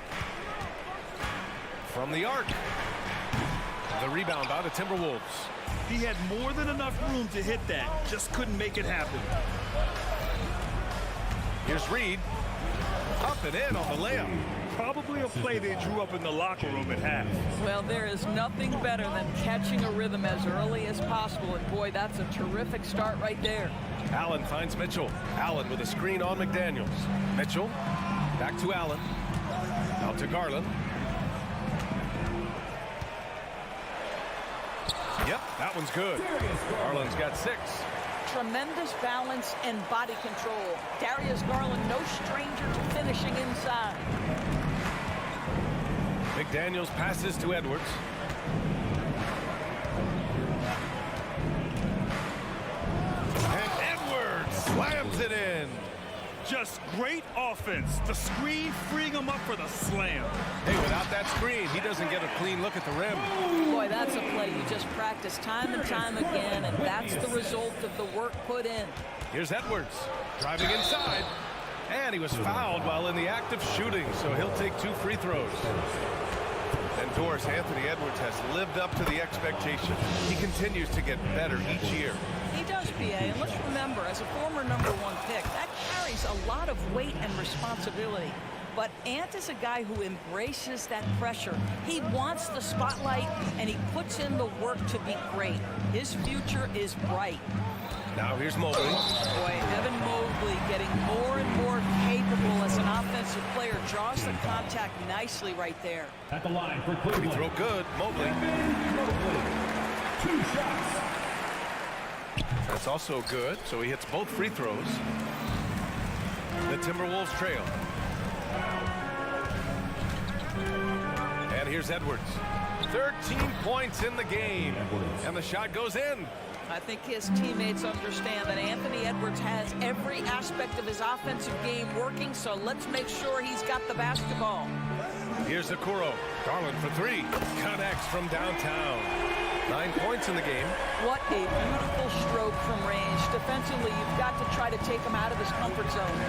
From the arc. The rebound by the Timberwolves. He had more than enough room to hit that. Just couldn't make it happen. Here's Reed. Up and in on the layup. Probably a play they drew up in the locker room at half. Well, there is nothing better than catching a rhythm as early as possible. And boy, that's a terrific start right there. Allen finds Mitchell. Allen with a screen on McDaniels. Mitchell. Back to Allen. Out to Garland. Yep, that one's good. Garland's got 6. Tremendous balance and body control. Darius Garland, no stranger to finishing inside. McDaniels passes to Edwards. And Edwards slams it in. Just great offense. The screen freeing him up for the slam. Hey, without that screen, he doesn't get a clean look at the rim. Boy, that's a play you just practice time and time again, and that's the result of the work put in. Here's Edwards driving inside. And he was fouled while in the act of shooting, so he'll take 2 free throws. And Doris, Anthony Edwards has lived up to the expectation. He continues to get better each year. He does, PA, and let's remember, as a former #1 pick, that carries a lot of weight and responsibility. But Ant is a guy who embraces that pressure. He wants the spotlight, and he puts in the work to be great. His future is bright. Now here's Mobley. Boy, Evan Mobley getting more and more capable as an offensive player. Draws the contact nicely right there. At the line for Free Cleveland. throw good. Mobley. 2 shots. That's also good, so he hits both free throws. The Timberwolves trail. And here's Edwards. 13 points in the game. And the shot goes in. I think his teammates understand that Anthony Edwards has every aspect of his offensive game working, so let's make sure he's got the basketball. Here's Okoro. Garland for 3. Connects from downtown. 9 points in the game. What a beautiful stroke from range. Defensively, you've got to try to take him out of his comfort zone.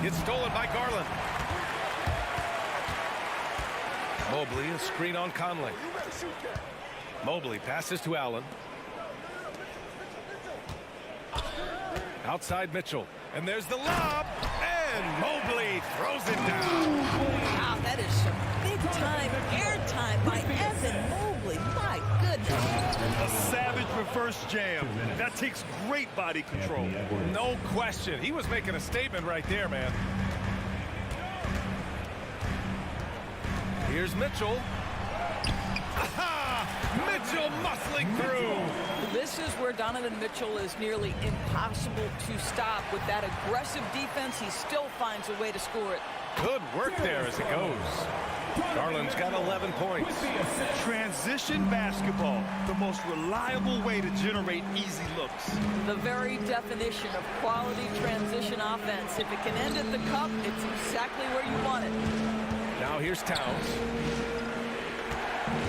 It's stolen by Garland. Mobley, a screen on Conley. Mobley passes to Allen. Outside Mitchell. And there's the lob. And Mobley throws it down. Wow, that is some big-time airtime by Evan Mobley. My goodness. A savage reverse jam. That takes great body control. No question. He was making a statement right there, man. Here's Mitchell. Mitchell muscling through. This is where Donovan Mitchell is nearly impossible to stop. With that aggressive defense, he still finds a way to score it. Good work there as it goes. Garland's got 11 points. Transition basketball, the most reliable way to generate easy looks. The very definition of quality transition offense. If it can end at the cup, it's exactly where you want it. Now here's Towns.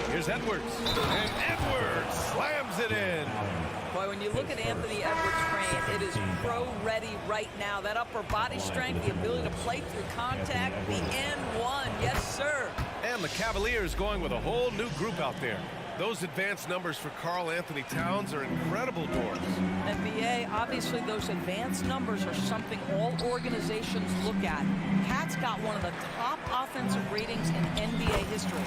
Here's Edwards. And Edwards slams it in. Boy, when you look at Anthony Edwards' frame, it is pro-ready right now. That upper body strength, the ability to play through contact, the N1, yes, sir. And the Cavaliers going with a whole new group out there. Those advanced numbers for Karl Anthony Towns are incredible doors. NBA, obviously those advanced numbers are something all organizations look at. Cat's got one of the top offensive ratings in NBA history.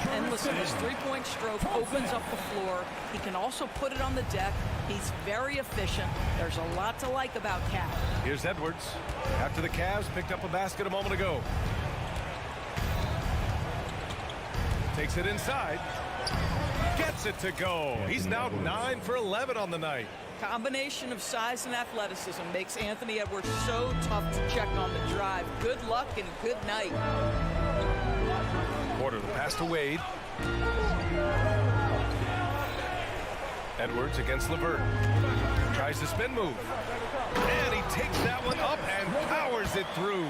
And listen, his three-point stroke opens up the floor. He can also put it on the deck. He's very efficient. There's a lot to like about Cat. Here's Edwards. After the Cavs picked up a basket a moment ago. Takes it inside. Gets it to go. He's now 9 for 11 on the night. Combination of size and athleticism makes Anthony Edwards so tough to check on the drive. Good luck and good night. Porter, the pass to Wade. Edwards against LeVert. Tries the spin move. And he takes that one up and powers it through.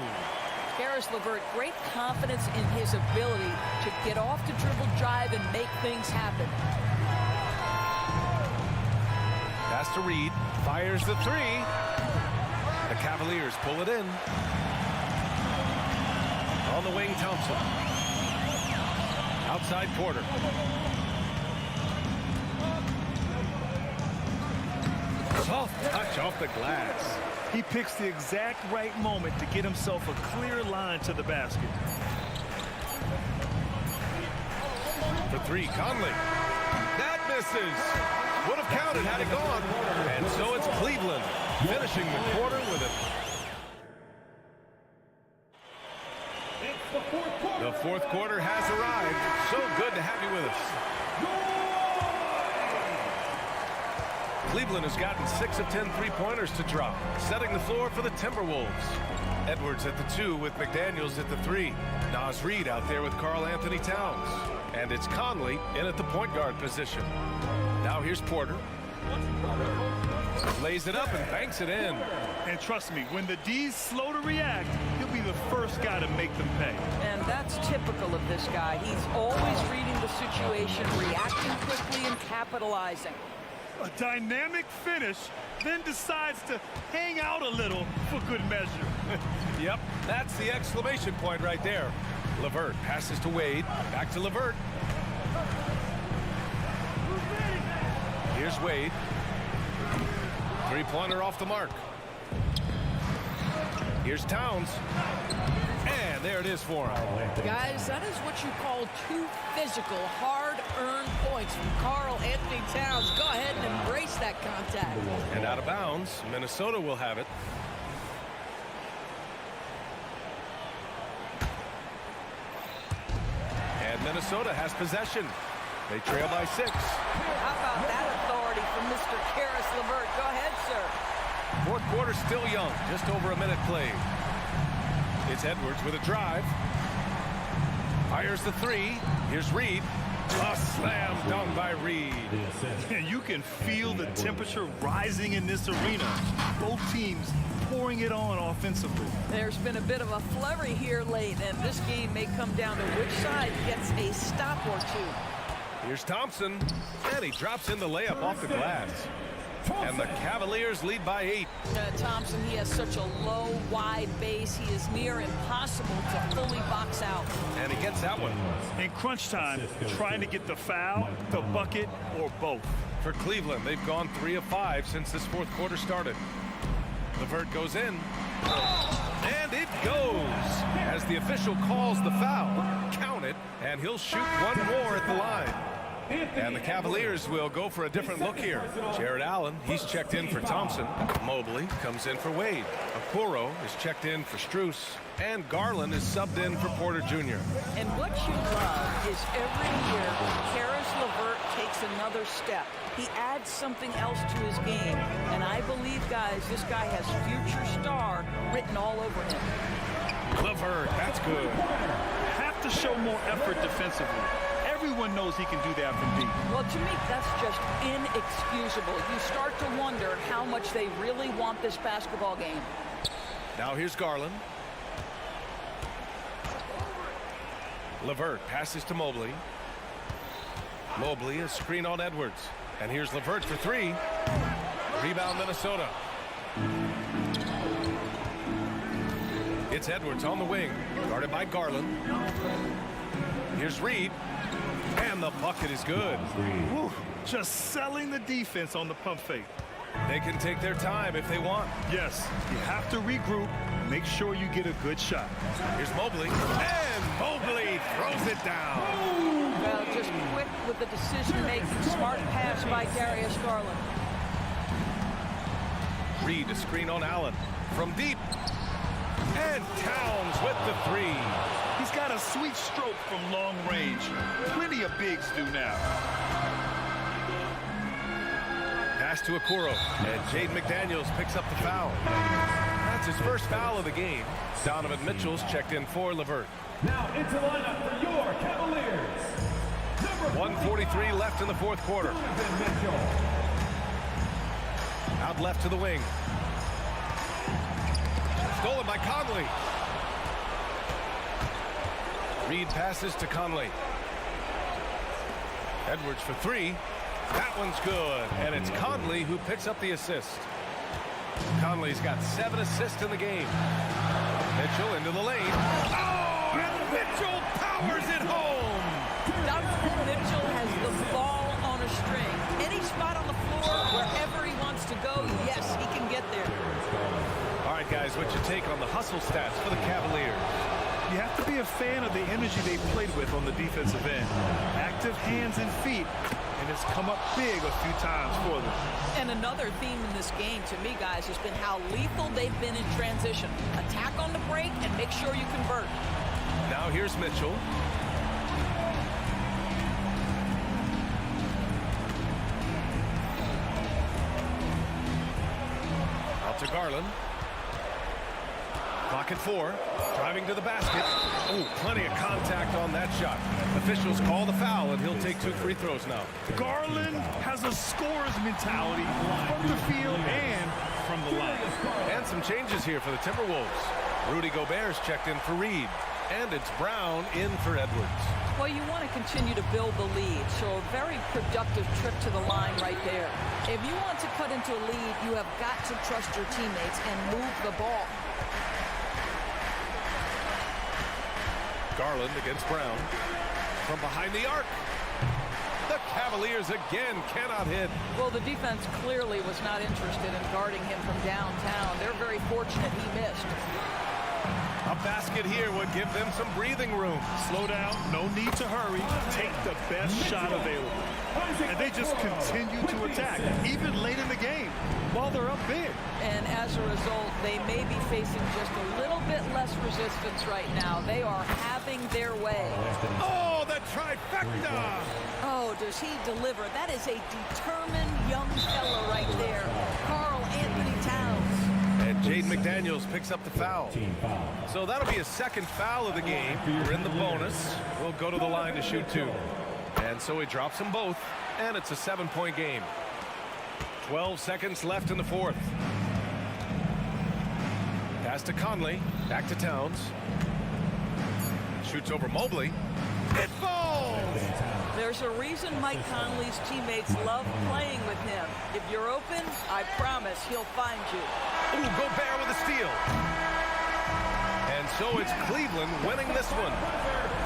Karis LeVert, great confidence in his ability to get off the dribble drive and make things happen. Pass to Reed. Fires the 3. The Cavaliers pull it in. On the wing, Thompson. Outside Porter. Soft touch off the glass. He picks the exact right moment to get himself a clear line to the basket. For 3, Conley. That misses. Would have counted had it gone. And so it's Cleveland finishing the quarter with it. The fourth quarter has arrived. So good to have you with us. Cleveland has gotten 6 of 10 three-pointers to drop, setting the floor for the Timberwolves. Edwards at the 2 with McDaniels at the 3. Naz Reid out there with Karl Anthony Towns. And it's Conley in at the point guard position. Now here's Porter. Lays it up and banks it in. And trust me, when the D's slow to react, he'll be the first guy to make them pay. And that's typical of this guy. He's always reading the situation, reacting quickly and capitalizing. A dynamic finish, then decides to hang out a little for good measure. Yep, that's the exclamation point right there. LeVert passes to Wade. Back to LeVert. Here's Wade. Three-pointer off the mark. Here's Towns. And there it is for him. Guys, that is what you call two physical, hard-earned points from Karl Anthony Towns. Go ahead and embrace that contact. And out of bounds, Minnesota will have it. And Minnesota has possession. They trail by 6. How about that authority from Mr. Karis LeVert? Go ahead, sir. Fourth quarter still young, just over a minute played. It's Edwards with a drive. Fires the 3. Here's Reed. A slam dunk by Reed. You can feel the temperature rising in this arena. Both teams pouring it on offensively. There's been a bit of a flurry here late, and this game may come down to which side gets a stop or two. Here's Thompson, and he drops in the layup off the glass. And the Cavaliers lead by 8. Thompson, he has such a low, wide base. He is near impossible to fully box out. And he gets that one. In crunch time, trying to get the foul, the bucket, or both. For Cleveland, they've gone 3 of 5 since this fourth quarter started. LeVert goes in. And it goes. As the official calls the foul, count it, and he'll shoot one more at the line. And the Cavaliers will go for a different look here. Jared Allen, he's checked in for Thompson. Mobley comes in for Wade. Okoro is checked in for Strus. And Garland is subbed in for Porter Jr. And what you love is every year Karis LeVert takes another step. He adds something else to his game. And I believe, guys, this guy has future star written all over him. LeVert, that's good. Have to show more effort defensively. Everyone knows he can do that from deep. Well, to me, that's just inexcusable. You start to wonder how much they really want this basketball game. Now here's Garland. LeVert passes to Mobley. Mobley, a screen on Edwards. And here's LeVert for 3. Rebound Minnesota. It's Edwards on the wing, guarded by Garland. Here's Reed. And the bucket is good. Whew, just selling the defense on the pump fake. They can take their time if they want. Yes, you have to regroup. Make sure you get a good shot. Here's Mobley. And Mobley throws it down. Well, just quick with the decision-making. Smart pass by Darius Garland. Reed, a screen on Allen. From deep. And Towns with the 3. He's got a sweet stroke from long range. Plenty of bigs do now. Pass to Okoro. And Jaden McDaniels picks up the foul. That's his first foul of the game. Donovan Mitchell's checked in for LeVert. Now into lineup for your Cavaliers. 1:43 left in the fourth quarter. Out left to the wing. Stolen by Conley. Reed passes to Conley. Edwards for 3. That one's good. And it's Conley who picks up the assist. Conley's got 7 assists in the game. Mitchell into the lane. Oh, and Mitchell powers it home. Donovan Mitchell has the ball on a string. Any spot on the floor, wherever he wants to go, yes, he can get there. All right, guys, what's your take on the hustle stats for the Cavaliers? You have to be a fan of the energy they played with on the defensive end. Active hands and feet, and it's come up big a few times for them. And another theme in this game, to me, guys, has been how lethal they've been in transition. Attack on the break and make sure you convert. Now here's Mitchell. Out to Garland. Clock at 4. Driving to the basket. Oh, plenty of contact on that shot. Officials call the foul, and he'll take 2 free throws now. Garland has a scorer's mentality from the field and from the line. And some changes here for the Timberwolves. Rudy Gobert's checked in for Reed. And it's Brown in for Edwards. Well, you want to continue to build the lead, so a very productive trip to the line right there. If you want to cut into a lead, you have got to trust your teammates and move the ball. Garland against Brown. From behind the arc. The Cavaliers again cannot hit. Well, the defense clearly was not interested in guarding him from downtown. They're very fortunate he missed. A basket here would give them some breathing room. Slow down, no need to hurry. Take the best shot available. And they just continue to attack, even late in the game, while they're up big. And as a result, they may be facing just a little bit less resistance right now. They are having their way. Oh, the trifecta! Oh, does he deliver? That is a determined young fella right there. Karl Anthony Towns. And Jaden McDaniels picks up the foul. So that'll be a second foul of the game. We're in the bonus. We'll go to the line to shoot 2. And so he drops them both, and it's a 7-point game. 12 seconds left in the fourth. Pass to Conley, back to Towns. Shoots over Mobley. It falls! There's a reason Mike Conley's teammates love playing with him. If you're open, I promise he'll find you. Ooh, Gobert with a steal. And so it's Cleveland winning this one.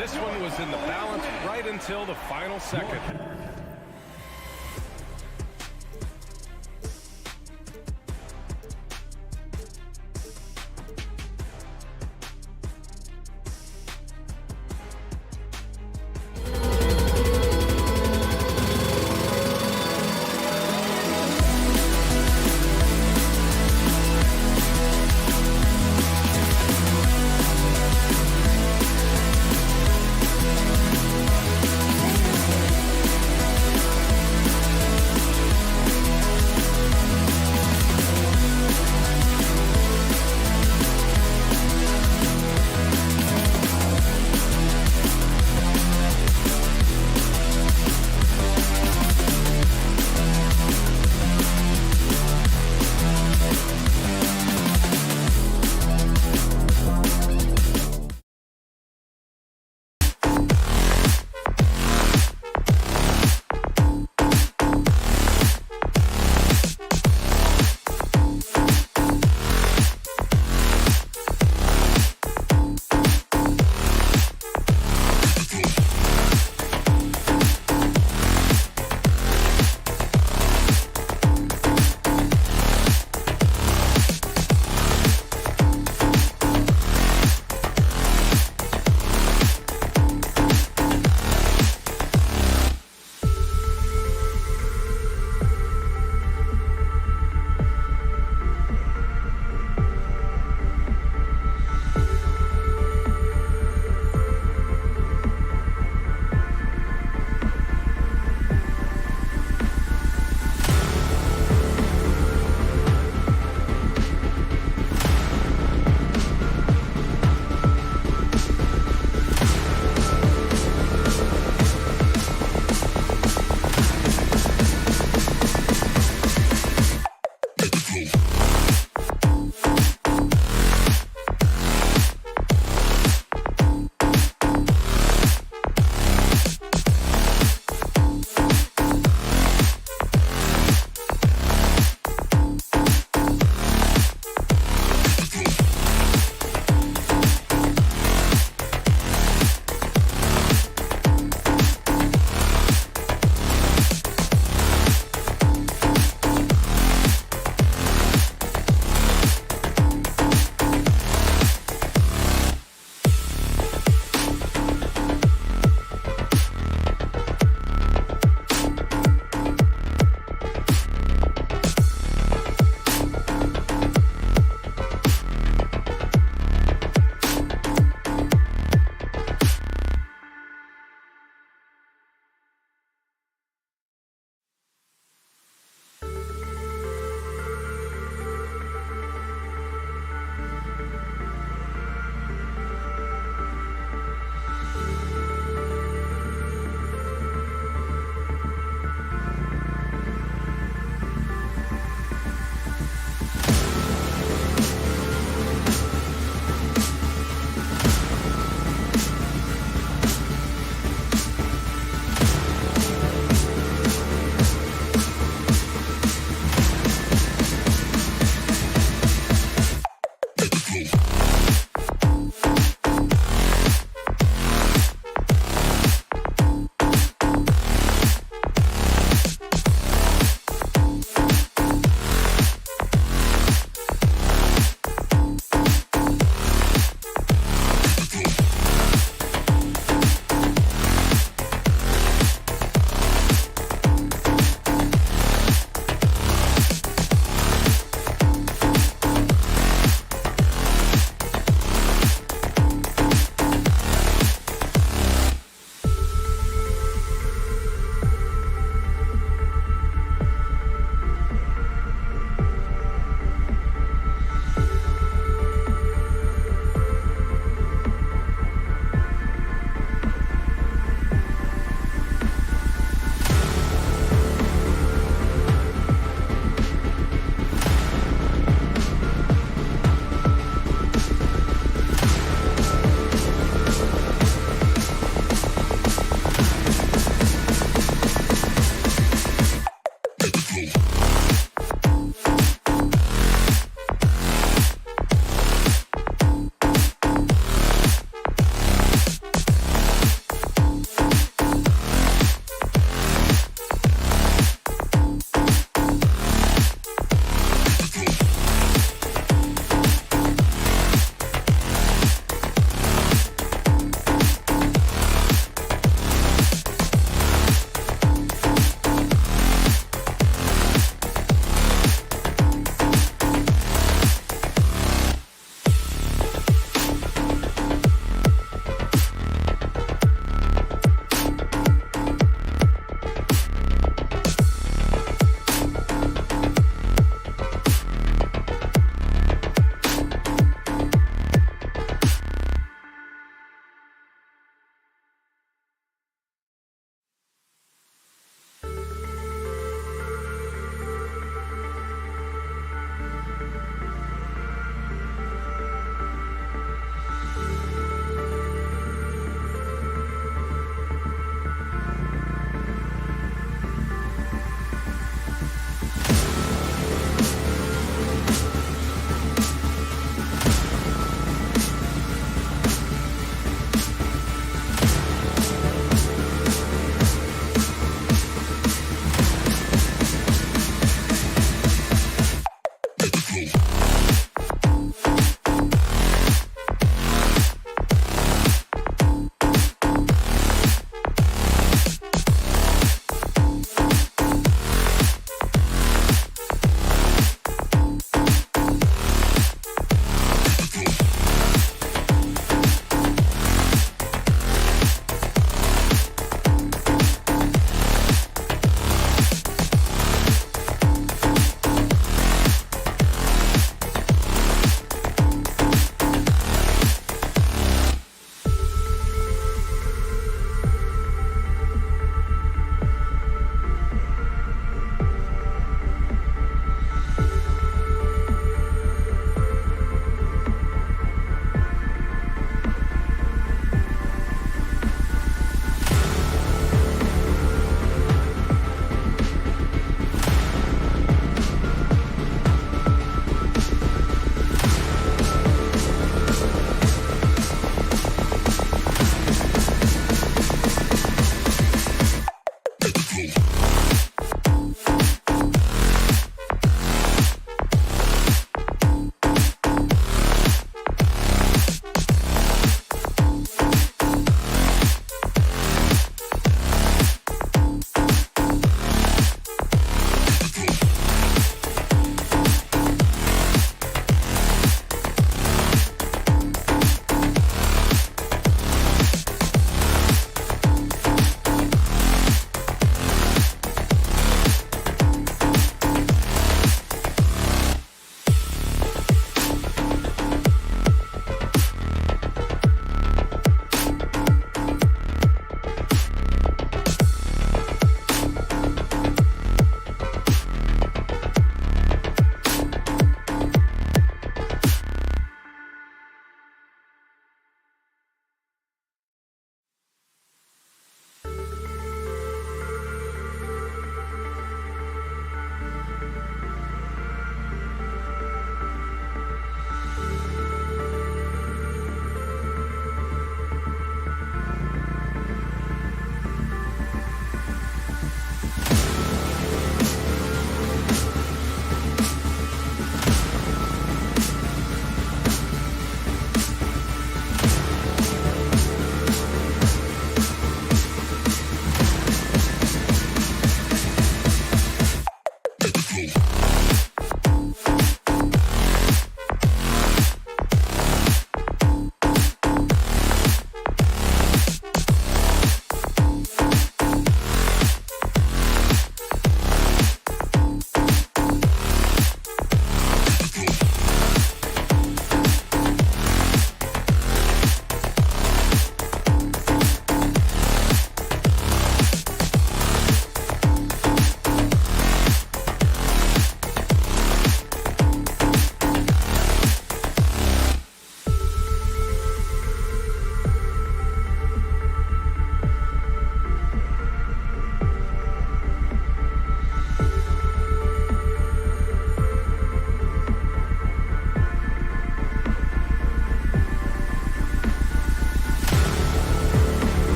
This one was in the balance right until the final second.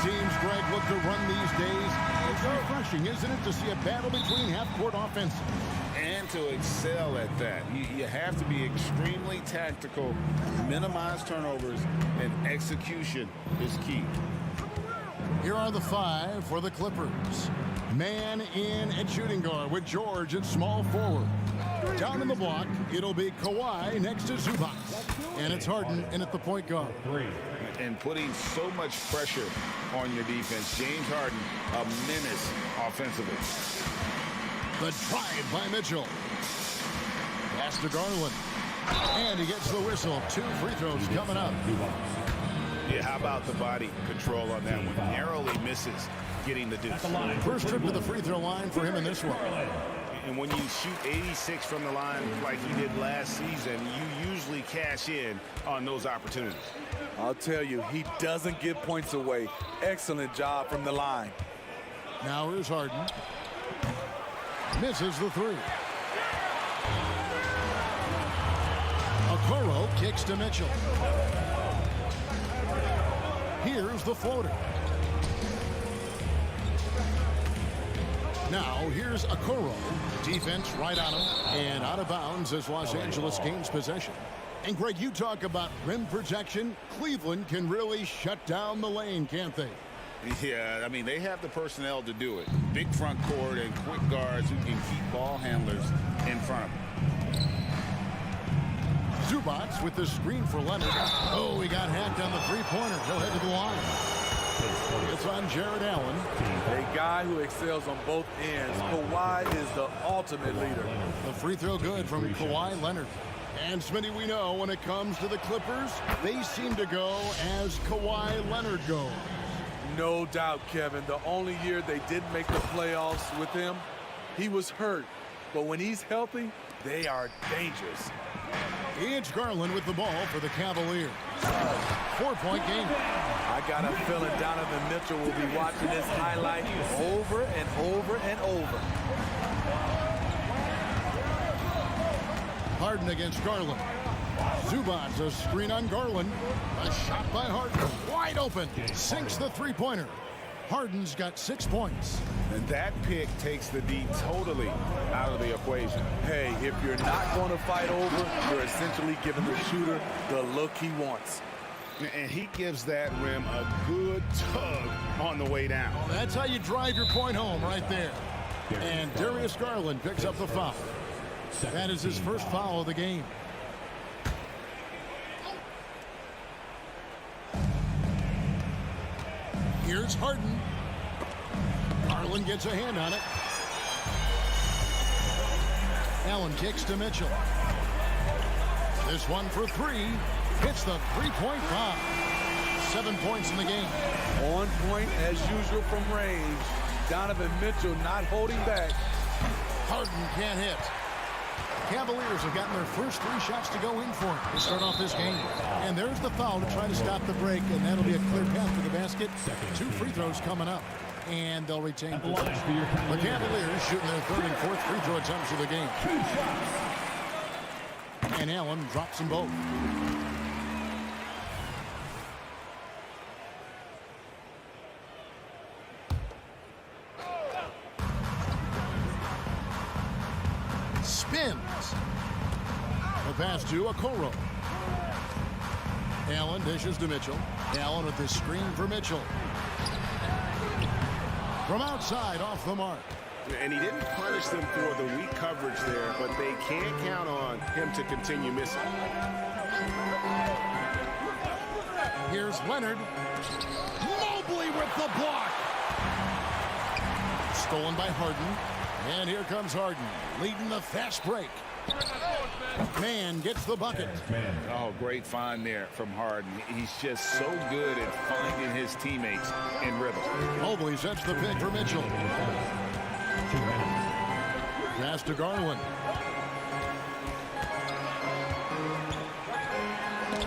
Teams, Greg, look to run these days. It's refreshing, isn't it, to see a battle between half-court offenses? And to excel at that. You have to be extremely tactical, minimize turnovers, and execution is key. Here are the five for the Clippers. Man in at shooting guard with George at small forward. Down in the block, it'll be Kawhi next to Zubac. And it's Harden in at the point guard. and putting so much pressure on your defense. James Harden, a menace offensively. The drive by Mitchell. Pass to Garland. And he gets the whistle. 2 free throws coming up. Yeah, how about the body control on that one? Narrowly misses getting the deuce. First trip to the free throw line for him in this one. And when you shoot 86 from the line like he did last season, you usually cash in on those opportunities. I'll tell you, he doesn't give points away. Excellent job from the line. Now here's Harden. Misses the 3. Okoro kicks to Mitchell. Here's the floater. Now here's Okoro. Defense right on him and out of bounds as Los Angeles gains possession. And Greg, you talk about rim protection. Cleveland can really shut down the lane, can't they? Yeah, I mean, they have the personnel to do it. Big front court and quick guards who can keep ball handlers in front of them. Zubac with the screen for Leonard. Oh, he got hacked on the three-pointer. He'll head to the line. It's on Jared Allen. A guy who excels on both ends. Kawhi is the ultimate leader. The free throw good from Kawhi Leonard. And Smitty, we know when it comes to the Clippers, they seem to go as Kawhi Leonard goes. No doubt, Kevin. The only year they didn't make the playoffs with him, he was hurt. But when he's healthy, they are dangerous. It's Garland with the ball for the Cavaliers. 4-point game. I got a feeling Donovan Mitchell will be watching this highlight over and over and over. Harden against Garland. Zubac, a screen on Garland. A shot by Harden. Wide open. Sinks the three-pointer. Harden's got 6 points. And that pick takes the D totally out of the equation. Hey, if you're not going to fight over, you're essentially giving the shooter the look he wants. And he gives that rim a good tug on the way down. That's how you drive your point home right there. And Darius Garland picks up the foul. That is his first foul of the game. Here's Harden. Garland gets a hand on it. Allen kicks to Mitchell. This one for 3. Hits the three-point foul. 7 points in the game. On point as usual from range. Donovan Mitchell not holding back. Harden can't hit. Cavaliers have gotten their first 3 shots to go in for it to start off this game. And there's the foul to try to stop the break, and that'll be a clear path to the basket. 2 free throws coming up, and they'll retain possession. The Cavaliers shooting their 3rd and 4th free throw attempts of the game. And Allen drops them both. Spins. The pass to Okoro. Allen dishes to Mitchell. Allen with the screen for Mitchell. From outside, off the mark. And he didn't punish them for the weak coverage there, but they can't count on him to continue missing. Here's Leonard. Mobley with the block. Stolen by Harden. And here comes Harden, leading the fast break. Man gets the bucket. Oh, great find there from Harden. He's just so good at finding his teammates in rhythm. Mobley sets the pick for Mitchell. Pass to Garland.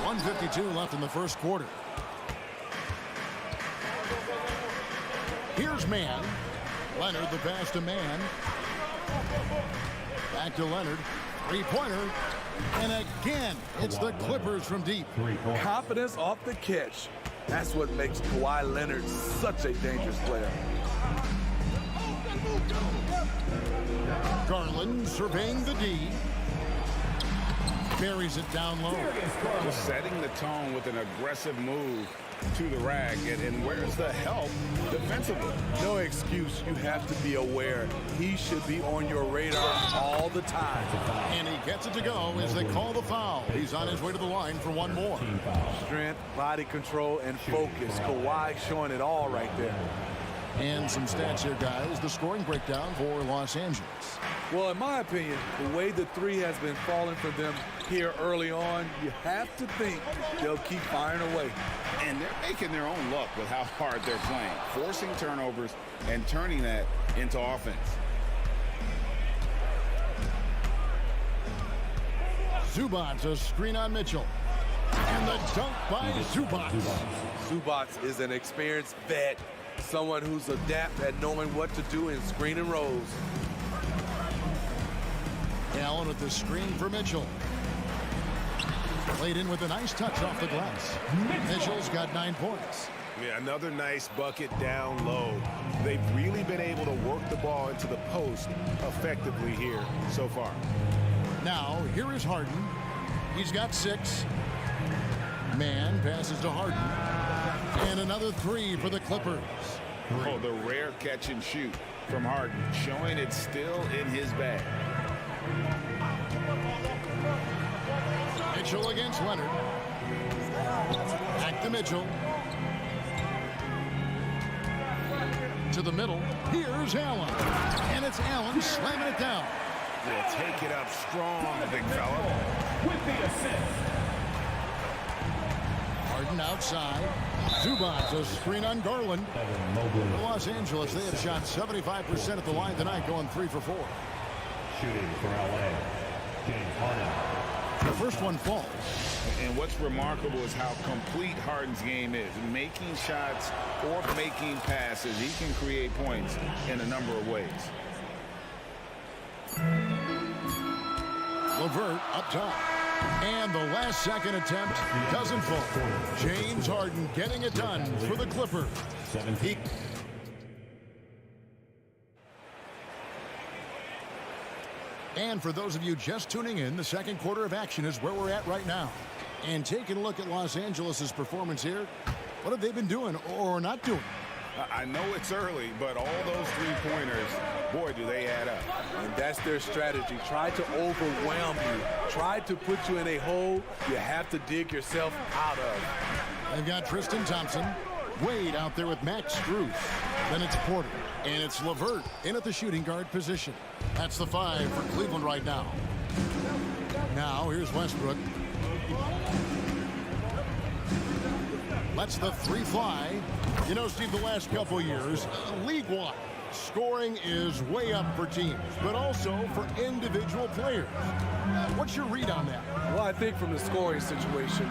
1:52 left in the first quarter. Here's Mann. Leonard, the pass to Mann. Back to Leonard. Three-pointer. And again, it's the Clippers from deep. Confidence off the catch. That's what makes Kawhi Leonard such a dangerous player. Garland surveying the D. buries it down low. Setting the tone with an aggressive move to the rack. And where's the help defensively? No excuse. You have to be aware. He should be on your radar all the time. And he gets it to go as they call the foul. He's on his way to the line for one more. Strength, body control, and focus. Kawhi showing it all right there. And some stats here, guys. The scoring breakdown for Los Angeles. Well, in my opinion, the way the three has been falling for them here early on, you have to think they'll keep firing away. And they're making their own luck with how hard they're playing, forcing turnovers and turning that into offense. Zubac, a screen on Mitchell. And the dunk by Zubac. Zubac is an experienced vet, someone who's adept at knowing what to do in screen and rolls. Allen with the screen for Mitchell. Played in with a nice touch off the glass. Mitchell's got 9 points. Yeah, another nice bucket down low. They've really been able to work the ball into the post effectively here so far. Now, here is Harden. He's got 6. Man passes to Harden. And another 3 for the Clippers. Oh, the rare catch and shoot from Harden, showing it's still in his bag. Mitchell against Leonard. Back to Mitchell. To the middle. Here's Allen. And it's Allen slamming it down. Yeah, take it up strong, big fella. With the assist. Harden outside. Zubac, a screen on Garland. For Los Angeles, they have shot 75% at the line tonight, going 3 for 4. Shooting for LA, James Harden. The first one falls. And what's remarkable is how complete Harden's game is. Making shots or making passes, he can create points in a number of ways. LeVert up top. And the last second attempt doesn't fall. James Harden getting it done for the Clippers. 17. And for those of you just tuning in, the second quarter of action is where we're at right now. And taking a look at Los Angeles' performance here, what have they been doing or not doing? I know it's early, but all those three-pointers, boy, do they add up. And that's their strategy. Try to overwhelm you. Try to put you in a hole you have to dig yourself out of. They've got Tristan Thompson. Wade out there with Max Strus. Then it's Porter. And it's LeVert in at the shooting guard position. That's the 5 for Cleveland right now. Now here's Westbrook. Lets the 3 fly. You know, Steve, the last couple years, league-wide, scoring is way up for teams, but also for individual players. What's your read on that? Well, I think from the scoring situation,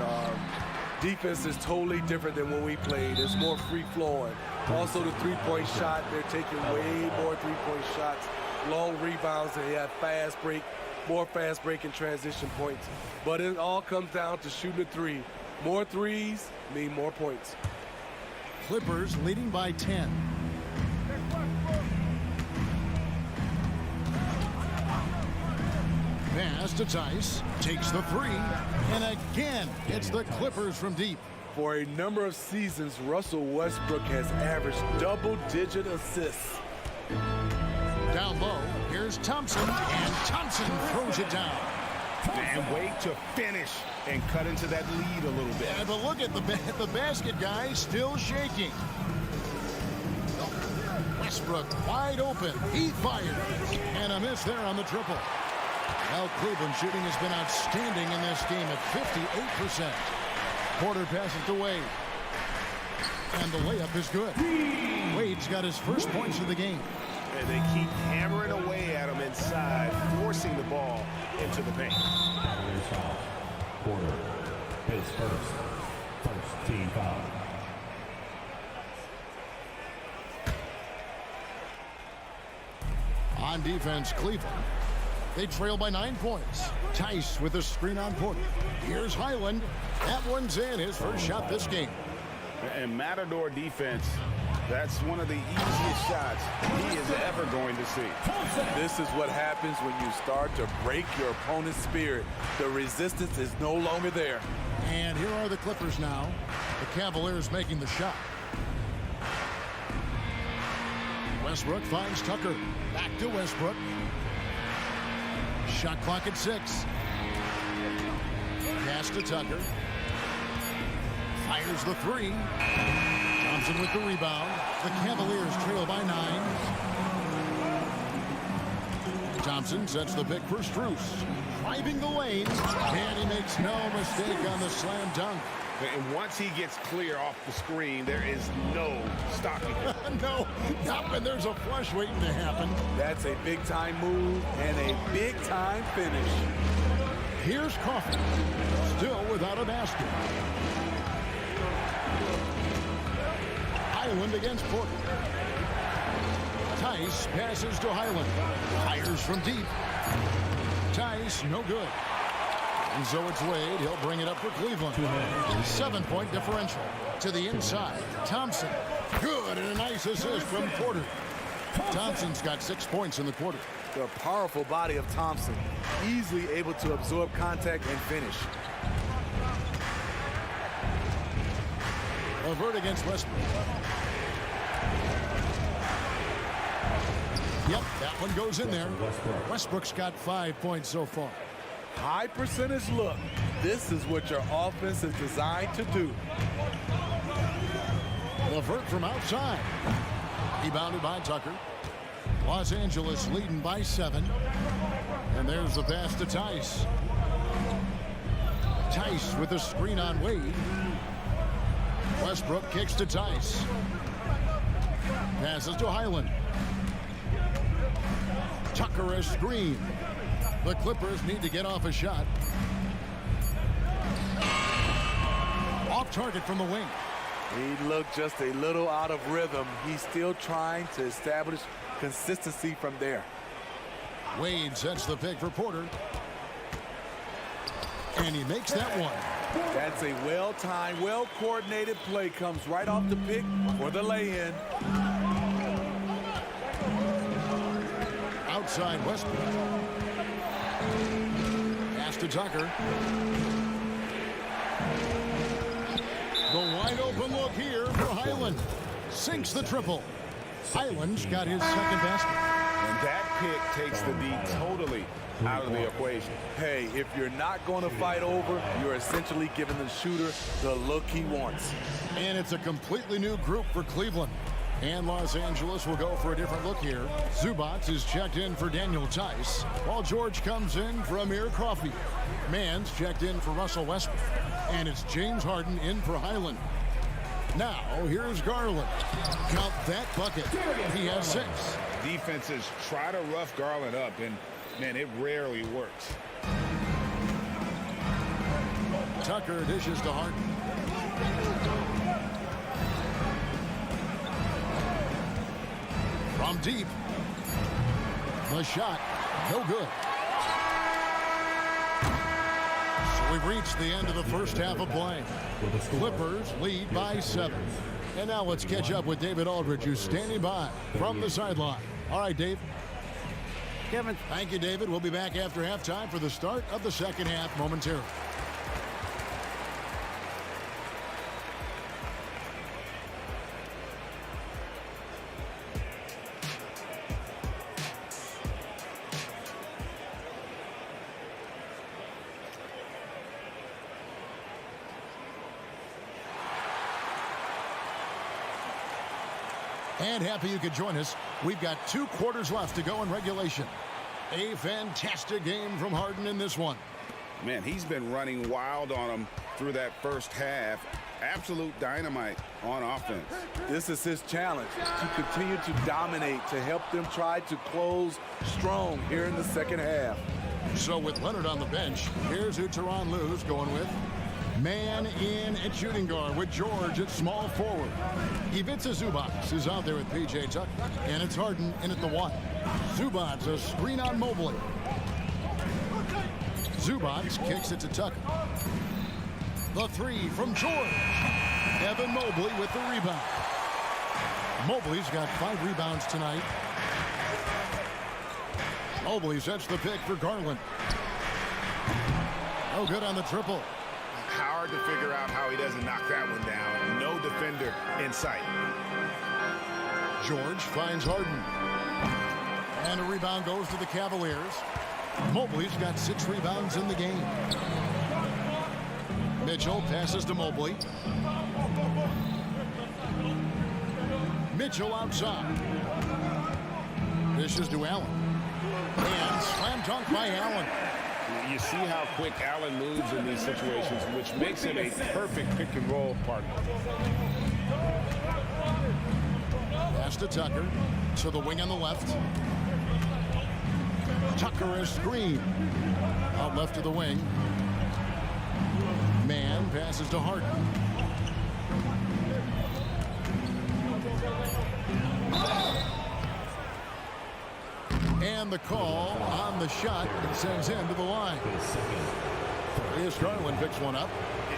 defense is totally different than when we played. It's more free-flowing. Also, the three-point shot, they're taking way more three-point shots, long rebounds, and they have fast break, more fast break and transition points. But it all comes down to shooting a 3. More threes mean more points. Clippers leading by 10. Pass to Tice, takes the 3, and again, it's the Clippers from deep. For a number of seasons, Russell Westbrook has averaged double-digit assists. Down low, here's Thompson, and Thompson throws it down. And wait to finish and cut into that lead a little bit. Yeah, but look at the basket guy still shaking. Westbrook wide open. He fires. And a miss there on the triple. Well, Cleveland shooting has been outstanding in this game at 58%. Porter passes to Wade. And the layup is good. Wade's got his first points of the game. And they keep hammering away at him inside, forcing the ball into the paint. Porter, his first team foul. On defense, Cleveland. They trail by 9 points. Tice with a screen on Porter. Here's Highland. That one's in, his first shot this game. And Matador defense That's one of the easiest shots he is ever going to see. This is what happens when you start to break your opponent's spirit. The resistance is no longer there. And here are the Clippers now. The Cavaliers making the shot. Westbrook finds Tucker. Back to Westbrook. Shot clock at 6. Pass to Tucker. Fires the 3. Thompson with the rebound. The Cavaliers trail by 9. Thompson sets the pick for Strus. Driving the lane. And he makes no mistake on the slam dunk. And once he gets clear off the screen, there is no stopping him. No, not when there's a flush waiting to happen. That's a big-time move and a big-time finish. Here's Coffey, still without a basket. Highland against Porter. Tice passes to Highland. Fires from deep. Tice, no good. And so it's Wade. He'll bring it up for Cleveland. 7-point differential. To the inside. Thompson. Good, and a nice assist from Porter. Thompson's got 6 points in the quarter. The powerful body of Thompson. Easily able to absorb contact and finish. Levert against Westbrook. Yep, that one goes in there. Westbrook's got 5 points so far. High percentage look. This is what your offense is designed to do. Levert from outside. Rebounded by Tucker. Los Angeles leading by 7. And there's the pass to Tice. Tice with a screen on Wade. Westbrook kicks to Tice. Passes to Highland. Tucker a screen. The Clippers need to get off a shot. Off target from the wing. He looked just a little out of rhythm. He's still trying to establish consistency from there. Wade sets the pick for Porter. And he makes that one. That's a well-timed, well-coordinated play. Comes right off the pick for the lay-in. Outside Westbrook. Pass to Tucker. The wide open look here for Highland. Sinks the triple. Highland's got his second basket. And that pick takes the D totally out of the equation. Hey, if you're not going to fight over, you're essentially giving the shooter the look he wants. And it's a completely new group for Cleveland. And Los Angeles will go for a different look here. Zubac is checked in for Daniel Tice, while George comes in for Amir Coffey. Mann's checked in for Russell Westbrook. And it's James Harden in for Highland. Now, here's Garland. Count that bucket. He has 6. Defenses try to rough Garland up, and, man, it rarely works. Tucker dishes to Harden. From deep. The shot, no good. So we've reached the end of the first half of play. Clippers lead by 7. And now let's catch up with David Aldridge, who's standing by from the sideline. All right, Dave. Kevin. Thank you, David. We'll be back after halftime for the start of the second half momentarily. And happy you could join us. We've got 2 quarters left to go in regulation. A fantastic game from Harden in this one. Man, he's been running wild on him through that first half. Absolute dynamite on offense. This is his challenge, to continue to dominate, to help them try to close strong here in the second half. So with Leonard on the bench, here's who Tyronn Lue's going with. Man in at shooting guard with George at small forward. Ivica Zubac is out there with P.J. Tucker. And it's Harden in at the 1. Zubac a screen on Mobley. Zubac kicks it to Tucker. The 3 from George. Evan Mobley with the rebound. Mobley's got 5 rebounds tonight. Mobley sets the pick for Garland. No good on the triple. Hard to figure out how he doesn't knock that one down. No defender in sight. George finds Harden. And a rebound goes to the Cavaliers. Mobley's got 6 rebounds in the game. Mitchell passes to Mobley. Mitchell outside. Dishes to Allen. And slam dunk by Allen. You see how quick Allen moves in these situations, which makes him a perfect pick and roll partner. Pass to Tucker. To the wing on the left. Tucker is screen. Out left to the wing. Man passes to Harden. And the call on the shot and sends him to the line. Here's Garland, picks one up.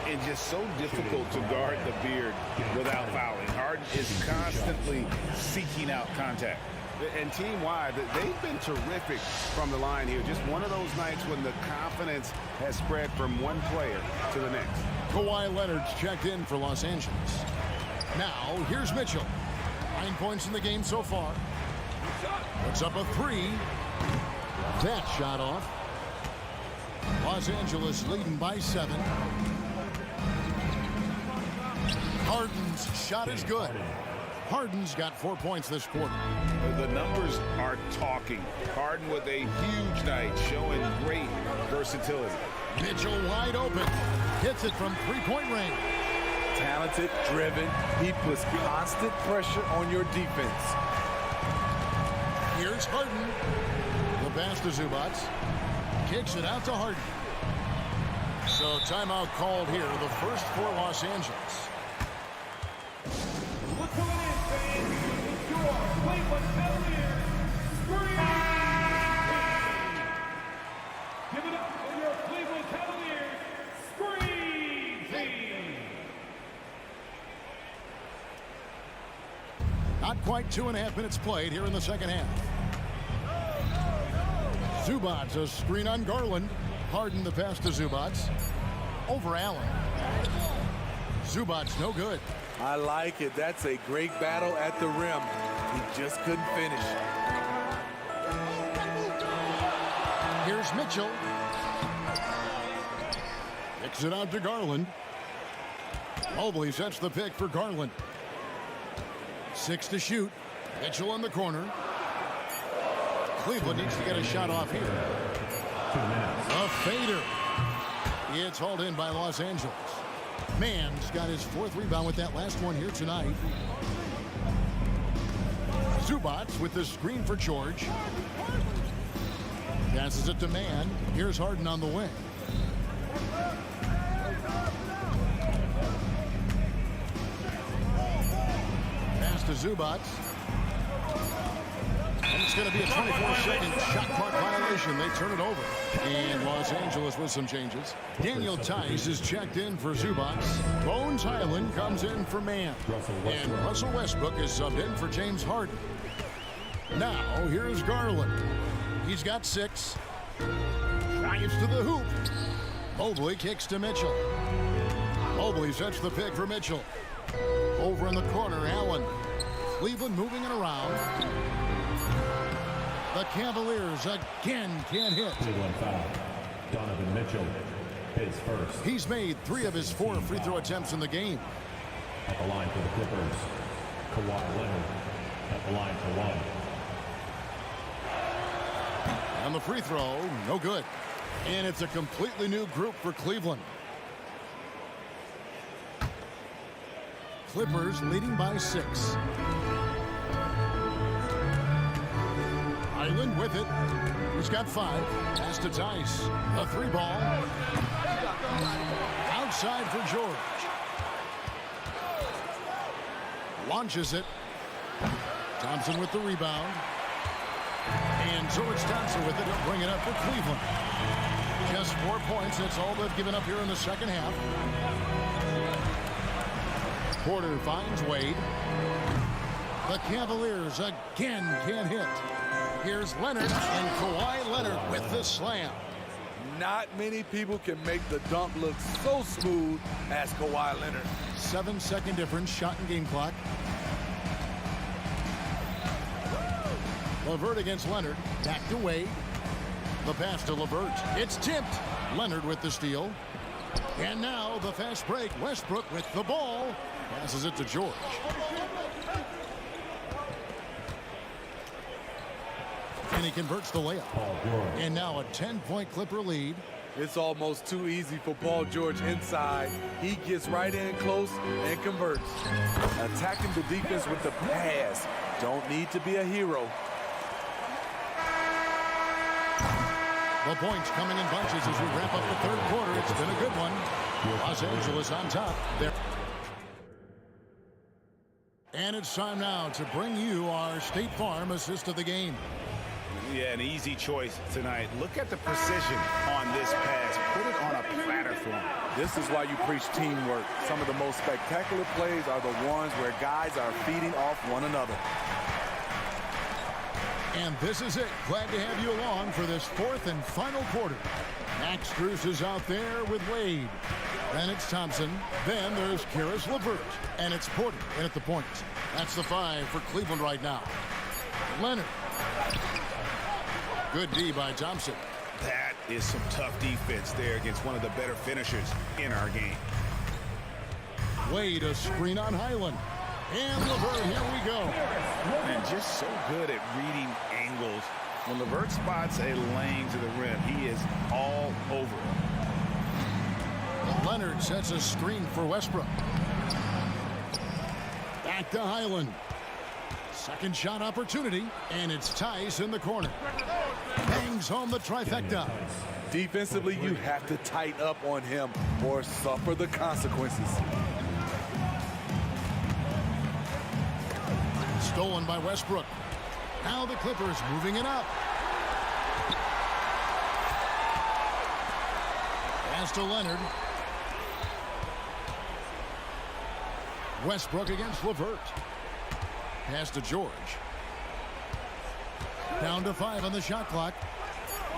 It's just so difficult to guard the beard without fouling. Harden is constantly seeking out contact. And team-wide, they've been terrific from the line here. Just one of those nights when the confidence has spread from one player to the next. Kawhi Leonard's checked in for Los Angeles. Now, here's Mitchell. 9 points in the game so far. Puts up a 3. That shot off. Los Angeles leading by 7. Harden's shot is good. Harden's got 4 points this quarter. The numbers are talking. Harden with a huge night, showing great versatility. Mitchell wide open. Hits it from 3-point range. Talented, driven. He puts constant pressure on your defense. Here's Harden. The pass to Zubac. Kicks it out to Harden. So timeout called here. The first for Los Angeles. Give it up for your Cleveland Cavaliers Screen Team. Not quite 2.5 minutes played here in the second half. Zubac, a screen on Garland. Harden the pass to Zubac. Over Allen. Zubac no good. I like it. That's a great battle at the rim. He just couldn't finish. Here's Mitchell. Kicks it out to Garland. Mobley sets the pick for Garland. 6 to shoot. Mitchell in the corner. Cleveland needs to get a shot off here. A fader. It's hauled in by Los Angeles. Mann's got his 4th rebound with that last one here tonight. Zubac with the screen for George. Passes it to Mann. Here's Harden on the wing. Pass to Zubac. And it's going to be a 24-second shot clock violation. They turn it over. And Los Angeles with some changes. Daniel Tice is checked in for Zubac. Bones Highland comes in for Mann. And Russell Westbrook is subbed in for James Harden. Now, here's Garland. He's got 6. Drives to the hoop. Mobley kicks to Mitchell. Mobley sets the pick for Mitchell. Over in the corner, Allen. Cleveland moving it around. The Cavaliers again can't hit. Cleveland foul. Donovan Mitchell, his first. He's made 3 of his 4 free throw attempts in the game. At the line for the Clippers, Kawhi Leonard at the line for 1. And the free throw, no good. And it's a completely new group for Cleveland. Clippers leading by 6. Island with it. He's got 5. Pass to Tice. A 3-ball. Outside for George. Launches it. Thompson with the rebound. And George Thompson with it. He'll bring it up for Cleveland. Just 4 points. That's all they've given up here in the second half. Porter finds Wade. The Cavaliers again can't hit. Here's Leonard, and Kawhi Leonard with the slam. Not many people can make the dunk look so smooth as Kawhi Leonard. 7-second difference, shot and game clock. LeVert against Leonard. Back to Wade. The pass to LeVert. It's tipped. Leonard with the steal. And now the fast break. Westbrook with the ball. Passes it to George. And he converts the layup. And now a 10-point Clipper lead. It's almost too easy for Paul George inside. He gets right in close and converts. Attacking the defense with the pass. Don't need to be a hero. The points coming in bunches as we wrap up the third quarter. It's been a good one. Los Angeles on top. And it's time now to bring you our State Farm assist of the game. Yeah, an easy choice tonight. Look at the precision on this pass. Put it on a platter for him. This is why you preach teamwork. Some of the most spectacular plays are the ones where guys are feeding off one another. And this is it. Glad to have you along for this fourth and final quarter. Max Strus is out there with Wade. Then it's Thompson. Then there's Karis LeVert. And it's Porter in at the point. That's the 5 for Cleveland right now. Leonard. Good D by Thompson. That is some tough defense there against one of the better finishers in our game. Wade, a screen on Highland. And LeVert, here we go. And just so good at reading angles. When LeVert spots a lane to the rim, he is all over it. Leonard sets a screen for Westbrook. Back to Highland. Second shot opportunity, and it's Tice in the corner. Bangs home the trifecta. Defensively, you have to tighten up on him or suffer the consequences. Stolen by Westbrook. Now the Clippers moving it up. Pass to Leonard. Westbrook against LeVert. Pass to George. Down to 5 on the shot clock.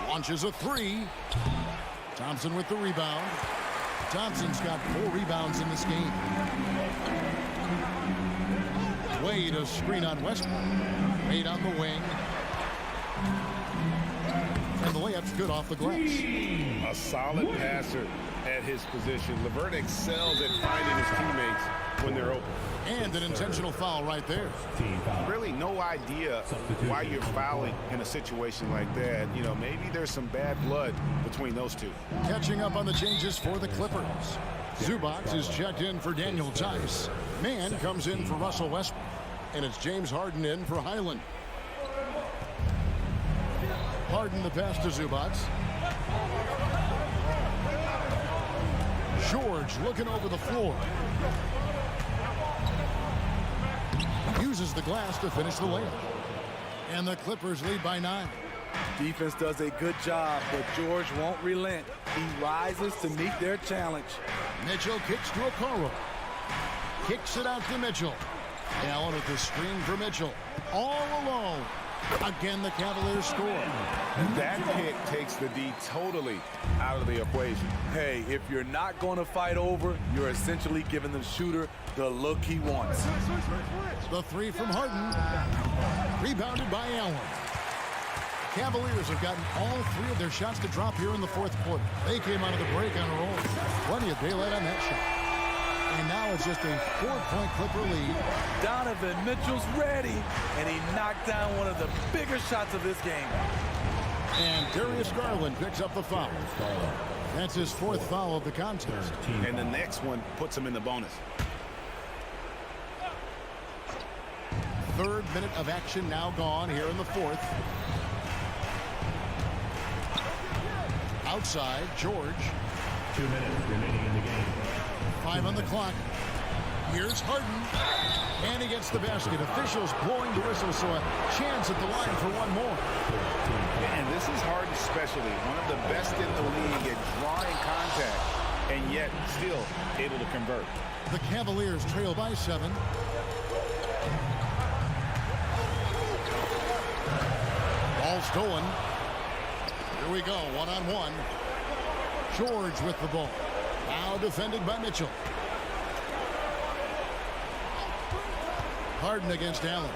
Launches a 3. Thompson with the rebound. Thompson's got 4 rebounds in this game. Wade, a screen on Westbrook. Wade on the wing. And the layup's good off the glass. A solid passer at his position. LeVert excels at finding his teammates when they're open. And an intentional foul right there. Really no idea why you're fouling in a situation like that. You know, maybe there's some bad blood between those two. Catching up on the changes for the Clippers. Zubac is checked in for Daniel Tice. Mann comes in for Russell Westbrook. And it's James Harden in for Highland. Harden the pass to Zubac. George looking over the floor. Uses the glass to finish the layup. And the Clippers lead by 9. Defense does a good job, but George won't relent. He rises to meet their challenge. Mitchell kicks to Okoro. Kicks it out to Mitchell. Allen with the screen for Mitchell. All alone. Again, the Cavaliers score. And that pick takes the D totally out of the equation. Hey, if you're not going to fight over, you're essentially giving the shooter the look he wants. The 3 from Harden. Rebounded by Allen. Cavaliers have gotten all 3 of their shots to drop here in the fourth quarter. They came out of the break on a roll. Plenty of daylight on that shot. And now it's just a 4-point Clipper lead. Donovan Mitchell's ready, and he knocked down one of the bigger shots of this game. And Darius Garland picks up the foul. That's his 4th foul of the contest. And the next one puts him in the bonus. 3rd minute of action now gone here in the 4th. Outside, George. 2 minutes remaining in the game. 5 on the clock. Here's Harden. And he gets the basket. Officials blowing the whistle, so a chance at the line for one more. And this is Harden's specialty. One of the best in the league at drawing contact, and yet still able to convert. The Cavaliers trail by 7. Ball stolen. Here we go, one-on-one. George with the ball. Now defended by Mitchell. Harden against Allen.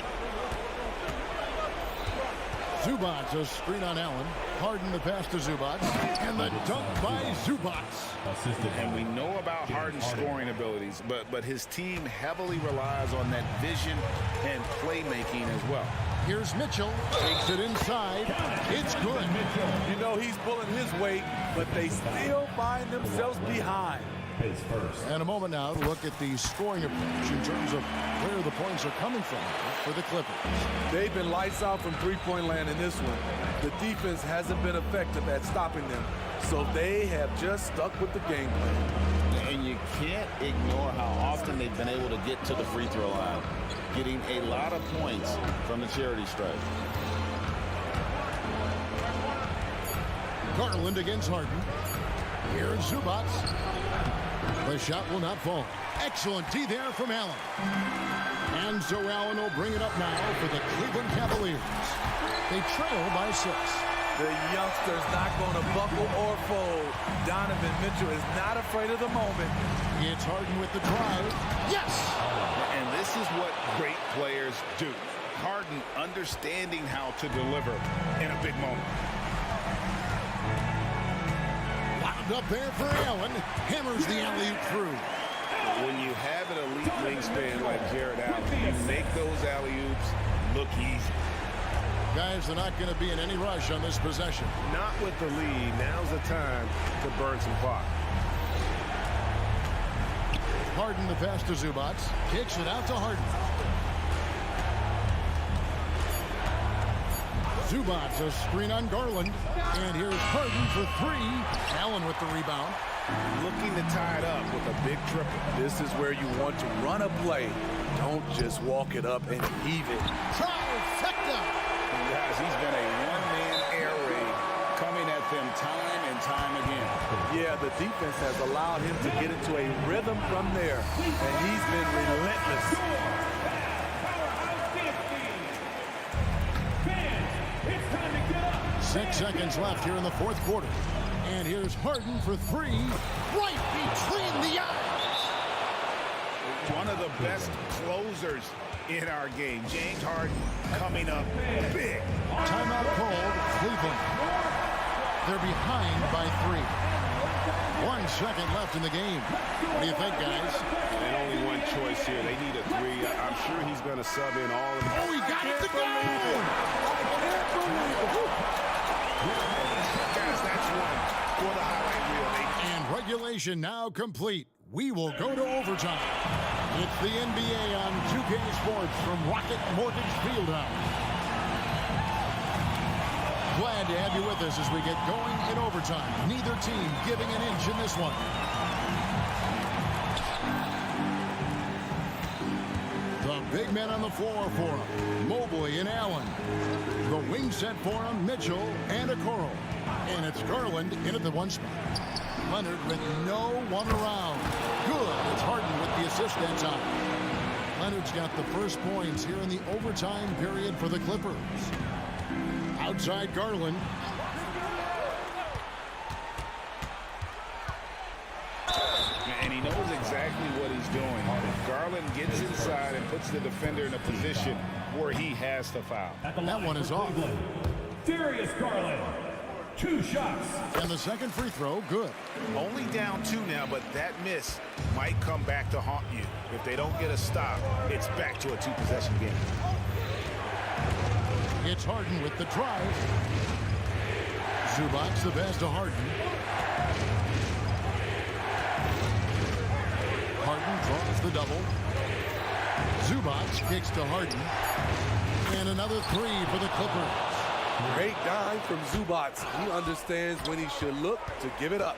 Zubac, a screen on Allen. Harden the pass to Zubac. And the dunk by Zubac. And we know about Harden's scoring abilities, but his team heavily relies on that vision and playmaking as well. Here's Mitchell. Takes it inside. It's good. You know he's pulling his weight, but they still find themselves behind. And a moment now to look at the scoring approach in terms of where the points are coming from for the Clippers. They've been lights out from three-point land in this one. The defense hasn't been effective at stopping them, so they have just stuck with the game plan. And you can't ignore how often they've been able to get to the free throw line, getting a lot of points from the charity stripe. Garland against Harden. Here's Zubac. The shot will not fall. Excellent D there from Allen. And so Allen will bring it up now for the Cleveland Cavaliers. They trail by 6. The youngster's not going to buckle or fold. Donovan Mitchell is not afraid of the moment. It's Harden with the drive. Yes! And this is what great players do. Harden understanding how to deliver in a big moment. Wound up there for Allen. Hammers the alley-oop through. When you have an elite wingspan like Jared Allen, you make those alley-oops look easy. Guys, they're not going to be in any rush on this possession. Not with the lead. Now's the time to burn some clock. Harden the pass to Zubac. Kicks it out to Harden. Zubac, a screen on Garland. And here's Harden for 3. Allen with the rebound. Looking to tie it up with a big triple. This is where you want to run a play. Don't just walk it up and heave it. Trifecta! Guys, he's been a one-man air raid coming at them time and time again. Yeah, the defense has allowed him to get into a rhythm from there, and he's been relentless. 6 seconds left here in the fourth quarter. And here's Harden for 3. Right between the eyes. One of the best closers in our game. James Harden coming up big. Timeout called, Cleveland. They're behind by 3. 1 second left in the game. What do you think, guys? And only one choice here. They need a 3. I'm sure he's going to sub in all of them. Oh, he got it to go! Guys, that's one for the highlight reel. And regulation now complete. We will go to overtime. It's the NBA on 2K Sports from Rocket Mortgage Fieldhouse. Glad to have you with us as we get going in overtime. Neither team giving an inch in this one. The big men on the floor for him. Mobley and Allen. The wing set for him, Mitchell and Okoro. And it's Garland in at the 1 spot. Leonard with no one around. Good. It's Harden with the assist that time. Leonard's got the first points here in the overtime period for the Clippers. Outside Garland. And he knows exactly what he's doing. Garland gets inside and puts the defender in a position where he has to foul. That one is off. Darius Garland, 2 shots. And the second free throw, good. Only down 2 now, but that miss might come back to haunt you. If they don't get a stop, it's back to a 2-possession game. It's Harden with the drive. Zubac the pass to Harden. Harden draws the double. Zubac kicks to Harden. And another 3 for the Clippers. Great dime from Zubac. He understands when he should look to give it up.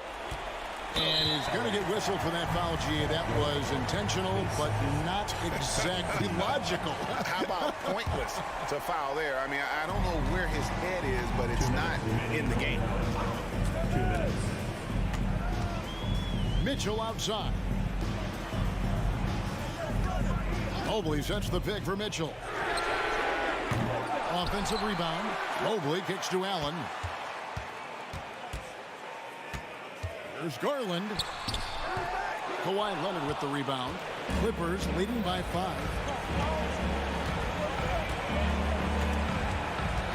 And he's going to get whistled for that foul, G. That was intentional, but not exactly logical. How about pointless to foul there? I mean, I don't know where his head is, but it's not in the game. 2 minutes. Mitchell outside. Mobley sets the pick for Mitchell. Offensive rebound. Mobley kicks to Allen. Here's Garland. Kawhi Leonard with the rebound. Clippers leading by 5.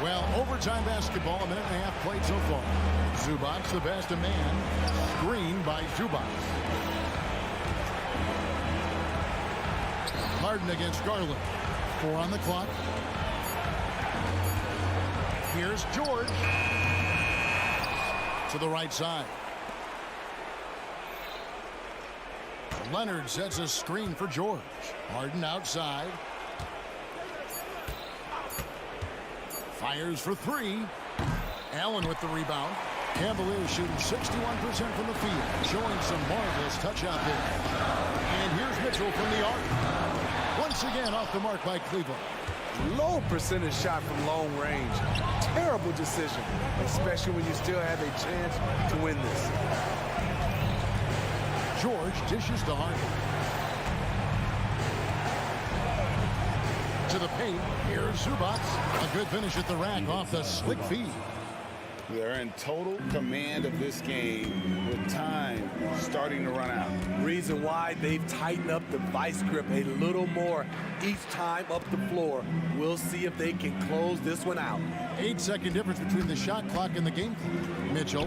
Well, overtime basketball, a minute and a half played so far. Zubac, the best of man. Screen by Zubac. Harden against Garland. 4 on the clock. Here's George. To the right side. Leonard sets a screen for George. Harden outside. Fires for 3. Allen with the rebound. Cavaliers shooting 61% from the field, showing some marvelous touch out there. And here's Mitchell from the arc. Once again off the mark by Cleveland. Low percentage shot from long range. Terrible decision, especially when you still have a chance to win this. George dishes to Harden. To the paint. Here's Zubac. A good finish at the rack off the slick feed. They're in total command of this game with time starting to run out. Reason why they've tightened up the vice grip a little more each time up the floor. We'll see if they can close this one out. 8-second difference between the shot clock and the game clock. Mitchell.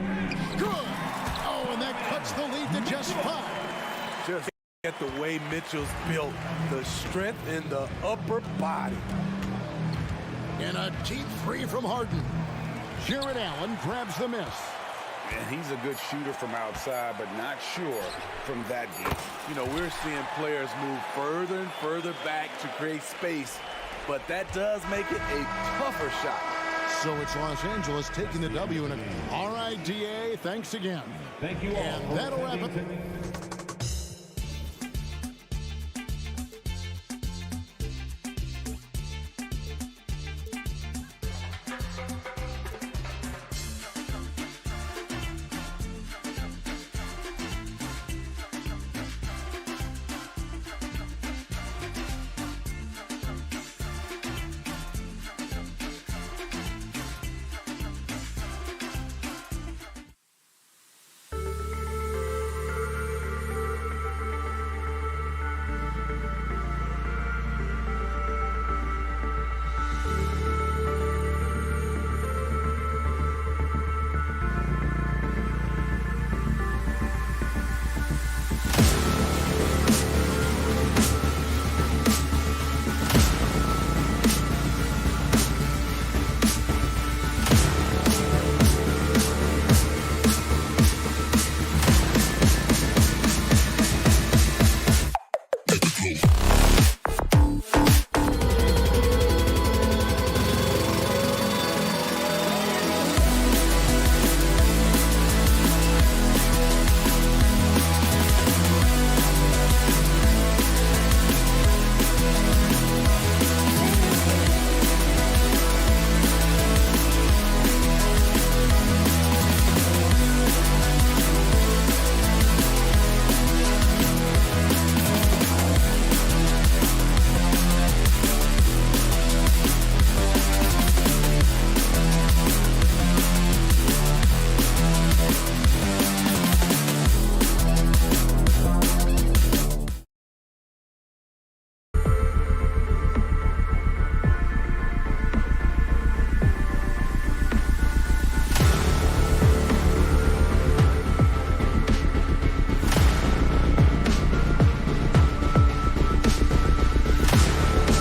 Good. Oh, and that cuts the lead to just 5. Just at the way Mitchell's built, the strength in the upper body. And a deep 3 from Harden. Jared Allen grabs the miss. And he's a good shooter from outside, but not sure from that deep. You know, we're seeing players move further and further back to create space, but that does make it a tougher shot. So it's Los Angeles taking the W. And all right, DA, thanks again. Thank you all. And that'll wrap it.